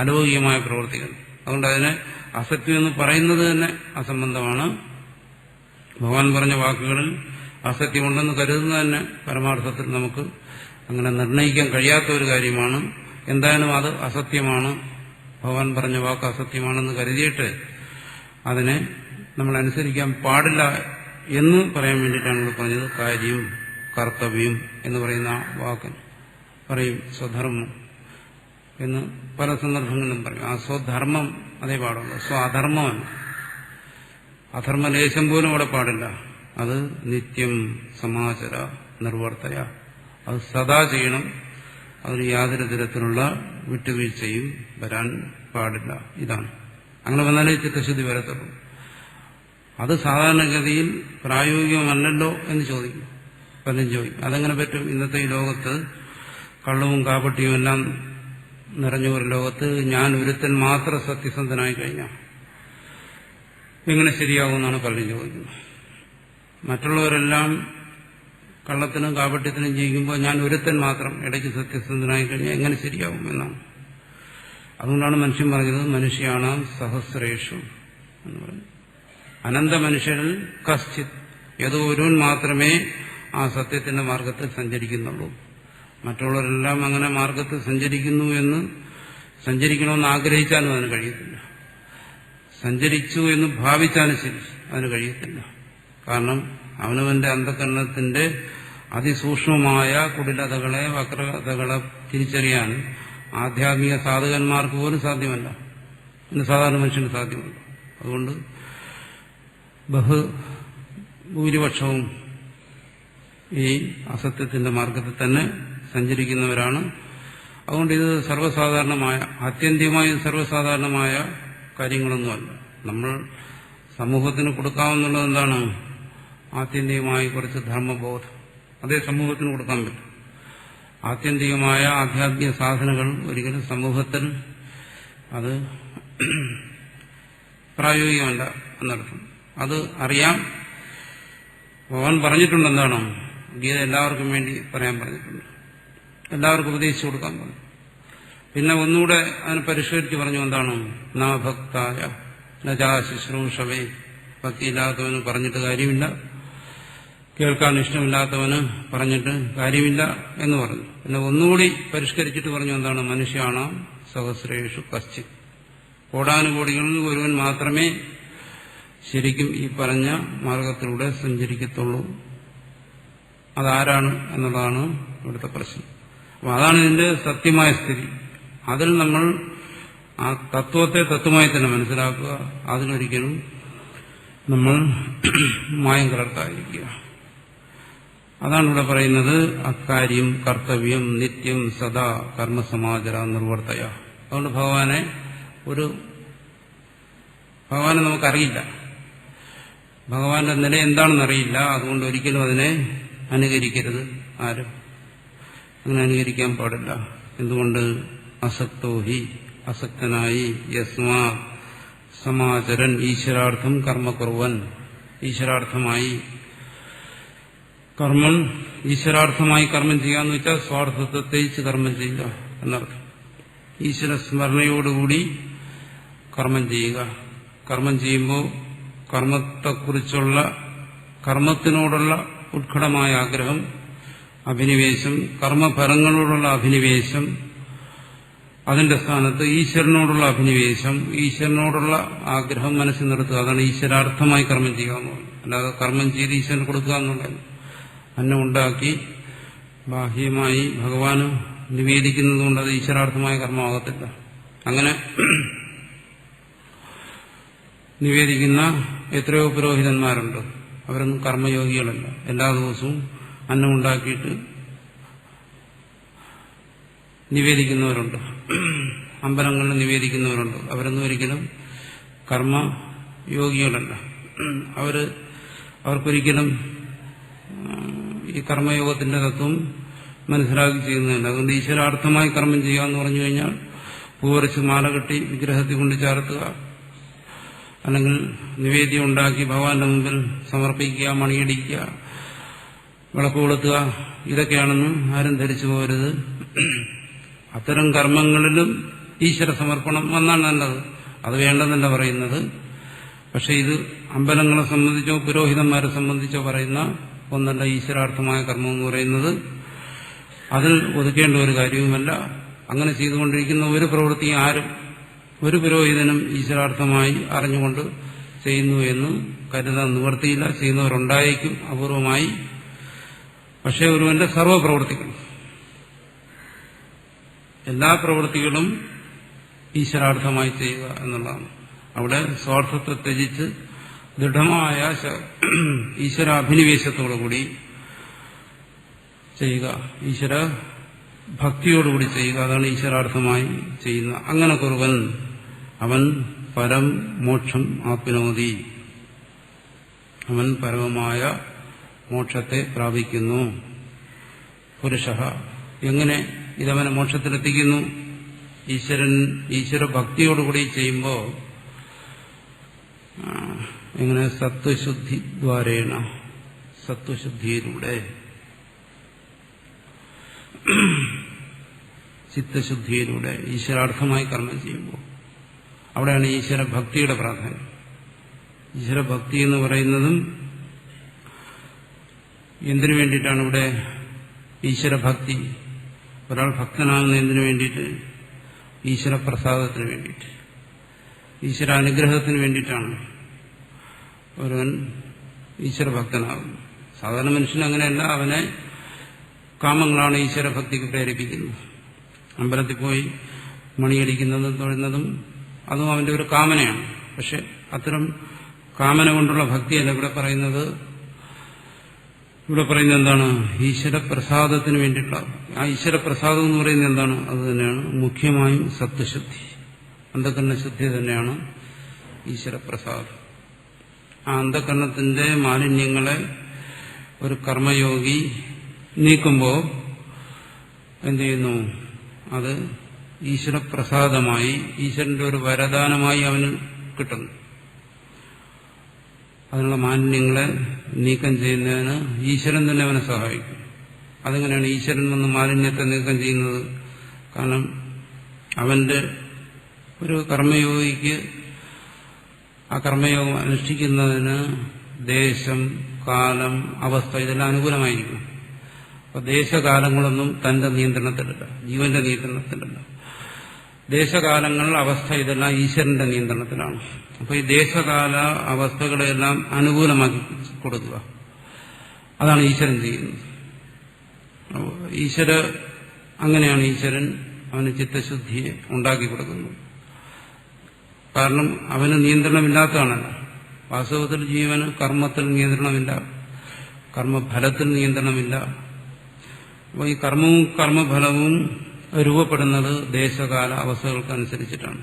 അലൗകികമായ പ്രവൃത്തികൾ. അതുകൊണ്ട് അതിനെ അസത്യം എന്ന് പറയുന്നത് തന്നെ അസംബന്ധമാണ്. ഭഗവാൻ പറഞ്ഞ വാക്കുകളിൽ അസത്യമുണ്ടെന്ന് കരുതുന്നത് തന്നെ പരമാർത്ഥത്തിൽ നമുക്ക് അങ്ങനെ നിർണയിക്കാൻ കഴിയാത്ത ഒരു കാര്യമാണ്. എന്തായാലും അത് അസത്യമാണ്, ഭഗവാൻ പറഞ്ഞ വാക്ക് അസത്യമാണെന്ന് കരുതിയിട്ട് അതിനെ നമ്മൾ അനുസരിക്കാൻ പാടില്ല എന്ന് പറയാൻ വേണ്ടിയിട്ടാണ് ഇവിടെ പറഞ്ഞത്. കാര്യം കർത്തവ്യം എന്ന് പറയുന്ന ആ വാക്കൻ പറയും സ്വധർമ്മം എന്ന് പല സന്ദർഭങ്ങളിലും പറയും. ആ സ്വധർമ്മം അതേ പാടുള്ളൂ, സ്വധർമ്മമല്ല. അധർമ്മലേശം പോലും അവിടെ പാടില്ല. അത് നിത്യം സമാചര നിർവർത്തയ, അത് സദാ ചെയ്യണം. അതിന് യാതൊരു തരത്തിലുള്ള വിട്ടുവീഴ്ചയും വരാൻ പാടില്ല. ഇതാണ്. അങ്ങനെ വന്നാലേ ചിത്തശുദ്ധി വരത്തുള്ളൂ. അത് സാധാരണഗതിയിൽ പ്രായോഗികമല്ലല്ലോ എന്ന് ചോദിക്കും, പലരും ചോദിക്കും. അതെങ്ങനെ പറ്റും? ഇന്നത്തെ ഈ ലോകത്ത് കള്ളവും കാപട്യവും എല്ലാം നിറഞ്ഞ ഒരു ലോകത്ത് ഞാൻ ഒരുത്തൻ മാത്രം സത്യസന്ധനായി കഴിഞ്ഞാൽ എങ്ങനെ ശരിയാകുമെന്നാണ് പലരും ചോദിക്കുന്നത്. മറ്റുള്ളവരെല്ലാം കള്ളത്തിനും കാപട്യത്തിനും ജീവിക്കുമ്പോൾ ഞാൻ ഒരുത്തൻ മാത്രം ഇടയ്ക്ക് സത്യസന്ധനായി കഴിഞ്ഞാൽ എങ്ങനെ ശരിയാകും എന്നാണ്. അതുകൊണ്ടാണ് മനുഷ്യൻ പറഞ്ഞത് മനുഷ്യാണ് സഹസ്രേഷു എന്ന് പറഞ്ഞു. അനന്ത മനുഷ്യരിൽ കശ്ചിത്, ഏതോ ഒരുവൻ മാത്രമേ ആ സത്യത്തിന്റെ മാർഗത്തിൽ സഞ്ചരിക്കുന്നുള്ളൂ. മറ്റുള്ളവരെല്ലാം അങ്ങനെ മാർഗത്തിൽ സഞ്ചരിക്കണമെന്ന് ആഗ്രഹിച്ചാലും അതിന് കഴിയത്തില്ല. സഞ്ചരിച്ചു എന്ന് ഭാവിച്ചാലും ശരി അതിന് കഴിയത്തില്ല. കാരണം അവനവന്റെ അന്ധകരണത്തിന്റെ അതിസൂക്ഷ്മമായ കുടിലതകളെ വക്രതകളെ തിരിച്ചറിയാൻ ആധ്യാത്മിക സാധകന്മാർക്ക് പോലും സാധ്യമല്ല, ഇന്ന് സാധാരണ മനുഷ്യന് സാധ്യമല്ല. അതുകൊണ്ട് ഭൂരിപക്ഷവും ഈ അസത്യത്തിന്റെ മാർഗത്തിൽ തന്നെ സഞ്ചരിക്കുന്നവരാണ്. അതുകൊണ്ട് ഇത് സർവ്വസാധാരണമായ, ആത്യന്തികമായി സർവ്വസാധാരണമായ കാര്യങ്ങളൊന്നുമല്ല. നമ്മൾ സമൂഹത്തിന് കൊടുക്കാവുന്നുള്ളത് എന്താണ്? ആത്യന്തികമായി കുറച്ച് ധർമ്മബോധം അതേ സമൂഹത്തിന് കൊടുക്കാൻ പറ്റും. ആത്യന്തികമായ ആധ്യാത്മിക സാധനങ്ങൾ ഒരിക്കലും സമൂഹത്തിൽ അത് പ്രായോഗികമല്ല എന്നർത്ഥം. അത് അറിയാം. ഭഗവാൻ പറഞ്ഞിട്ടുണ്ട്, എന്താണ്? ഗീത എല്ലാവർക്കും വേണ്ടി പറയാൻ പറഞ്ഞിട്ടുണ്ട്. എല്ലാവർക്കും ഉപദേശിച്ചു കൊടുക്കാൻ പറഞ്ഞു. പിന്നെ ഒന്നുകൂടെ അതിനെ പരിഷ്കരിച്ച് പറഞ്ഞു, എന്താണ്? നാഭക്തായ നജാ ശുശ്രൂഷവേ, ഭക്തിയില്ലാത്തവന് പറഞ്ഞിട്ട് കാര്യമില്ല, കേൾക്കാൻ ഇഷ്ടമില്ലാത്തവന് പറഞ്ഞിട്ട് കാര്യമില്ല എന്ന് പറഞ്ഞു. പിന്നെ ഒന്നുകൂടി പരിഷ്കരിച്ചിട്ട് പറഞ്ഞു, എന്താണ്? മനുഷ്യാണ് സഹസ്രേഷു കശ്ചിത്, കോടാനുകോടികളിൽ ഒരുവൻ മാത്രമേ ശരിക്കും ഈ പറഞ്ഞ മാർഗത്തിലൂടെ സഞ്ചരിക്കത്തുള്ളൂ. അതാരാണ് എന്നുള്ളതാണ് ഇവിടുത്തെ പ്രശ്നം. അപ്പോൾ അതാണ് ഇതിന്റെ സത്യമായ സ്ഥിതി. അതിൽ നമ്മൾ ആ തത്വത്തെ തത്വമായി തന്നെ മനസ്സിലാക്കുക. അതിനൊരിക്കലും നമ്മൾ മായം കലർത്താതിരിക്കുക. അതാണ് ഇവിടെ പറയുന്നത്. അക്കാര്യം കർത്തവ്യം നിത്യം സദാ കർമ്മസമാചര നിർവർത്തയ. അതുകൊണ്ട് ഭഗവാനെ നമുക്കറിയില്ല, ഭഗവാന്റെ നില എന്താണെന്നറിയില്ല. അതുകൊണ്ട് ഒരിക്കലും അതിനെ അനുകരിക്കരുത്. ആരും അങ്ങനെ അനുകരിക്കാൻ പാടില്ല. എന്തുകൊണ്ട്? അസക്തോഹി, അസക്തനായി, യസ്മാ സമാചരൻ ഈശ്വരാർത്ഥം കർമ്മകുർവൻ, ഈശ്വരാർത്ഥമായി കർമ്മം, ഈശ്വരാർത്ഥമായി കർമ്മം ചെയ്യാന്ന് വെച്ചാൽ സ്വാർത്ഥത്തെ തേച്ച് കർമ്മം ചെയ്യുക എന്നർത്ഥം. ഈശ്വര സ്മരണയോടുകൂടി കർമ്മം ചെയ്യുക. കർമ്മം ചെയ്യുമ്പോൾ കർമ്മത്തെക്കുറിച്ചുള്ള, കർമ്മത്തിനോടുള്ള ഉത്കടമായ ആഗ്രഹം, അഭിനിവേശം, കർമ്മഫലങ്ങളോടുള്ള അഭിനിവേശം, അതിന്റെ സ്ഥാനത്ത് ഈശ്വരനോടുള്ള അഭിനിവേശം, ഈശ്വരനോടുള്ള ആഗ്രഹം മനസ്സിൽ നിർത്തുക. അതാണ് ഈശ്വരാർത്ഥമായി കർമ്മം ചെയ്യുക എന്ന് പറയുന്നത്. അല്ലാതെ കർമ്മം ചെയ്ത് ഈശ്വരന് കൊടുക്കുക എന്നുള്ളത്, അന്നം ഉണ്ടാക്കി ബാഹ്യമായി ഭഗവാന് നിവേദിക്കുന്നതുകൊണ്ട് അത് ഈശ്വരാർത്ഥമായ കർമ്മമാകത്തില്ല. അങ്ങനെ നിവേദിക്കുന്ന എത്രയോ പുരോഹിതന്മാരുണ്ട്. അവരൊന്നും കർമ്മയോഗികളല്ല. എല്ലാ ദിവസവും അന്നം ഉണ്ടാക്കിയിട്ട് നിവേദിക്കുന്നവരുണ്ട്, അമ്പലങ്ങളിൽ നിവേദിക്കുന്നവരുണ്ട്. അവരൊന്നും ഒരിക്കലും കർമ്മയോഗികളല്ല. അവർക്കൊരിക്കലും ഈ കർമ്മയോഗത്തിന്റെ തത്വം മനസ്സിലാക്കി ചെയ്യുന്നതല്ല. അതുകൊണ്ട് ഈശ്വരാർത്ഥമായി കർമ്മം ചെയ്യുക എന്ന് പറഞ്ഞു കഴിഞ്ഞാൽ പൂവരച്ച് മാല കെട്ടി വിഗ്രഹത്തിൽ കൊണ്ട് ചേർത്തുക, അല്ലെങ്കിൽ നിവേദ്യം ഉണ്ടാക്കി ഭഗവാന്റെ മുമ്പിൽ സമർപ്പിക്കുക, മണിയടിക്കുക, വിളക്ക് കൊളുത്തുക, ഇതൊക്കെയാണെന്ന് ആരും ധരിച്ചു പോകരുത്. അത്തരം കർമ്മങ്ങളിലും ഈശ്വര സമർപ്പണം വന്നാണ് നല്ലത്. അത് വേണ്ടെന്നല്ല പറയുന്നത്. പക്ഷെ ഇത് അമ്പലങ്ങളെ സംബന്ധിച്ചോ പുരോഹിതന്മാരെ സംബന്ധിച്ചോ പറയുന്ന ഒന്നല്ല ഈശ്വരാർത്ഥമായ കർമ്മം എന്ന് പറയുന്നത്. അതിൽ ഒതുക്കേണ്ട ഒരു കാര്യവുമല്ല. അങ്ങനെ ചെയ്തുകൊണ്ടിരിക്കുന്ന ഒരു പ്രവൃത്തി ആരും, ഒരു പുരോഹിതനും ഈശ്വരാർത്ഥമായി അറിഞ്ഞുകൊണ്ട് ചെയ്യുന്നു എന്ന് കരുതാൻ നിവർത്തിയില്ല. ചെയ്യുന്നവരുണ്ടായേക്കും അപൂർവമായി. പക്ഷേ ഒരുവന്റെ സർവ്വപ്രവൃത്തികളും, എല്ലാ പ്രവൃത്തികളും ഈശ്വരാർത്ഥമായി ചെയ്യുക എന്നുള്ളതാണ്. അവിടെ സ്വാർത്ഥത്തെ ത്യജിച്ച് ദൃഢമായ ഈശ്വരാഭിനിവേശത്തോടുകൂടി ചെയ്യുക, ഈശ്വര ഭക്തിയോടുകൂടി ചെയ്യുക. അതാണ് ഈശ്വരാർത്ഥമായി ചെയ്യുന്ന. അങ്ങനെ കുറുവൻ അവൻ പരം മോക്ഷം ആപ്നോതി, അവൻ പരമമായ മോക്ഷത്തെ പ്രാപിക്കുന്നു. പുരുഷ എങ്ങനെ ഇതവനെ മോക്ഷത്തിലെത്തിക്കുന്നു? ഈശ്വര ഭക്തിയോടുകൂടി ചെയ്യുമ്പോൾ എങ്ങനെ? സത്വശുദ്ധി ദ്വാരേണ, സത്വശുദ്ധിയിലൂടെ, ചിത്തശുദ്ധിയിലൂടെ ഈശ്വരാർത്ഥമായി കർമ്മം ചെയ്യുമ്പോൾ. അവിടെയാണ് ഈശ്വര ഭക്തിയുടെ പ്രാധാന്യം. ഈശ്വര ഭക്തി എന്ന് പറയുന്നതും എന്തിനു വേണ്ടിയിട്ടാണ് ഇവിടെ ഈശ്വരഭക്തി? ഒരാൾ ഭക്തനാകുന്ന എന്തിനു വേണ്ടിയിട്ട്? ഈശ്വരപ്രസാദത്തിന് വേണ്ടിയിട്ട്, ഈശ്വരാനുഗ്രഹത്തിന് വേണ്ടിയിട്ടാണ് ഒരുവൻ ഈശ്വരഭക്തനാകുന്നത്. സാധാരണ മനുഷ്യൻ അങ്ങനെയല്ല. അവനെ കാമങ്ങളാണ് ഈശ്വരഭക്തിക്ക് പ്രേരിപ്പിക്കുന്നത്. അമ്പലത്തിൽ പോയി മണിയടിക്കുന്നതും തൊഴുന്നതും അതും അവന്റെ ഒരു കാമനയാണ്. പക്ഷെ അത്തരം കാമന കൊണ്ടുള്ള ഭക്തിയല്ല ഇവിടെ പറയുന്നത്. ഇവിടെ പറയുന്നത് എന്താണ്? ഈശ്വരപ്രസാദത്തിന് വേണ്ടിയിട്ടുള്ള. ആ ഈശ്വരപ്രസാദം എന്ന് പറയുന്നത് എന്താണ്? അത് തന്നെയാണ് മുഖ്യമായും സത്വശുദ്ധി, അന്ധകരണശുദ്ധി തന്നെയാണ് ഈശ്വരപ്രസാദം. ആ അന്ധകരണത്തിന്റെ മാലിന്യങ്ങളെ ഒരു കർമ്മയോഗി നീക്കുമ്പോൾ എന്ത് ചെയ്യുന്നു? അത് ഈശ്വരപ്രസാദമായി, ഈശ്വരന്റെ ഒരു വരദാനമായി അവന് കിട്ടുന്നു. അതിനുള്ള മാലിന്യങ്ങളെ നീക്കം ചെയ്യുന്നതിന് ഈശ്വരൻ തന്നെ അവനെ സഹായിക്കും. അതെങ്ങനെയാണ് ഈശ്വരൻ വന്ന് മാലിന്യത്തെ നീക്കം ചെയ്യുന്നത്? കാരണം അവന്റെ ഒരു കർമ്മയോഗിക്ക് ആ കർമ്മയോഗം അനുഷ്ഠിക്കുന്നതിന് ദേശം, കാലം, അവസ്ഥ ഇതെല്ലാം അനുകൂലമായിരിക്കും. അപ്പൊ ദേശകാലങ്ങളൊന്നും തന്റെ നിയന്ത്രണത്തിലല്ല, ജീവന്റെ നിയന്ത്രണത്തിലല്ല. ദേശകാലങ്ങൾ, അവസ്ഥ ഇതെല്ലാം ഈശ്വരന്റെ നിയന്ത്രണത്തിലാണ്. അപ്പൊ ഈ ദേശകാല അവസ്ഥകളെല്ലാം അനുകൂലമാക്കി കൊടുക്കുക, അതാണ് ഈശ്വരൻ ചെയ്യുന്നത്. അങ്ങനെയാണ് ഈശ്വരൻ അവന് ചിത്തശുദ്ധിയെ ഉണ്ടാക്കി കൊടുക്കുന്നത്. കാരണം അവന് നിയന്ത്രണമില്ലാത്തതാണല്ലോ. വാസ്തവത്തിൽ ജീവന് കർമ്മത്തിൽ നിയന്ത്രണമില്ല, കർമ്മഫലത്തിൽ നിയന്ത്രണമില്ല. അപ്പോൾ ഈ കർമ്മവും കർമ്മഫലവും രൂപപ്പെടുന്നത് ദേശകാല അവസ്ഥകൾക്കനുസരിച്ചിട്ടാണ്.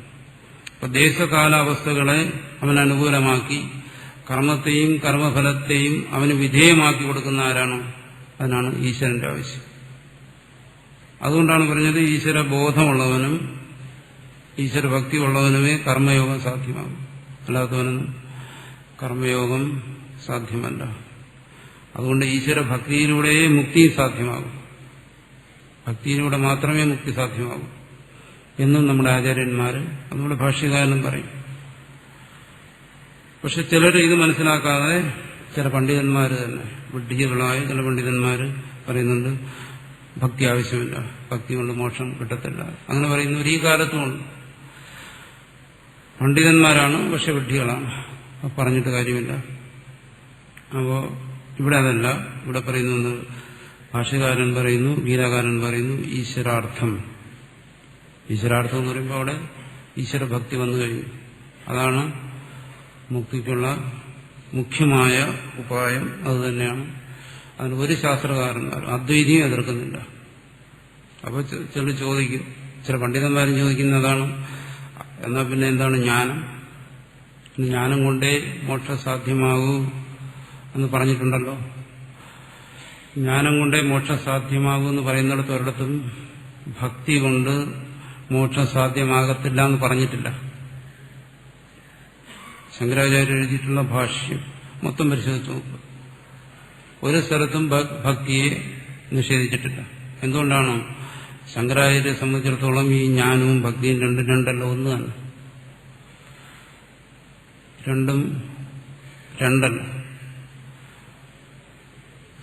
അപ്പൊ ദേശകാല അവസ്ഥകളെ അവൻ അനുകൂലമാക്കി കർമ്മത്തെയും കർമ്മഫലത്തെയും അവന് വിധേയമാക്കി കൊടുക്കുന്ന ആരാണ്? അതിനാണ് ഈശ്വരന്റെ ആവശ്യം. അതുകൊണ്ടാണ് പറഞ്ഞത് ഈശ്വര ബോധമുള്ളവനും ഈശ്വരഭക്തി ഉള്ളവനുമേ കർമ്മയോഗം സാധ്യമാകും, അല്ലാത്തവനൊന്നും കർമ്മയോഗം സാധ്യമല്ല. അതുകൊണ്ട് ഈശ്വരഭക്തിയിലൂടെ മുക്തി സാധ്യമാകും, ഭക്തിയിലൂടെ മാത്രമേ മുക്തി സാധ്യമാകൂ എന്നും നമ്മുടെ ആചാര്യന്മാര്, അതുപോലെ ഭാഷ്യകാരനും പറയും. പക്ഷെ ചിലർ ഇത് മനസ്സിലാക്കാതെ ചില പണ്ഡിതന്മാർ തന്നെ, വിഡ്ഢികളായ ചില പണ്ഡിതന്മാർ പറയുന്നുണ്ട് ഭക്തി ആവശ്യമില്ല, ഭക്തി കൊണ്ട് മോക്ഷം കിട്ടത്തില്ല. അങ്ങനെ പറയുന്നവർ ഈ കാലത്തുമുണ്ട്. പണ്ഡിതന്മാരാണ്, പക്ഷെ വിഡ്ഢികളാണ്, പറഞ്ഞിട്ട് കാര്യമില്ല. അപ്പോ ഇവിടെ അതല്ല. ഇവിടെ പറയുന്നത് ഭാഷ്യകാരൻ പറയുന്നു, ഗീതാകാരൻ പറയുന്നു ഈശ്വരാർത്ഥം. ഈശ്വരാർത്ഥം എന്ന് പറയുമ്പോൾ അവിടെ ഈശ്വരഭക്തി വന്നു കഴിഞ്ഞു. അതാണ് മുക്തിക്കുള്ള മുഖ്യമായ ഉപായം. അതുതന്നെയാണ്. അതിന് ഒരു ശാസ്ത്രകാരന്മാരും അദ്വൈതിയും എതിർക്കുന്നില്ല. അപ്പോൾ ചില ചോദിക്കും, ചില പണ്ഡിതന്മാരും ചോദിക്കുന്നതാണ്, എന്നാൽ പിന്നെ എന്താണ് ജ്ഞാനം? ജ്ഞാനം കൊണ്ടേ മോക്ഷം സാധ്യമാകൂ എന്ന് പറഞ്ഞിട്ടുണ്ടല്ലോ. ജ്ഞാനം കൊണ്ടേ മോക്ഷം സാധ്യമാകൂ എന്ന് പറയുന്നിടത്ത് ഒരിടത്തും ഭക്തി കൊണ്ട് മോക്ഷം സാധ്യമാകത്തില്ല എന്ന് പറഞ്ഞിട്ടില്ല. ശങ്കരാചാര്യ എഴുതിയിട്ടുള്ള ഭാഷ്യം മൊത്തം പരിശോധിച്ച് നോക്കുക, ഒരു സ്ഥലത്തും ഭക്തിയെ നിഷേധിച്ചിട്ടില്ല. എന്തുകൊണ്ടാണ്? ശങ്കരാചാര്യരെ സംബന്ധിച്ചിടത്തോളം ഈ ജ്ഞാനവും ഭക്തിയും രണ്ടല്ല, ഒന്ന് തന്നെ. രണ്ടല്ല.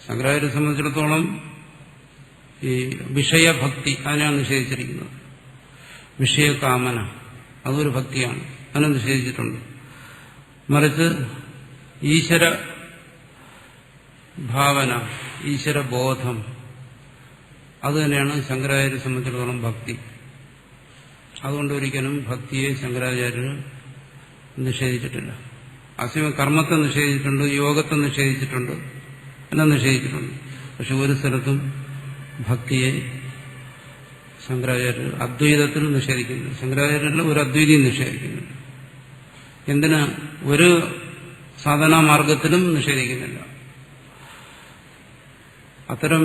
ശങ്കരാചാര്യരെ സംബന്ധിച്ചിടത്തോളം ഈ വിഷയഭക്തി അതിനാണ് നിഷേധിച്ചിരിക്കുന്നത്. വിഷയകാമന അതൊരു ഭക്തിയാണ്, അതിനെ നിഷേധിച്ചിട്ടുണ്ട്. മറിച്ച് ഈശ്വര ഭാവന, ഈശ്വരബോധം, അതുതന്നെയാണ് ശങ്കരാചാര്യരെ സംബന്ധിച്ചിടത്തോളം ഭക്തി. അതുകൊണ്ട് ഒരിക്കലും ഭക്തിയെ ശങ്കരാചാര്യർ നിഷേധിച്ചിട്ടില്ല. അസമയം കർമ്മത്തെ നിഷേധിച്ചിട്ടുണ്ട്, യോഗത്തെ നിഷേധിച്ചിട്ടുണ്ട്, എല്ലാം നിഷേധിച്ചിട്ടുണ്ട്. പക്ഷെ ഒരു സ്ഥലത്തും ഭക്തിയെ ശങ്കരാചാര്യർ അദ്വൈതത്തിൽ നിഷേധിക്കുന്നില്ല. ശങ്കരാചാര്യരിൽ ഒരു അദ്വൈതിയും നിഷേധിക്കുന്നില്ല. എന്തിന്? ഒരു സാധനാമാർഗത്തിലും നിഷേധിക്കുന്നില്ല. അത്തരം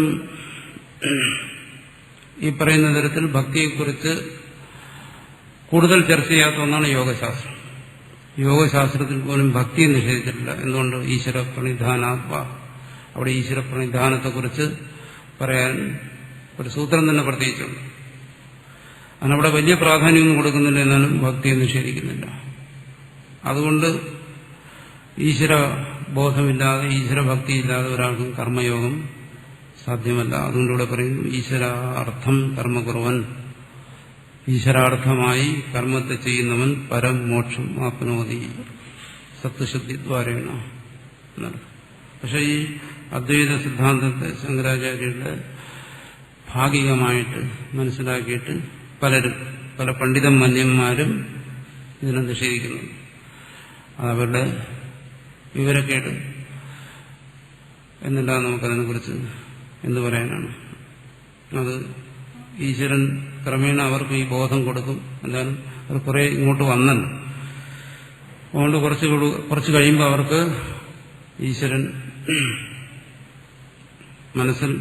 ഈ പറയുന്ന തരത്തിൽ ഭക്തിയെക്കുറിച്ച് കൂടുതൽ ചർച്ച ചെയ്യാത്ത ഒന്നാണ് യോഗശാസ്ത്രം. യോഗശാസ്ത്രത്തിൽ പോലും ഭക്തിയെ നിഷേധിച്ചിട്ടില്ല. എന്തുകൊണ്ട്? ഈശ്വര പ്രണിധാനാത്മ. അവിടെ ഈശ്വര പ്രണിധാനത്തെക്കുറിച്ച് പറയാൻ ഒരു സൂത്രം തന്നെ പ്രത്യേകിച്ചുണ്ട്. അതിനവിടെ വലിയ പ്രാധാന്യമൊന്നും കൊടുക്കുന്നില്ല, എന്നാലും ഭക്തിയെ നിഷേധിക്കുന്നില്ല. അതുകൊണ്ട് ഈശ്വര ബോധമില്ലാതെ, ഈശ്വരഭക്തിയില്ലാതെ ഒരാൾക്കും കർമ്മയോഗം സാധ്യമല്ല. അതുകൊണ്ട് ഇവിടെ പറയുന്നു ഈശ്വരാർത്ഥം കർമ്മകുർവൻ, ഈശ്വരാർത്ഥമായി കർമ്മത്തെ ചെയ്യുന്നവൻ പരം മോക്ഷം ആപ്നോതി സത്വശുദ്ധി ദ്വാരേണ. പക്ഷെ ഈ അദ്വൈത സിദ്ധാന്തത്തെ ശങ്കരാചാര്യരുടെ ഭാഗികമായിട്ട് മനസ്സിലാക്കിയിട്ട് പല പണ്ഡിതമന്യന്മാരും ഇതിനെ നിഷേധിക്കുന്നു. അതവരുടെ വിവരക്കേട് എന്നില്ല. നമുക്കതിനെക്കുറിച്ച് എന്തു പറയാനാണ്? അത് ഈശ്വരൻ ക്രമേണ അവർക്ക് ഈ ബോധം കൊടുക്കും. എന്തായാലും അത് കുറെ ഇങ്ങോട്ട് വന്നല്ലോ. അതുകൊണ്ട് കുറച്ച് കഴിയുമ്പോൾ അവർക്ക് ഈശ്വരൻ മനസ്സിൽ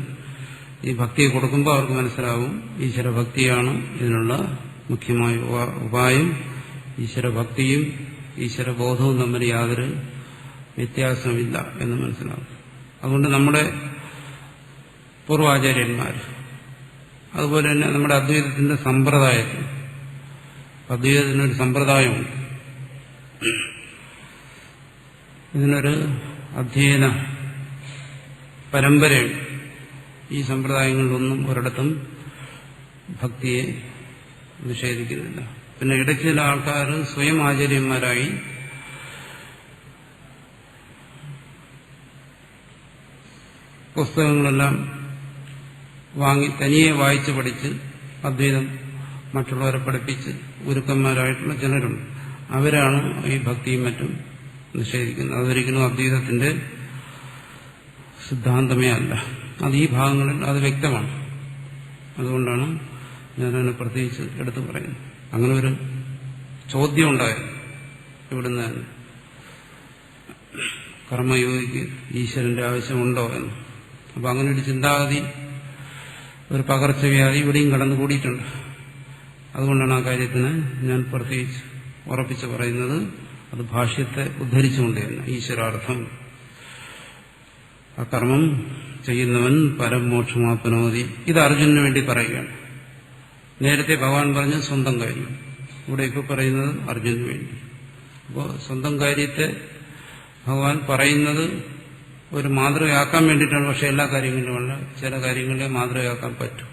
ഈ ഭക്തിയെ കൊടുക്കുമ്പോൾ അവർക്ക് മനസ്സിലാവും ഈശ്വരഭക്തിയാണ് ഇതിനുള്ള മുഖ്യമായ ഉപായം. ഈശ്വരഭക്തിയും ഈശ്വരബോധവും തമ്മിൽ യാതൊരു വ്യത്യാസമില്ല എന്ന് മനസ്സിലാവും. അതുകൊണ്ട് നമ്മുടെ പൂർവാചാര്യന്മാർ. അതുപോലെ തന്നെ നമ്മുടെ അദ്വൈതത്തിന്റെ സമ്പ്രദായത്തിൽ, അദ്വൈതത്തിനൊരു സമ്പ്രദായമുണ്ട്. ഇതിനൊരു അധ്യയന പരമ്പരയുണ്ട്. ഈ സമ്പ്രദായങ്ങളിലൊന്നും ഒരിടത്തും ഭക്തിയെ നിഷേധിക്കുന്നില്ല. പിന്നെ ഇടയ്ക്ക് ചില ആൾക്കാർ സ്വയം ആചാര്യന്മാരായി പുസ്തകങ്ങളെല്ലാം വാങ്ങി തനിയെ വായിച്ച് പഠിച്ച് അദ്വൈതം മറ്റുള്ളവരെ പഠിപ്പിച്ച് ഗുരുക്കന്മാരായിട്ടുള്ള ചിലരുണ്ട്. അവരാണ് ഈ ഭക്തിയും മറ്റും നിഷേധിക്കുന്നത്. അതൊരിക്കലും അദ്വൈതത്തിന്റെ സിദ്ധാന്തമേ അല്ല. അത് ഈ ഭാഗങ്ങളിൽ അത് വ്യക്തമാണ്. അതുകൊണ്ടാണ് ഞാനതിനെ പ്രത്യേകിച്ച് എടുത്തു പറയുന്നത്. അങ്ങനെ ഒരു ചോദ്യം ഉണ്ടായിരുന്നു ഇവിടുന്ന് തന്നെ, കർമ്മയോഗിക്ക് ഈശ്വരന്റെ ആവശ്യമുണ്ടോ എന്ന്. അപ്പൊ അങ്ങനെ ഒരു ചിന്താഗതി, ഒരു പകർച്ചവ്യാധി ഇവിടെയും കടന്നുകൂടിയിട്ടുണ്ട്. അതുകൊണ്ടാണ് ആ കാര്യത്തിന് ഞാൻ പ്രത്യേകിച്ച് ഉറപ്പിച്ച് പറയുന്നത്. അത് ഭാഷ്യത്തെ ഉദ്ധരിച്ചുകൊണ്ട് തന്നെ ഈശ്വരാർത്ഥം, ആ കർമ്മം ചെയ്യുന്നവൻ പരമോക്ഷമാപ്നോതി. ഇത് അർജുനന് വേണ്ടി പറയുകയാണ്. നേരത്തെ ഭഗവാൻ പറഞ്ഞ സ്വന്തം കാര്യം, ഇവിടെ ഇപ്പോൾ പറയുന്നത് അർജുനന് വേണ്ടി. അപ്പോൾ സ്വന്തം കാര്യത്തെ ഭഗവാൻ പറയുന്നത് ഒരു മാതൃകയാക്കാൻ വേണ്ടിയിട്ടാണ്. പക്ഷെ എല്ലാ കാര്യങ്ങളിലുമല്ല, ചില കാര്യങ്ങളെ മാതൃകയാക്കാൻ പറ്റും,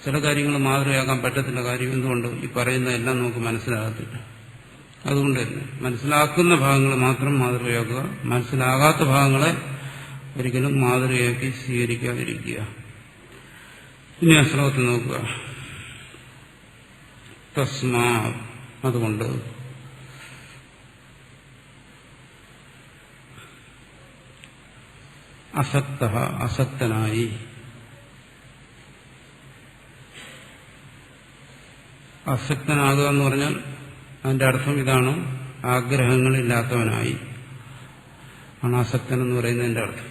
ചില കാര്യങ്ങൾ മാതൃകയാക്കാൻ പറ്റത്തില്ല. കാര്യം എന്തുകൊണ്ട്? ഈ പറയുന്നതെല്ലാം നമുക്ക് മനസ്സിലാകത്തില്ല. അതുകൊണ്ട് തന്നെ മനസ്സിലാക്കുന്ന ഭാഗങ്ങൾ മാത്രം മാതൃകയാക്കുക, മനസ്സിലാകാത്ത ഭാഗങ്ങളെ ഒരിക്കലും മാതൃകയാക്കി സ്വീകരിക്കാതിരിക്കുക. ഇനി ആ ശ്ലോകത്തിൽ നോക്കുക. തസ്മാ, അതുകൊണ്ട്, അസക്ത, അസക്തനായി. അസക്തനാകുക എന്ന് പറഞ്ഞാൽ അതിന്റെ അർത്ഥം ഇതാണ്: ആഗ്രഹങ്ങളില്ലാത്തവനായി ആണ് ആസക്തൻ എന്ന് പറയുന്നതിന്റെ അർത്ഥം.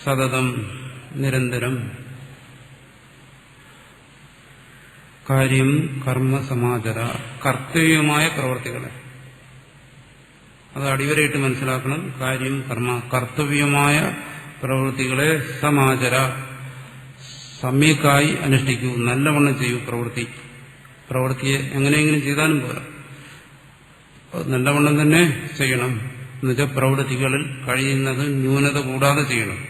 സതതം, നിരന്തരം, കാര്യം കർമ്മ സമാചര, കർത്തവ്യമായ പ്രവർത്തികളെ, അത് അടിവരയിട്ട് മനസ്സിലാക്കണം. കാര്യം കർമ്മ, കർത്തവ്യമായ പ്രവൃത്തികളെ സമാചര, സമ്യക്കായി അനുഷ്ഠിക്കൂ, നല്ലവണ്ണം ചെയ്യൂ. പ്രവൃത്തിയെ എങ്ങനെയെങ്കിലും ചെയ്താലും പോരാ, നല്ലവണ്ണം തന്നെ ചെയ്യണം. എന്നുവെച്ചാൽ പ്രവൃത്തികളിൽ കഴിയുന്നത് ന്യൂനത കൂടാതെ ചെയ്യണം.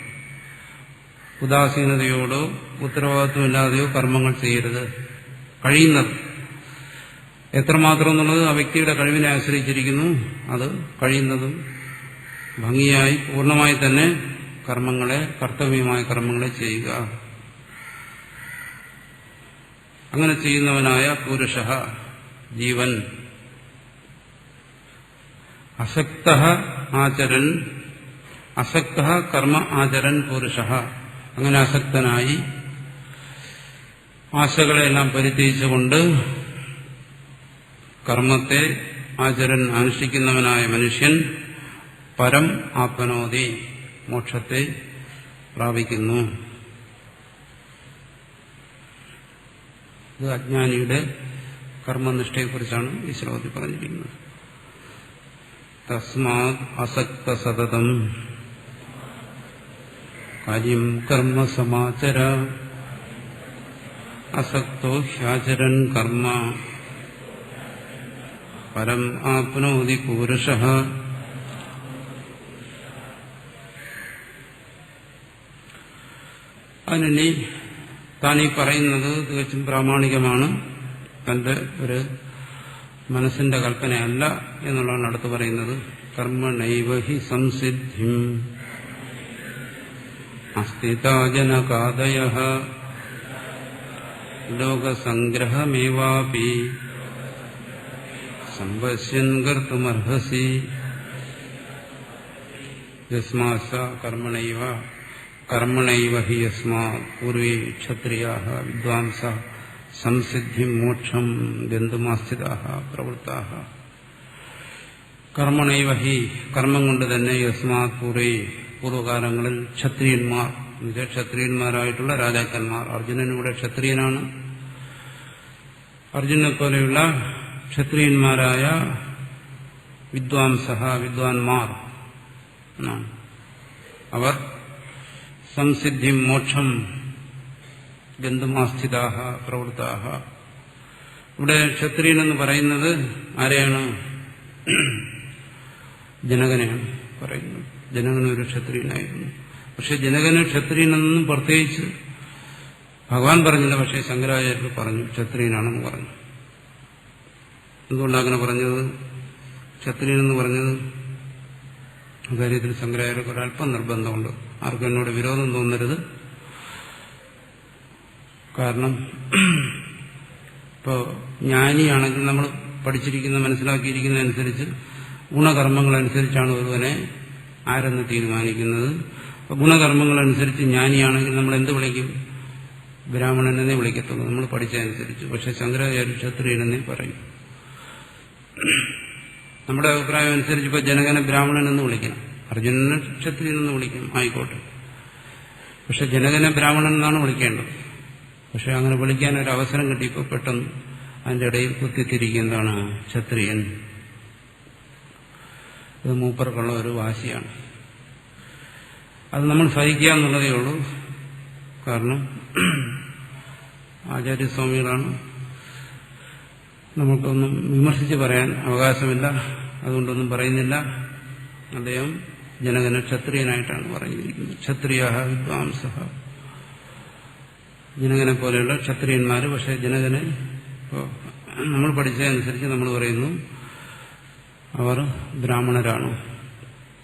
ഉദാസീനതയോടോ ഉത്തരവാദിത്വമില്ലാതെയോ കർമ്മങ്ങൾ ചെയ്യരുത്. കഴിയുന്നത് എത്രമാത്രം എന്നുള്ളത് ആ വ്യക്തിയുടെ കഴിവിനെ ആശ്രയിച്ചിരിക്കുന്നു. അത് കഴിയുന്നതും ഭംഗിയായി പൂർണ്ണമായി തന്നെ കർമ്മങ്ങളെ, കർത്തവ്യമായ കർമ്മങ്ങളെ ചെയ്യുക. അങ്ങനെ ചെയ്യുന്നവനായ പുരുഷ, ജീവൻ, അസക്ത ആചരൻ, അസക്ത കർമ്മ ആചരൻ പുരുഷ, അങ്ങനെ അസക്തനായി ആശകളെല്ലാം പരിത്യജിച്ചുകൊണ്ട് കർമ്മത്തെ ആചരൻ അനുഷ്ഠിക്കുന്നവനായ മനുഷ്യൻ പരം ആപ്നോതി, മോക്ഷത്തെ പ്രാപിക്കുന്നു. ഇത് അജ്ഞാനിയുടെ കർമ്മനിഷ്ഠയെക്കുറിച്ചാണ് ഈ ശ്ലോകത്തിൽ പറഞ്ഞിരിക്കുന്നത്. തസ്മാത് അസക്ത സതതം കാര്യം കർമ്മ സമാചര, അസക്തോ ഹ്യാചരൻ കർമ്മ പരം ആപ്നോതി പുരുഷഃ. അതിനി താനീ പറയുന്നത് തികച്ചും പ്രാമാണികമാണ്, തന്റെ ഒരു മനസ്സിന്റെ കൽപ്പനയല്ല എന്നുള്ളതാണ് അടുത്ത് പറയുന്നത്. കർമ്മണൈവ ഹി സംസിദ്ധിം അസ്ഥിതാജനകാദയഃ ലോകസംഗ്രഹമേവാപി സംപശ്യൻ കർത്തുമർഹസി. യസ്മാസ കർമ്മണൈവ, കർമ്മണൈവ ഹി യസ്മാത് പൂർവേ ക്ഷത്രിയാഃ വിദ്വാംസഃ സംസിദ്ധിം മോക്ഷം ഗന്തുമാസ്ഥിതാഃ പ്രവൃത്താഃ. കർമ്മണൈവ ഹി, കർമ്മം കൊണ്ട് തന്നെ, യസ്മാത് പൂർവേ, പൂർവ്വകാലങ്ങളിൽ ക്ഷത്രിയന്മാർ, ക്ഷത്രിയന്മാരായിട്ടുള്ള രാജാക്കന്മാർ. അർജുനനിവിടെ ക്ഷത്രിയനാണ്. അർജുനെ പോലെയുള്ള ക്ഷത്രിയന്മാരായ വിദ്വാംസഃ, വിദ്വാൻമാർ, അവർ സംസിദ്ധിം മോക്ഷം ഗന്ധമാസ്ഥിതാഹ പ്രവൃത്താഹ. ഇവിടെ ക്ഷത്രിയൻ എന്ന് പറയുന്നത് ആരെയാണ്? ജനകനെയാണ് പറയുന്നത്. ജനകനൊരു ക്ഷത്രിയനായിരുന്നു. പക്ഷെ ജനകന് ക്ഷത്രിയനെന്നും പ്രത്യേകിച്ച് ഭഗവാൻ പറഞ്ഞില്ല. പക്ഷെ ശങ്കരാചാര്യർ പറഞ്ഞു ക്ഷത്രിയനാണെന്ന് പറഞ്ഞു. എന്തുകൊണ്ടാണ് അങ്ങനെ പറഞ്ഞത്? ക്ഷത്രിയനെന്ന് പറഞ്ഞത് അക്കാര്യത്തിൽ ശങ്കരാചാര്യർക്ക് ഒരല്പം നിർബന്ധമുണ്ട്. ആർക്കും എന്നോട് വിരോധം തോന്നരുത്. കാരണം ഇപ്പോൾ ജ്ഞാനിയാണെങ്കിൽ നമ്മൾ പഠിച്ചിരിക്കുന്ന മനസ്സിലാക്കിയിരിക്കുന്നതനുസരിച്ച് ഗുണകർമ്മങ്ങളനുസരിച്ചാണ് ഒരുവനെ ആരെന്ന് തീരുമാനിക്കുന്നത്. അപ്പോൾ ഗുണകർമ്മങ്ങളനുസരിച്ച് ജ്ഞാനിയാണെങ്കിൽ നമ്മൾ എന്ത് വിളിക്കും? ബ്രാഹ്മണനെന്നേ വിളിക്കത്തുള്ളൂ, നമ്മൾ പഠിച്ചതനുസരിച്ച്. പക്ഷെ ശങ്കരാചാര്യ ക്ഷത്രിയനെന്നേ പറയും. നമ്മുടെ അഭിപ്രായം അനുസരിച്ച് ഇപ്പോൾ ജനകനെ ബ്രാഹ്മണനെന്ന് വിളിക്കണം, അർജുനനെ ക്ഷത്രിയനെന്ന് വിളിക്കണം, ആയിക്കോട്ടെ. പക്ഷെ ജനകനെ ബ്രാഹ്മണൻ എന്നാണ് വിളിക്കേണ്ടത്. പക്ഷെ അങ്ങനെ വിളിക്കാൻ ഒരു അവസരം കിട്ടിയപ്പോൾ പെട്ടെന്ന് അതിൻ്റെ ഇടയിൽ കുത്തിത്തിരിക്കുന്നതാണ് ക്ഷത്രിയൻ. ഇത് മൂപ്പർക്കുള്ള ഒരു വാശിയാണ്. അത് നമ്മൾ സഹിക്കുക എന്നുള്ളതേ ഉള്ളൂ. കാരണം ആചാര്യസ്വാമികളാണ്, നമുക്കൊന്നും വിമർശിച്ച് പറയാൻ അവകാശമില്ല. അതുകൊണ്ടൊന്നും പറയുന്നില്ല. അദ്ദേഹം ജനകനെ ക്ഷത്രിയനായിട്ടാണ് പറഞ്ഞിരിക്കുന്നത്. ക്ഷത്രിയ വിദ്വാംസ, ജനകനെ പോലെയുള്ള ക്ഷത്രിയന്മാർ. പക്ഷെ ജനകനെ നമ്മൾ പഠിച്ചതനുസരിച്ച് നമ്മൾ പറയുന്നു അവർ ബ്രാഹ്മണരാണ്,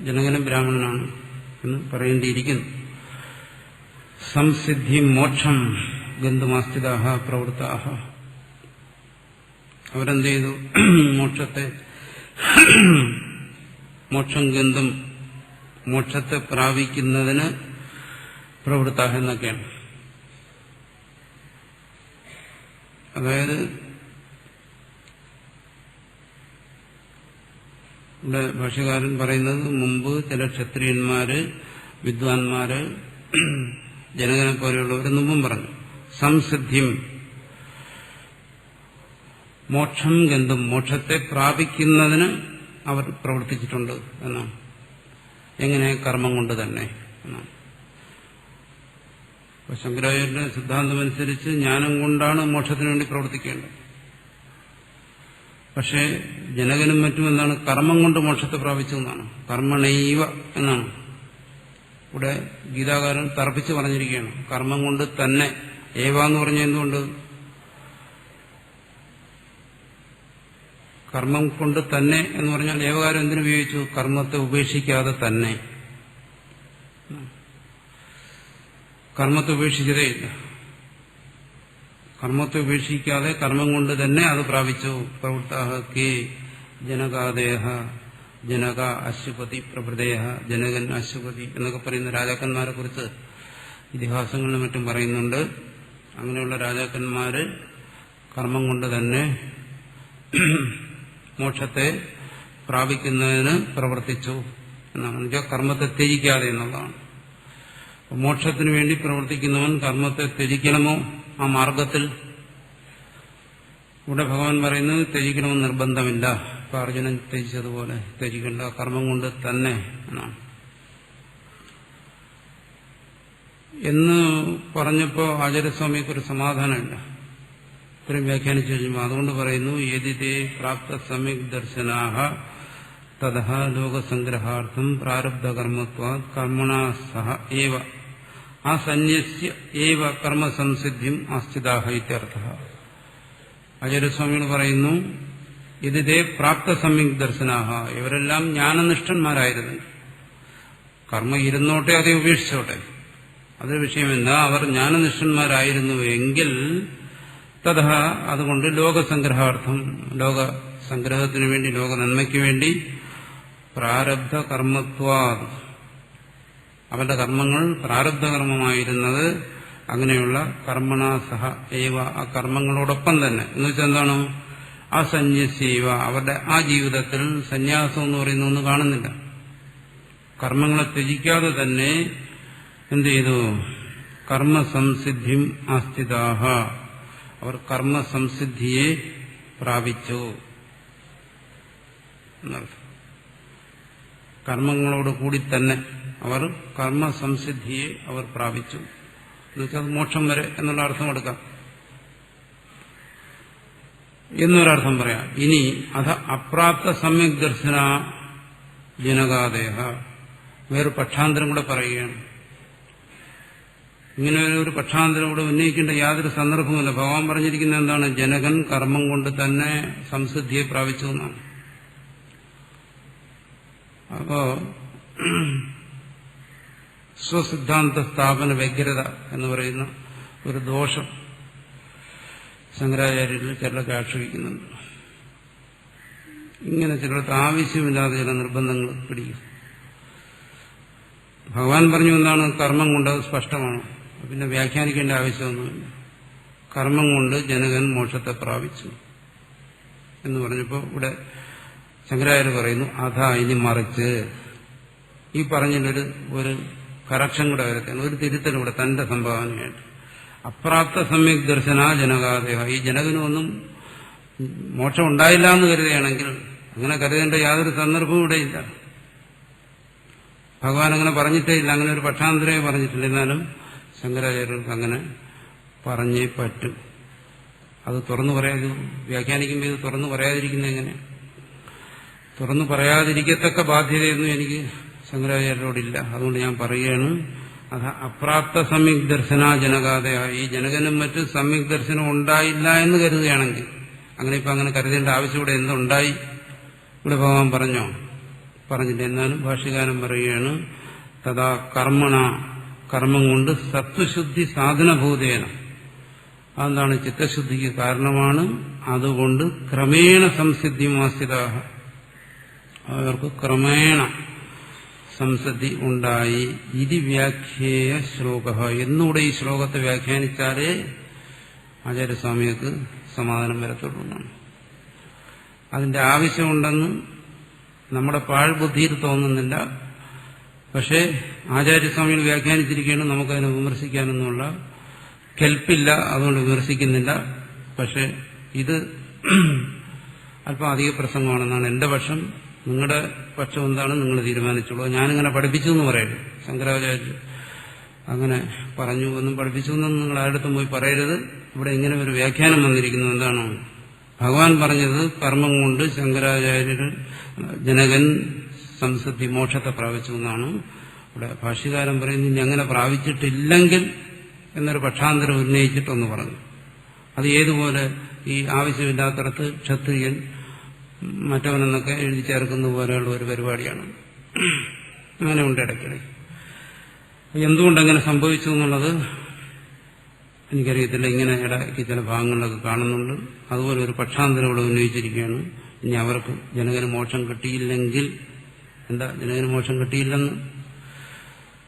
ജനകനും ബ്രാഹ്മണനാണ് എന്ന് പറയേണ്ടിയിരിക്കുന്നു. സംസിദ്ധി മോക്ഷം ഗന്ധമാസ്ഥിതാഹ പ്രവൃത്താഹ. അവരെന്ത് ചെയ്തു? മോക്ഷം ഗന്ധം, മോക്ഷത്തെ പ്രാപിക്കുന്നതിന് പ്രവൃത്താഹ എന്നൊക്കെയാണ്. അതായത് ഇവിടെ ഭാഷ്യകാരൻ പറയുന്നത്, മുമ്പ് ചില ക്ഷത്രിയന്മാര് വിദ്വാൻമാര് ജനകനെ പോലെയുള്ളവർ മുമ്പും പറഞ്ഞു സംസിദ്ധിം മോക്ഷം ഗന്ധം, മോക്ഷത്തെ പ്രാപിക്കുന്നതിന് അവർ പ്രവർത്തിച്ചിട്ടുണ്ട് എന്നാണ്. എങ്ങനെ? കർമ്മം കൊണ്ട് തന്നെ എന്നാണ്. അപ്പൊ ശങ്കരാചാര്യന്റെ സിദ്ധാന്തമനുസരിച്ച് ജ്ഞാനം കൊണ്ടാണ് മോക്ഷത്തിന് വേണ്ടി പ്രവർത്തിക്കേണ്ടത്. പക്ഷേ ജനകനും മറ്റും എന്താണ്? കർമ്മം കൊണ്ട് മോക്ഷത്തെ പ്രാപിച്ചു എന്നാണ്. കർമ്മണൈവ എന്നാണ് ഇവിടെ ഗീതാകാരൻ തർപ്പിച്ച് പറഞ്ഞിരിക്കുകയാണ്. കർമ്മം കൊണ്ട് തന്നെ. ഏവ എന്ന് പറഞ്ഞ എന്തുകൊണ്ട്? കർമ്മം കൊണ്ട് തന്നെ എന്ന് പറഞ്ഞാൽ ഏവകാരം എന്തിനുപയോഗിച്ചു? കർമ്മത്തെ ഉപേക്ഷിക്കാതെ തന്നെ. കർമ്മത്തെ ഉപേക്ഷിച്ചതേ ഇല്ല. കർമ്മത്തെ ഉപേക്ഷിക്കാതെ കർമ്മം കൊണ്ട് തന്നെ അത് പ്രാപിച്ചു. പ്രവൃത്താഹ കേ ജനകാദേഹ, ജനക അശ്വപതി പ്രഭൃതേഹ, ജനകൻ അശ്വപതി എന്നൊക്കെ പറയുന്ന രാജാക്കന്മാരെ കുറിച്ച് ഇതിഹാസങ്ങളിലും മറ്റും പറയുന്നുണ്ട്. അങ്ങനെയുള്ള രാജാക്കന്മാര് കർമ്മം കൊണ്ട് തന്നെ മോക്ഷത്തെ പ്രാപിക്കുന്നതിന് പ്രവർത്തിച്ചു എന്നാണ്. എന്നുവെച്ചാൽ കർമ്മത്തെ ത്യജിക്കാതെ എന്നുള്ളതാണ്. മോക്ഷത്തിനു വേണ്ടി പ്രവർത്തിക്കുന്നവൻ കർമ്മത്തെ ത്യജിക്കണമോ? ആ മാർഗത്തിൽ ഇവിടെ ഭഗവാൻ പറയുന്നത് ത്യജിക്കണമെന്ന് നിർബന്ധമില്ല. ഇപ്പൊ അർജുനൻ ത്യജിച്ചതുപോലെ ത്യജിക്കേണ്ട, കർമ്മം കൊണ്ട് തന്നെ എന്നാണ്. എന്ന് പറഞ്ഞപ്പോ ആചാര്യസ്വാമിക്ക് ഒരു സമാധാനമില്ല. ഇത്രയും വ്യാഖ്യാനിച്ചു കഴിഞ്ഞു. അതുകൊണ്ട് പറയുന്നു യദിതേ പ്രാപ്ത സമ്യക് ദർശനാഹ തതഃ ലോകസംഗ്രഹാർത്ഥം പ്രാരബ്ധകർമ്മത്വാ കർമ്മണാ സഹ ഏവ അസന്യസ്യ ഏവ കർമ്മസംസിദ്ധിം ആസ്ഥിതാഹ ഇത്യർത്ഥഃ. ആചാര്യസ്വാമികൾ പറയുന്നു യദിതേ പ്രാപ്ത സമ്യക് ദർശനാഹ, ഇവരെല്ലാം ജ്ഞാനനിഷ്ഠന്മാരായിരുന്നു. കർമ്മ ഇരുന്നോട്ടെ, അതേ ഉപേക്ഷിച്ചോട്ടെ, അത് വിഷയമല്ല. അവർ ജ്ഞാനനിഷ്ഠന്മാരായിരുന്നു എങ്കിൽ തഥ അതുകൊണ്ട് ലോകസംഗ്രഹാർത്ഥം, ലോകസംഗ്രഹത്തിനു വേണ്ടി, ലോക നന്മയ്ക്ക് വേണ്ടി പ്രാരബ്ധ കർമ്മത്വാ, അവരുടെ കർമ്മങ്ങൾ പ്രാരബ്ധകർമ്മമായിരുന്നത് അങ്ങനെയുള്ള കർമ്മണാ സഹ ഏവ, ആ കർമ്മങ്ങളോടൊപ്പം തന്നെ. എന്ന് വെച്ചാൽ എന്താണ്? ആ സന്യസീവ, അവരുടെ ആ ജീവിതത്തിൽ സന്യാസം എന്ന് പറയുന്ന ഒന്ന് കാണുന്നില്ല. കർമ്മങ്ങളെ ത്യജിക്കാതെ തന്നെ എന്ത് ചെയ്തു? കർമ്മസംസിദ്ധിം ആസ്ഥിതാഹ, അവർ കർമ്മസംസിദ്ധിയെ പ്രാപിച്ചു എന്നർത്ഥം. കർമ്മങ്ങളോട് കൂടി തന്നെ അവർ കർമ്മസംസിദ്ധിയെ അവർ പ്രാപിച്ചു എന്നുവെച്ചാൽ മോക്ഷം വരെ എന്നുള്ള അർത്ഥം എടുക്കാം എന്നൊരർത്ഥം പറയാം. ഇനി അഥ അപ്രാപ്ത സമ്യക് ദർശന ജനകാദേഹ വേറെ പക്ഷാന്തരം കൂടെ പറയുകയാണ്. ഇങ്ങനെ ഒരു പക്ഷാന്തരം കൂടെ ഉന്നയിക്കേണ്ട യാതൊരു സന്ദർഭവുമില്ല. ഭഗവാൻ പറഞ്ഞിരിക്കുന്നത് എന്താണ്? ജനകൻ കർമ്മം കൊണ്ട് തന്നെ സംസിദ്ധിയെ പ്രാപിച്ചു എന്നാണ്. അപ്പോ സ്വസിദ്ധാന്ത സ്ഥാപന വ്യഗ്രത എന്ന് പറയുന്ന ഒരു ദോഷം ശങ്കരാചാര്യരിൽ ചിലർക്ക് ആക്ഷേപിക്കുന്നുണ്ട്. ഇങ്ങനെ ചിലർക്ക് ആവശ്യമില്ലാതെ ചില നിർബന്ധങ്ങൾ പിടിക്കും. ഭഗവാൻ പറഞ്ഞു എന്താണ്? കർമ്മം കൊണ്ട് അത് സ്പഷ്ടമാണ്, പിന്നെ വ്യാഖ്യാനിക്കേണ്ട ആവശ്യമൊന്നുമില്ല. കർമ്മം കൊണ്ട് ജനകൻ മോക്ഷത്തെ പ്രാപിച്ചു എന്ന് പറഞ്ഞപ്പോൾ ഇവിടെ ശങ്കരാചാര്യ പറയുന്നു അതാ ഇനി മറിച്ച് ഈ പറഞ്ഞതിലൊരു കറക്ഷൻ കൂടെ വരത്താണ്, ഒരു തിരുത്തൽ കൂടെ തന്റെ സംഭാവനയായിട്ട്. അപ്രാപ്ത സമ്യക് ദർശന ജനകാദേഹ, ഈ ജനകനൊന്നും മോക്ഷം ഉണ്ടായില്ല എന്ന് കരുതുകയാണെങ്കിൽ അങ്ങനെ കരുതേണ്ട യാതൊരു സന്ദർഭവും ഇവിടെയില്ല. ഭഗവാൻ അങ്ങനെ പറഞ്ഞിട്ടേ ഇല്ല, അങ്ങനെ ഒരു പക്ഷാന്തരമേ പറഞ്ഞിട്ടില്ല. എന്നാലും ശങ്കരാചാര്യർക്ക് അങ്ങനെ പറഞ്ഞേ പറ്റും. അത് തുറന്നു പറയാതെ വ്യാഖ്യാനിക്കുമ്പോൾ ഇത് തുറന്നു പറയാതിരിക്കുന്നത് എങ്ങനെ? തുറന്നു പറയാതിരിക്കത്തക്ക ബാധ്യതയൊന്നും എനിക്ക് ശങ്കരാചാര്യരോടില്ല. അതുകൊണ്ട് ഞാൻ പറയുകയാണ് അത് അപ്രാപ്ത സമ്യക് ദർശന ജനകാദേഹ, ഈ ജനകനും മറ്റും സമ്യക് ദർശനം ഉണ്ടായില്ല എന്ന് കരുതുകയാണെങ്കിൽ, അങ്ങനെ ഇപ്പൊ അങ്ങനെ കരുതേണ്ട ആവശ്യം ഇവിടെ എന്തുണ്ടായി? ഇവിടെ ഭഗവാൻ പറഞ്ഞോ? പറഞ്ഞില്ല. എന്നാലും ഭാഷ്യകാരൻ പറയുകയാണ് തഥാ കർമ്മണ, കർമ്മം കൊണ്ട് സത്വശുദ്ധി സാധനഭൂതേന, അതെന്താണ്? ചിത്തശുദ്ധിക്ക് കാരണമാണ്. അതുകൊണ്ട് ക്രമേണ സംസിദ്ധിമാസ്ഥിതാഹ, അവർക്ക് ക്രമേണ സംസിദ്ധി ഉണ്ടായി. ഇതി വ്യാഖ്യേയ ശ്ലോക, എന്നൂടെ ഈ ശ്ലോകത്തെ വ്യാഖ്യാനിച്ചാലേ ആചാര്യസ്വാമിക്ക് സമാധാനം വരത്തുള്ളൂ എന്നാണ്. അതിന്റെ ആവശ്യമുണ്ടെന്ന് നമ്മുടെ പാഴ്ബുദ്ധിയിൽ തോന്നുന്നില്ല. പക്ഷേ ആചാര്യസ്വാമികൾ വ്യാഖ്യാനിച്ചിരിക്കുകയാണ്, നമുക്കതിനെ വിമർശിക്കാനൊന്നുമുള്ള കെൽപ്പില്ല, അതുകൊണ്ട് വിമർശിക്കുന്നില്ല. പക്ഷെ ഇത് അല്പം അധിക പ്രസംഗമാണെന്നാണ് എന്റെ പക്ഷം. നിങ്ങളുടെ പക്ഷം എന്താണ് നിങ്ങൾ തീരുമാനിച്ചോളൂ. ഞാനിങ്ങനെ പഠിപ്പിച്ചു എന്ന് പറയരുത്. ശങ്കരാചാര്യ അങ്ങനെ പറഞ്ഞു എന്നും പഠിപ്പിച്ചു എന്നും നിങ്ങൾ ആരുടെടുത്തും പോയി പറയരുത്. ഇവിടെ ഇങ്ങനെ ഒരു വ്യാഖ്യാനം വന്നിരിക്കുന്നു. എന്താണ് ഭഗവാൻ പറഞ്ഞത്? കർമ്മം കൊണ്ട് ശങ്കരാചാര്യർ ജനകൻ സംസിദ്ധി മോക്ഷത്തെ പ്രാപിച്ചു എന്നാണ്. ഇവിടെ ഭാഷ്യകാരൻ പറയുന്നത് ഇനി അങ്ങനെ പ്രാപിച്ചിട്ടില്ലെങ്കിൽ എന്നൊരു പക്ഷാന്തരം ഉന്നയിച്ചിട്ടൊന്ന് പറഞ്ഞു. അത് ഏതുപോലെ ഈ ആവശ്യമില്ലാത്തടത്ത് ക്ഷത്രിയൻ മറ്റവനെന്നൊക്കെ എഴുതി ചേർക്കുന്ന പോലെയുള്ള ഒരു പരിപാടിയാണ്. അങ്ങനെ ഉണ്ട് ഇടയ്ക്കിടയ്ക്ക്. എന്തുകൊണ്ടങ്ങനെ സംഭവിച്ചു എന്നുള്ളത് എനിക്കറിയത്തില്ല. ഇങ്ങനെ ഇടയ്ക്ക് ചില ഭാഗങ്ങളിലൊക്കെ കാണുന്നുണ്ട്. അതുപോലെ ഒരു പക്ഷാന്തരം ഇവിടെ ഉന്നയിച്ചിരിക്കുകയാണ്. ഇനി അവർക്ക് ജനകന് മോക്ഷം കിട്ടിയില്ലെങ്കിൽ എന്താ? ജനകന് മോക്ഷം കിട്ടിയില്ലെന്ന്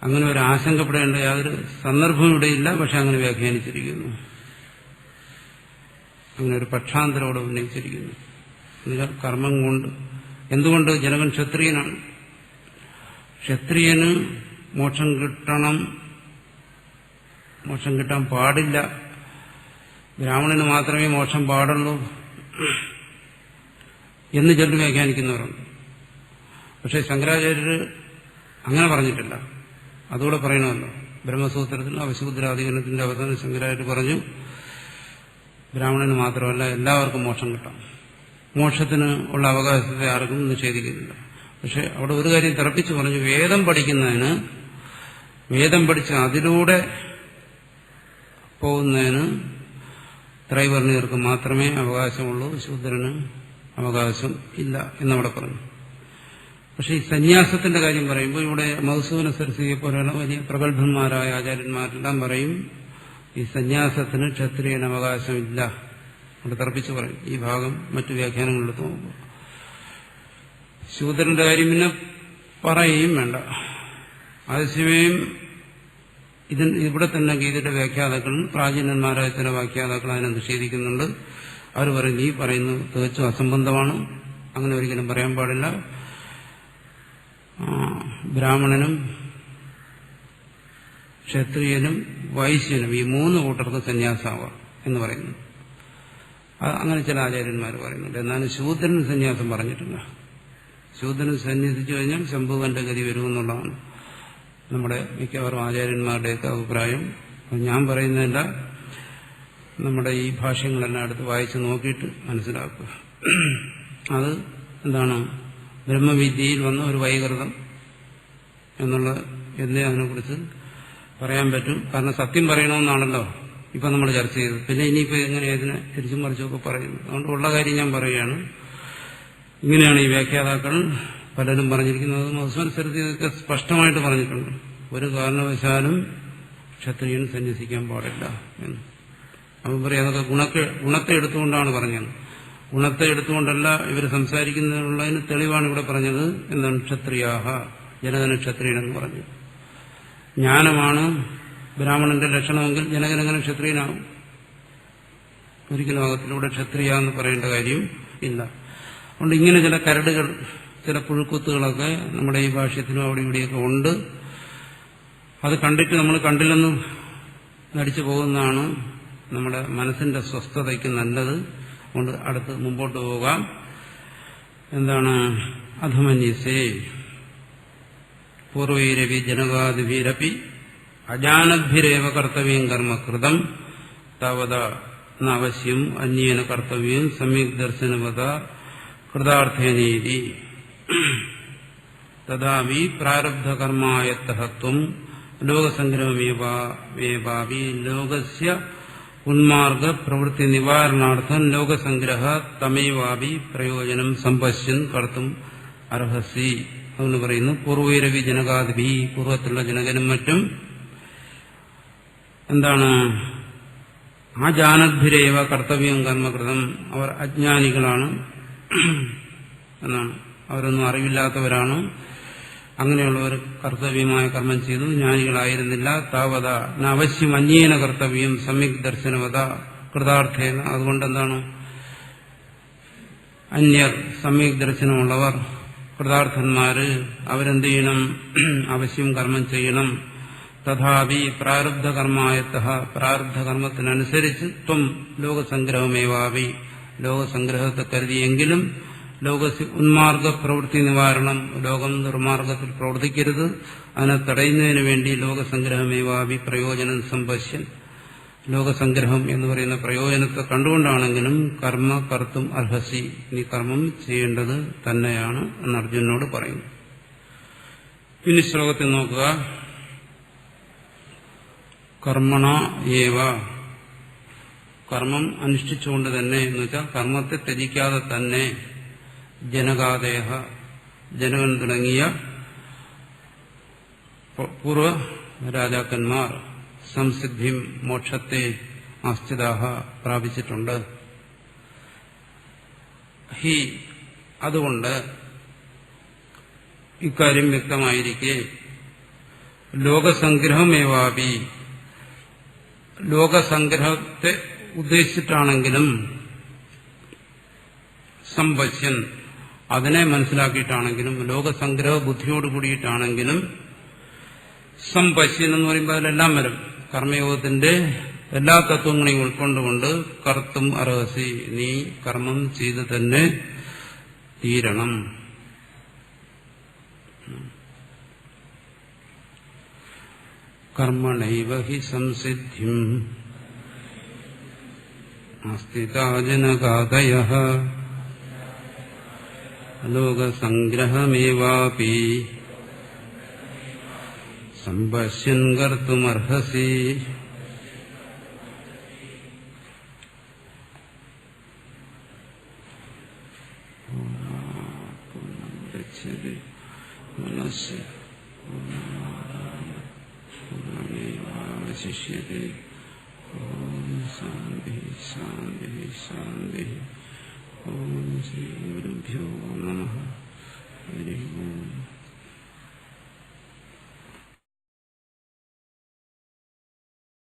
അങ്ങനെ ഒരു ആശങ്കപ്പെടേണ്ട യാതൊരു സന്ദർഭവും ഇവിടെയില്ല. പക്ഷെ അങ്ങനെ വ്യാഖ്യാനിച്ചിരിക്കുന്നു. അങ്ങനെ ഒരു പക്ഷാന്തരം ഇവിടെ ഉന്നയിച്ചിരിക്കുന്നു. എന്നുവെച്ചാൽ കർമ്മം കൊണ്ട്. എന്തുകൊണ്ട്? ജനകൻ ക്ഷത്രിയനാണ്. ക്ഷത്രിയന് മോക്ഷം കിട്ടണം, മോക്ഷം കിട്ടാൻ പാടില്ല. ബ്രാഹ്മണന് മാത്രമേ മോക്ഷം പാടുള്ളൂ എന്ന് ചിലർ വ്യാഖ്യാനിക്കുന്നവരുണ്ട്. പക്ഷെ ശങ്കരാചാര്യർ അങ്ങനെ പറഞ്ഞിട്ടില്ല. അതുകൂടെ പറയണമല്ലോ. ബ്രഹ്മസൂത്രത്തിൽ അവശൂദ്രാധികരണത്തിന്റെ അവസാനം ശങ്കരാചാര്യർ പറഞ്ഞു ബ്രാഹ്മണന് മാത്രമല്ല എല്ലാവർക്കും മോക്ഷം കിട്ടാം. മോക്ഷത്തിന് ഉള്ള അവകാശത്തെ ആർക്കും നിഷേധിക്കുന്നില്ല. പക്ഷെ അവിടെ ഒരു കാര്യം തറപ്പിച്ചു പറഞ്ഞു. വേദം പഠിക്കുന്നതിന്, വേദം പഠിച്ച് അതിലൂടെ പോകുന്നതിന് ത്രൈവർണികർക്ക് മാത്രമേ അവകാശമുള്ളൂ, ശൂദ്രന് അവകാശം ഇല്ല എന്നവിടെ പറഞ്ഞു. പക്ഷെ ഈ സന്യാസത്തിന്റെ കാര്യം പറയുമ്പോൾ ഇവിടെ മധുസൂദന സരസ്വതിയെ പോലെയുള്ള വലിയ പ്രഗത്ഭന്മാരായ ആചാര്യന്മാരെല്ലാം പറയും ഈ സന്യാസത്തിന് ക്ഷത്രിയന് അവകാശമില്ല. അവിടെ തർപ്പിച്ചു പറയും. ഈ ഭാഗം മറ്റു വ്യാഖ്യാനങ്ങളിലെടുത്ത് നോക്കുമ്പോൾ ശൂദ്രന്റെ കാര്യം പിന്നെ പറയുകയും വേണ്ട. അതേസമയം ഇവിടെ തന്നെ ഗീതയുടെ വ്യാഖ്യാതാക്കൾ, പ്രാചീനന്മാരായ ചില വ്യാഖ്യാതാക്കൾ അതിനെ നിഷേധിക്കുന്നുണ്ട്. അവർ പറയും ഈ പറയുന്നത് തികച്ചും അസംബന്ധമാണ്, അങ്ങനെ ഒരിക്കലും പറയാൻ പാടില്ല. ബ്രാഹ്മണനും ക്ഷത്രിയനും വൈശ്യനും ഈ മൂന്ന് കൂട്ടർക്ക് സന്യാസാവാം എന്ന് പറയുന്നു. അങ്ങനെ ചില ആചാര്യന്മാർ പറയുന്നുണ്ട്. എന്നാലും ശൂദ്രന് സന്യാസം പറഞ്ഞിട്ടില്ല. ശൂദ്രന് സന്യസിച്ചു കഴിഞ്ഞാൽ ശംഭുവന്റെ ഗതി വരുമെന്നുള്ളതാണ് നമ്മുടെ മിക്കവാറും ആചാര്യന്മാരുടെയൊക്കെ അഭിപ്രായം. ഞാൻ പറയുന്നതല്ല, നമ്മുടെ ഈ ഭാഷ്യങ്ങളെല്ലാം എടുത്ത് വായിച്ച് നോക്കിയിട്ട് മനസ്സിലാക്കുക. അത് എന്താണ്? ബ്രഹ്മവിദ്യയിൽ വന്ന ഒരു വൈകൃതം എന്നുള്ള എന്നേ അതിനെക്കുറിച്ച് പറയാൻ പറ്റും. കാരണം സത്യം പറയണമെന്നാണല്ലോ ഇപ്പം നമ്മൾ ചർച്ച ചെയ്തത്. പിന്നെ ഇനിയിപ്പോൾ എങ്ങനെ ഇതിനെ തിരിച്ചും മറിച്ചുമൊക്കെ പറയുന്നു. അതുകൊണ്ട് ഉള്ള കാര്യം ഞാൻ പറയുകയാണ്. ഇങ്ങനെയാണ് ഈ വ്യാഖ്യാതാക്കൾ പലരും പറഞ്ഞിരിക്കുന്നത്. മധുസ്മരസരത്തിൽ ഇതൊക്കെ സ്പഷ്ടമായിട്ട് പറഞ്ഞിട്ടുണ്ട്. ഒരു കാരണവശാലും ക്ഷത്രിയൻ സന്യസിക്കാൻ പാടില്ല എന്ന്. അപ്പം പറയാം അതൊക്കെ ഗുണത്തെ എടുത്തുകൊണ്ടാണ് പറഞ്ഞത്. ഗുണത്തെ എടുത്തുകൊണ്ടല്ല ഇവർ സംസാരിക്കുന്നതിനുള്ളതിന് തെളിവാണ് ഇവിടെ പറഞ്ഞത്. എന്താണ്? ക്ഷത്രിയാഹ, ജനകന ക്ഷത്രിയനെന്ന് പറഞ്ഞു. ജ്ഞാനമാണ് ബ്രാഹ്മണന്റെ ലക്ഷണമെങ്കിൽ ജനകനെങ്ങനെ ക്ഷത്രിയനാകും? ഒരിക്കലും ആകത്തിലൂടെ ക്ഷത്രിയ എന്ന് പറയേണ്ട കാര്യം ഇല്ല. അതുകൊണ്ട് ഇങ്ങനെ ചില കരടുകൾ, ചില പുഴുക്കുത്തുകളൊക്കെ നമ്മുടെ ഈ ഭാഷ്യത്തിനും അവിടെ ഇവിടെയൊക്കെ ഉണ്ട്. അത് കണ്ടിട്ട് നമ്മൾ കണ്ടില്ലെന്ന് നടിച്ചു പോകുന്നതാണ് നമ്മുടെ മനസ്സിന്റെ സ്വസ്ഥതയ്ക്ക് നല്ലത്. അതുകൊണ്ട് അടുത്ത് മുമ്പോട്ട് പോകാം. എന്താണ്? അധമന്യസേ പൂർവൈരവി ജനകാദിഭിരപി അജാനദ്ഭിരേവ കർത്തവ്യം കർമ്മ കൃതം താവത അവശ്യം അന്യേന കർത്തവ്യം സമ്യക് ദർശനവത കൃതാർത്ഥേനീതി തഥാപി പ്രാരബ്ധകർമായത്തഹത്വം ലോകസംഗ്രഹമേവാപി ലോകസ്യ ഉന്മാർഗ പ്രവൃത്തി നിവാരണാർത്ഥം ലോകസംഗ്രഹ തമേവാപി പ്രയോജനം സമ്പശ്യൻ കർത്തും അർഹസി. അതെന്ന് പറയുന്നു. പൂർവൈരവി ജനകാദിഭി, പൂർവ്വത്തിലുള്ള ജനകനും മറ്റും എന്താണ്? ആ ജാനദ്ഭിരേവ കർത്തവ്യം കർമ്മകൃതം, അവർ അജ്ഞാനികളാണ് എന്നാണ്. അവരൊന്നും അറിവില്ലാത്തവരാണ്. അങ്ങനെയുള്ളവർ കർത്തവ്യമായ കർമ്മം ചെയ്തു, ജ്ഞാനികളായിരുന്നില്ല. താവത അവശ്യം അന്യേന കർത്തവ്യം സമ്യക് ദർശനവത കൃതാർത്ഥേന. അതുകൊണ്ടെന്താണ്? അന്യർ, സമ്യക് ദർശനമുള്ളവർ, കൃതാർത്ഥന്മാര്, അവരെന്ത് ചെയ്യണം? അവശ്യം കർമ്മം ചെയ്യണം. തഥാപി പ്രാരബ്ധകർമായത്തഃ, പ്രാരബ്ധകർമ്മത്തിനനുസരിച്ച് ത്വം ലോകസംഗ്രഹമേവാപി, ലോകസംഗ്രഹത്തെ കരുതിയെങ്കിലും ലോകസ് ഉന്മാർഗ പ്രവൃത്തി നിവാരണം, ലോകം ദുർമാർഗത്തിൽ പ്രവർത്തിക്കരുത്, അതിനെ തടയുന്നതിന് വേണ്ടി ലോകസംഗ്രഹമേവാപി പ്രയോജനം സമ്പശ്യൻ, ലോകസംഗ്രഹം എന്ന് പറയുന്ന പ്രയോജനത്തെ കണ്ടുകൊണ്ടാണെങ്കിലും കർമ്മ കർത്തും അർഹസി, നീ കർമ്മം ചെയ്യേണ്ടത് തന്നെയാണ് എന്ന് അർജുനനോട് പറയുന്നു. ഇനി ശ്ലോകത്തിൽ നോക്കുക. കർമ്മണ ഏവ, കർമ്മം അനുഷ്ഠിച്ചുകൊണ്ട് തന്നെ എന്ന് വെച്ചാൽ കർമ്മത്തെ ത്യജിക്കാതെ തന്നെ ജനകാദേഹ, ജനകൻ തുടങ്ങിയ പൂർവ രാജാക്കന്മാർ സംസിദ്ധിം, മോക്ഷത്തെ ആസ്ഥിതാഹ, പ്രാപിച്ചിട്ടുണ്ട്. ഹി, അതുകൊണ്ട് ഇക്കാര്യം വ്യക്തമായിരിക്കെ ലോകസംഗ്രഹമേവാപി, ലോകസംഗ്രഹത്തെ ഉദ്ദേശിച്ചിട്ടാണെങ്കിലും സമ്പശ്യൻ, അതിനെ മനസ്സിലാക്കിയിട്ടാണെങ്കിലും ലോകസംഗ്രഹ ബുദ്ധിയോട് കൂടിയിട്ടാണെങ്കിലും സമ്പശ്യൻ എന്ന് പറയുമ്പോൾ അതിലെല്ലാം വരും. കർമ്മയോഗത്തിന്റെ എല്ലാ തത്വങ്ങളെയും ഉൾക്കൊണ്ടുകൊണ്ട് കർത്തും അർഹസി, നീ കർമ്മം ചെയ്ത് തന്നെ തീരണം. കർമ്മണൈവ ഹി സംസിദ്ധിം ആസ്ഥിതാജനകാദയഃ ലോകസംഗ്രഹമേവാപി സമ്പശ്യൻ കർത്തുമർഹസി. ശിഷ്യത്തെ ഓം ശാന്തി ശാന്തി ശാന്തി. ഓം ശ്രീ ഗുരുഭ്യോ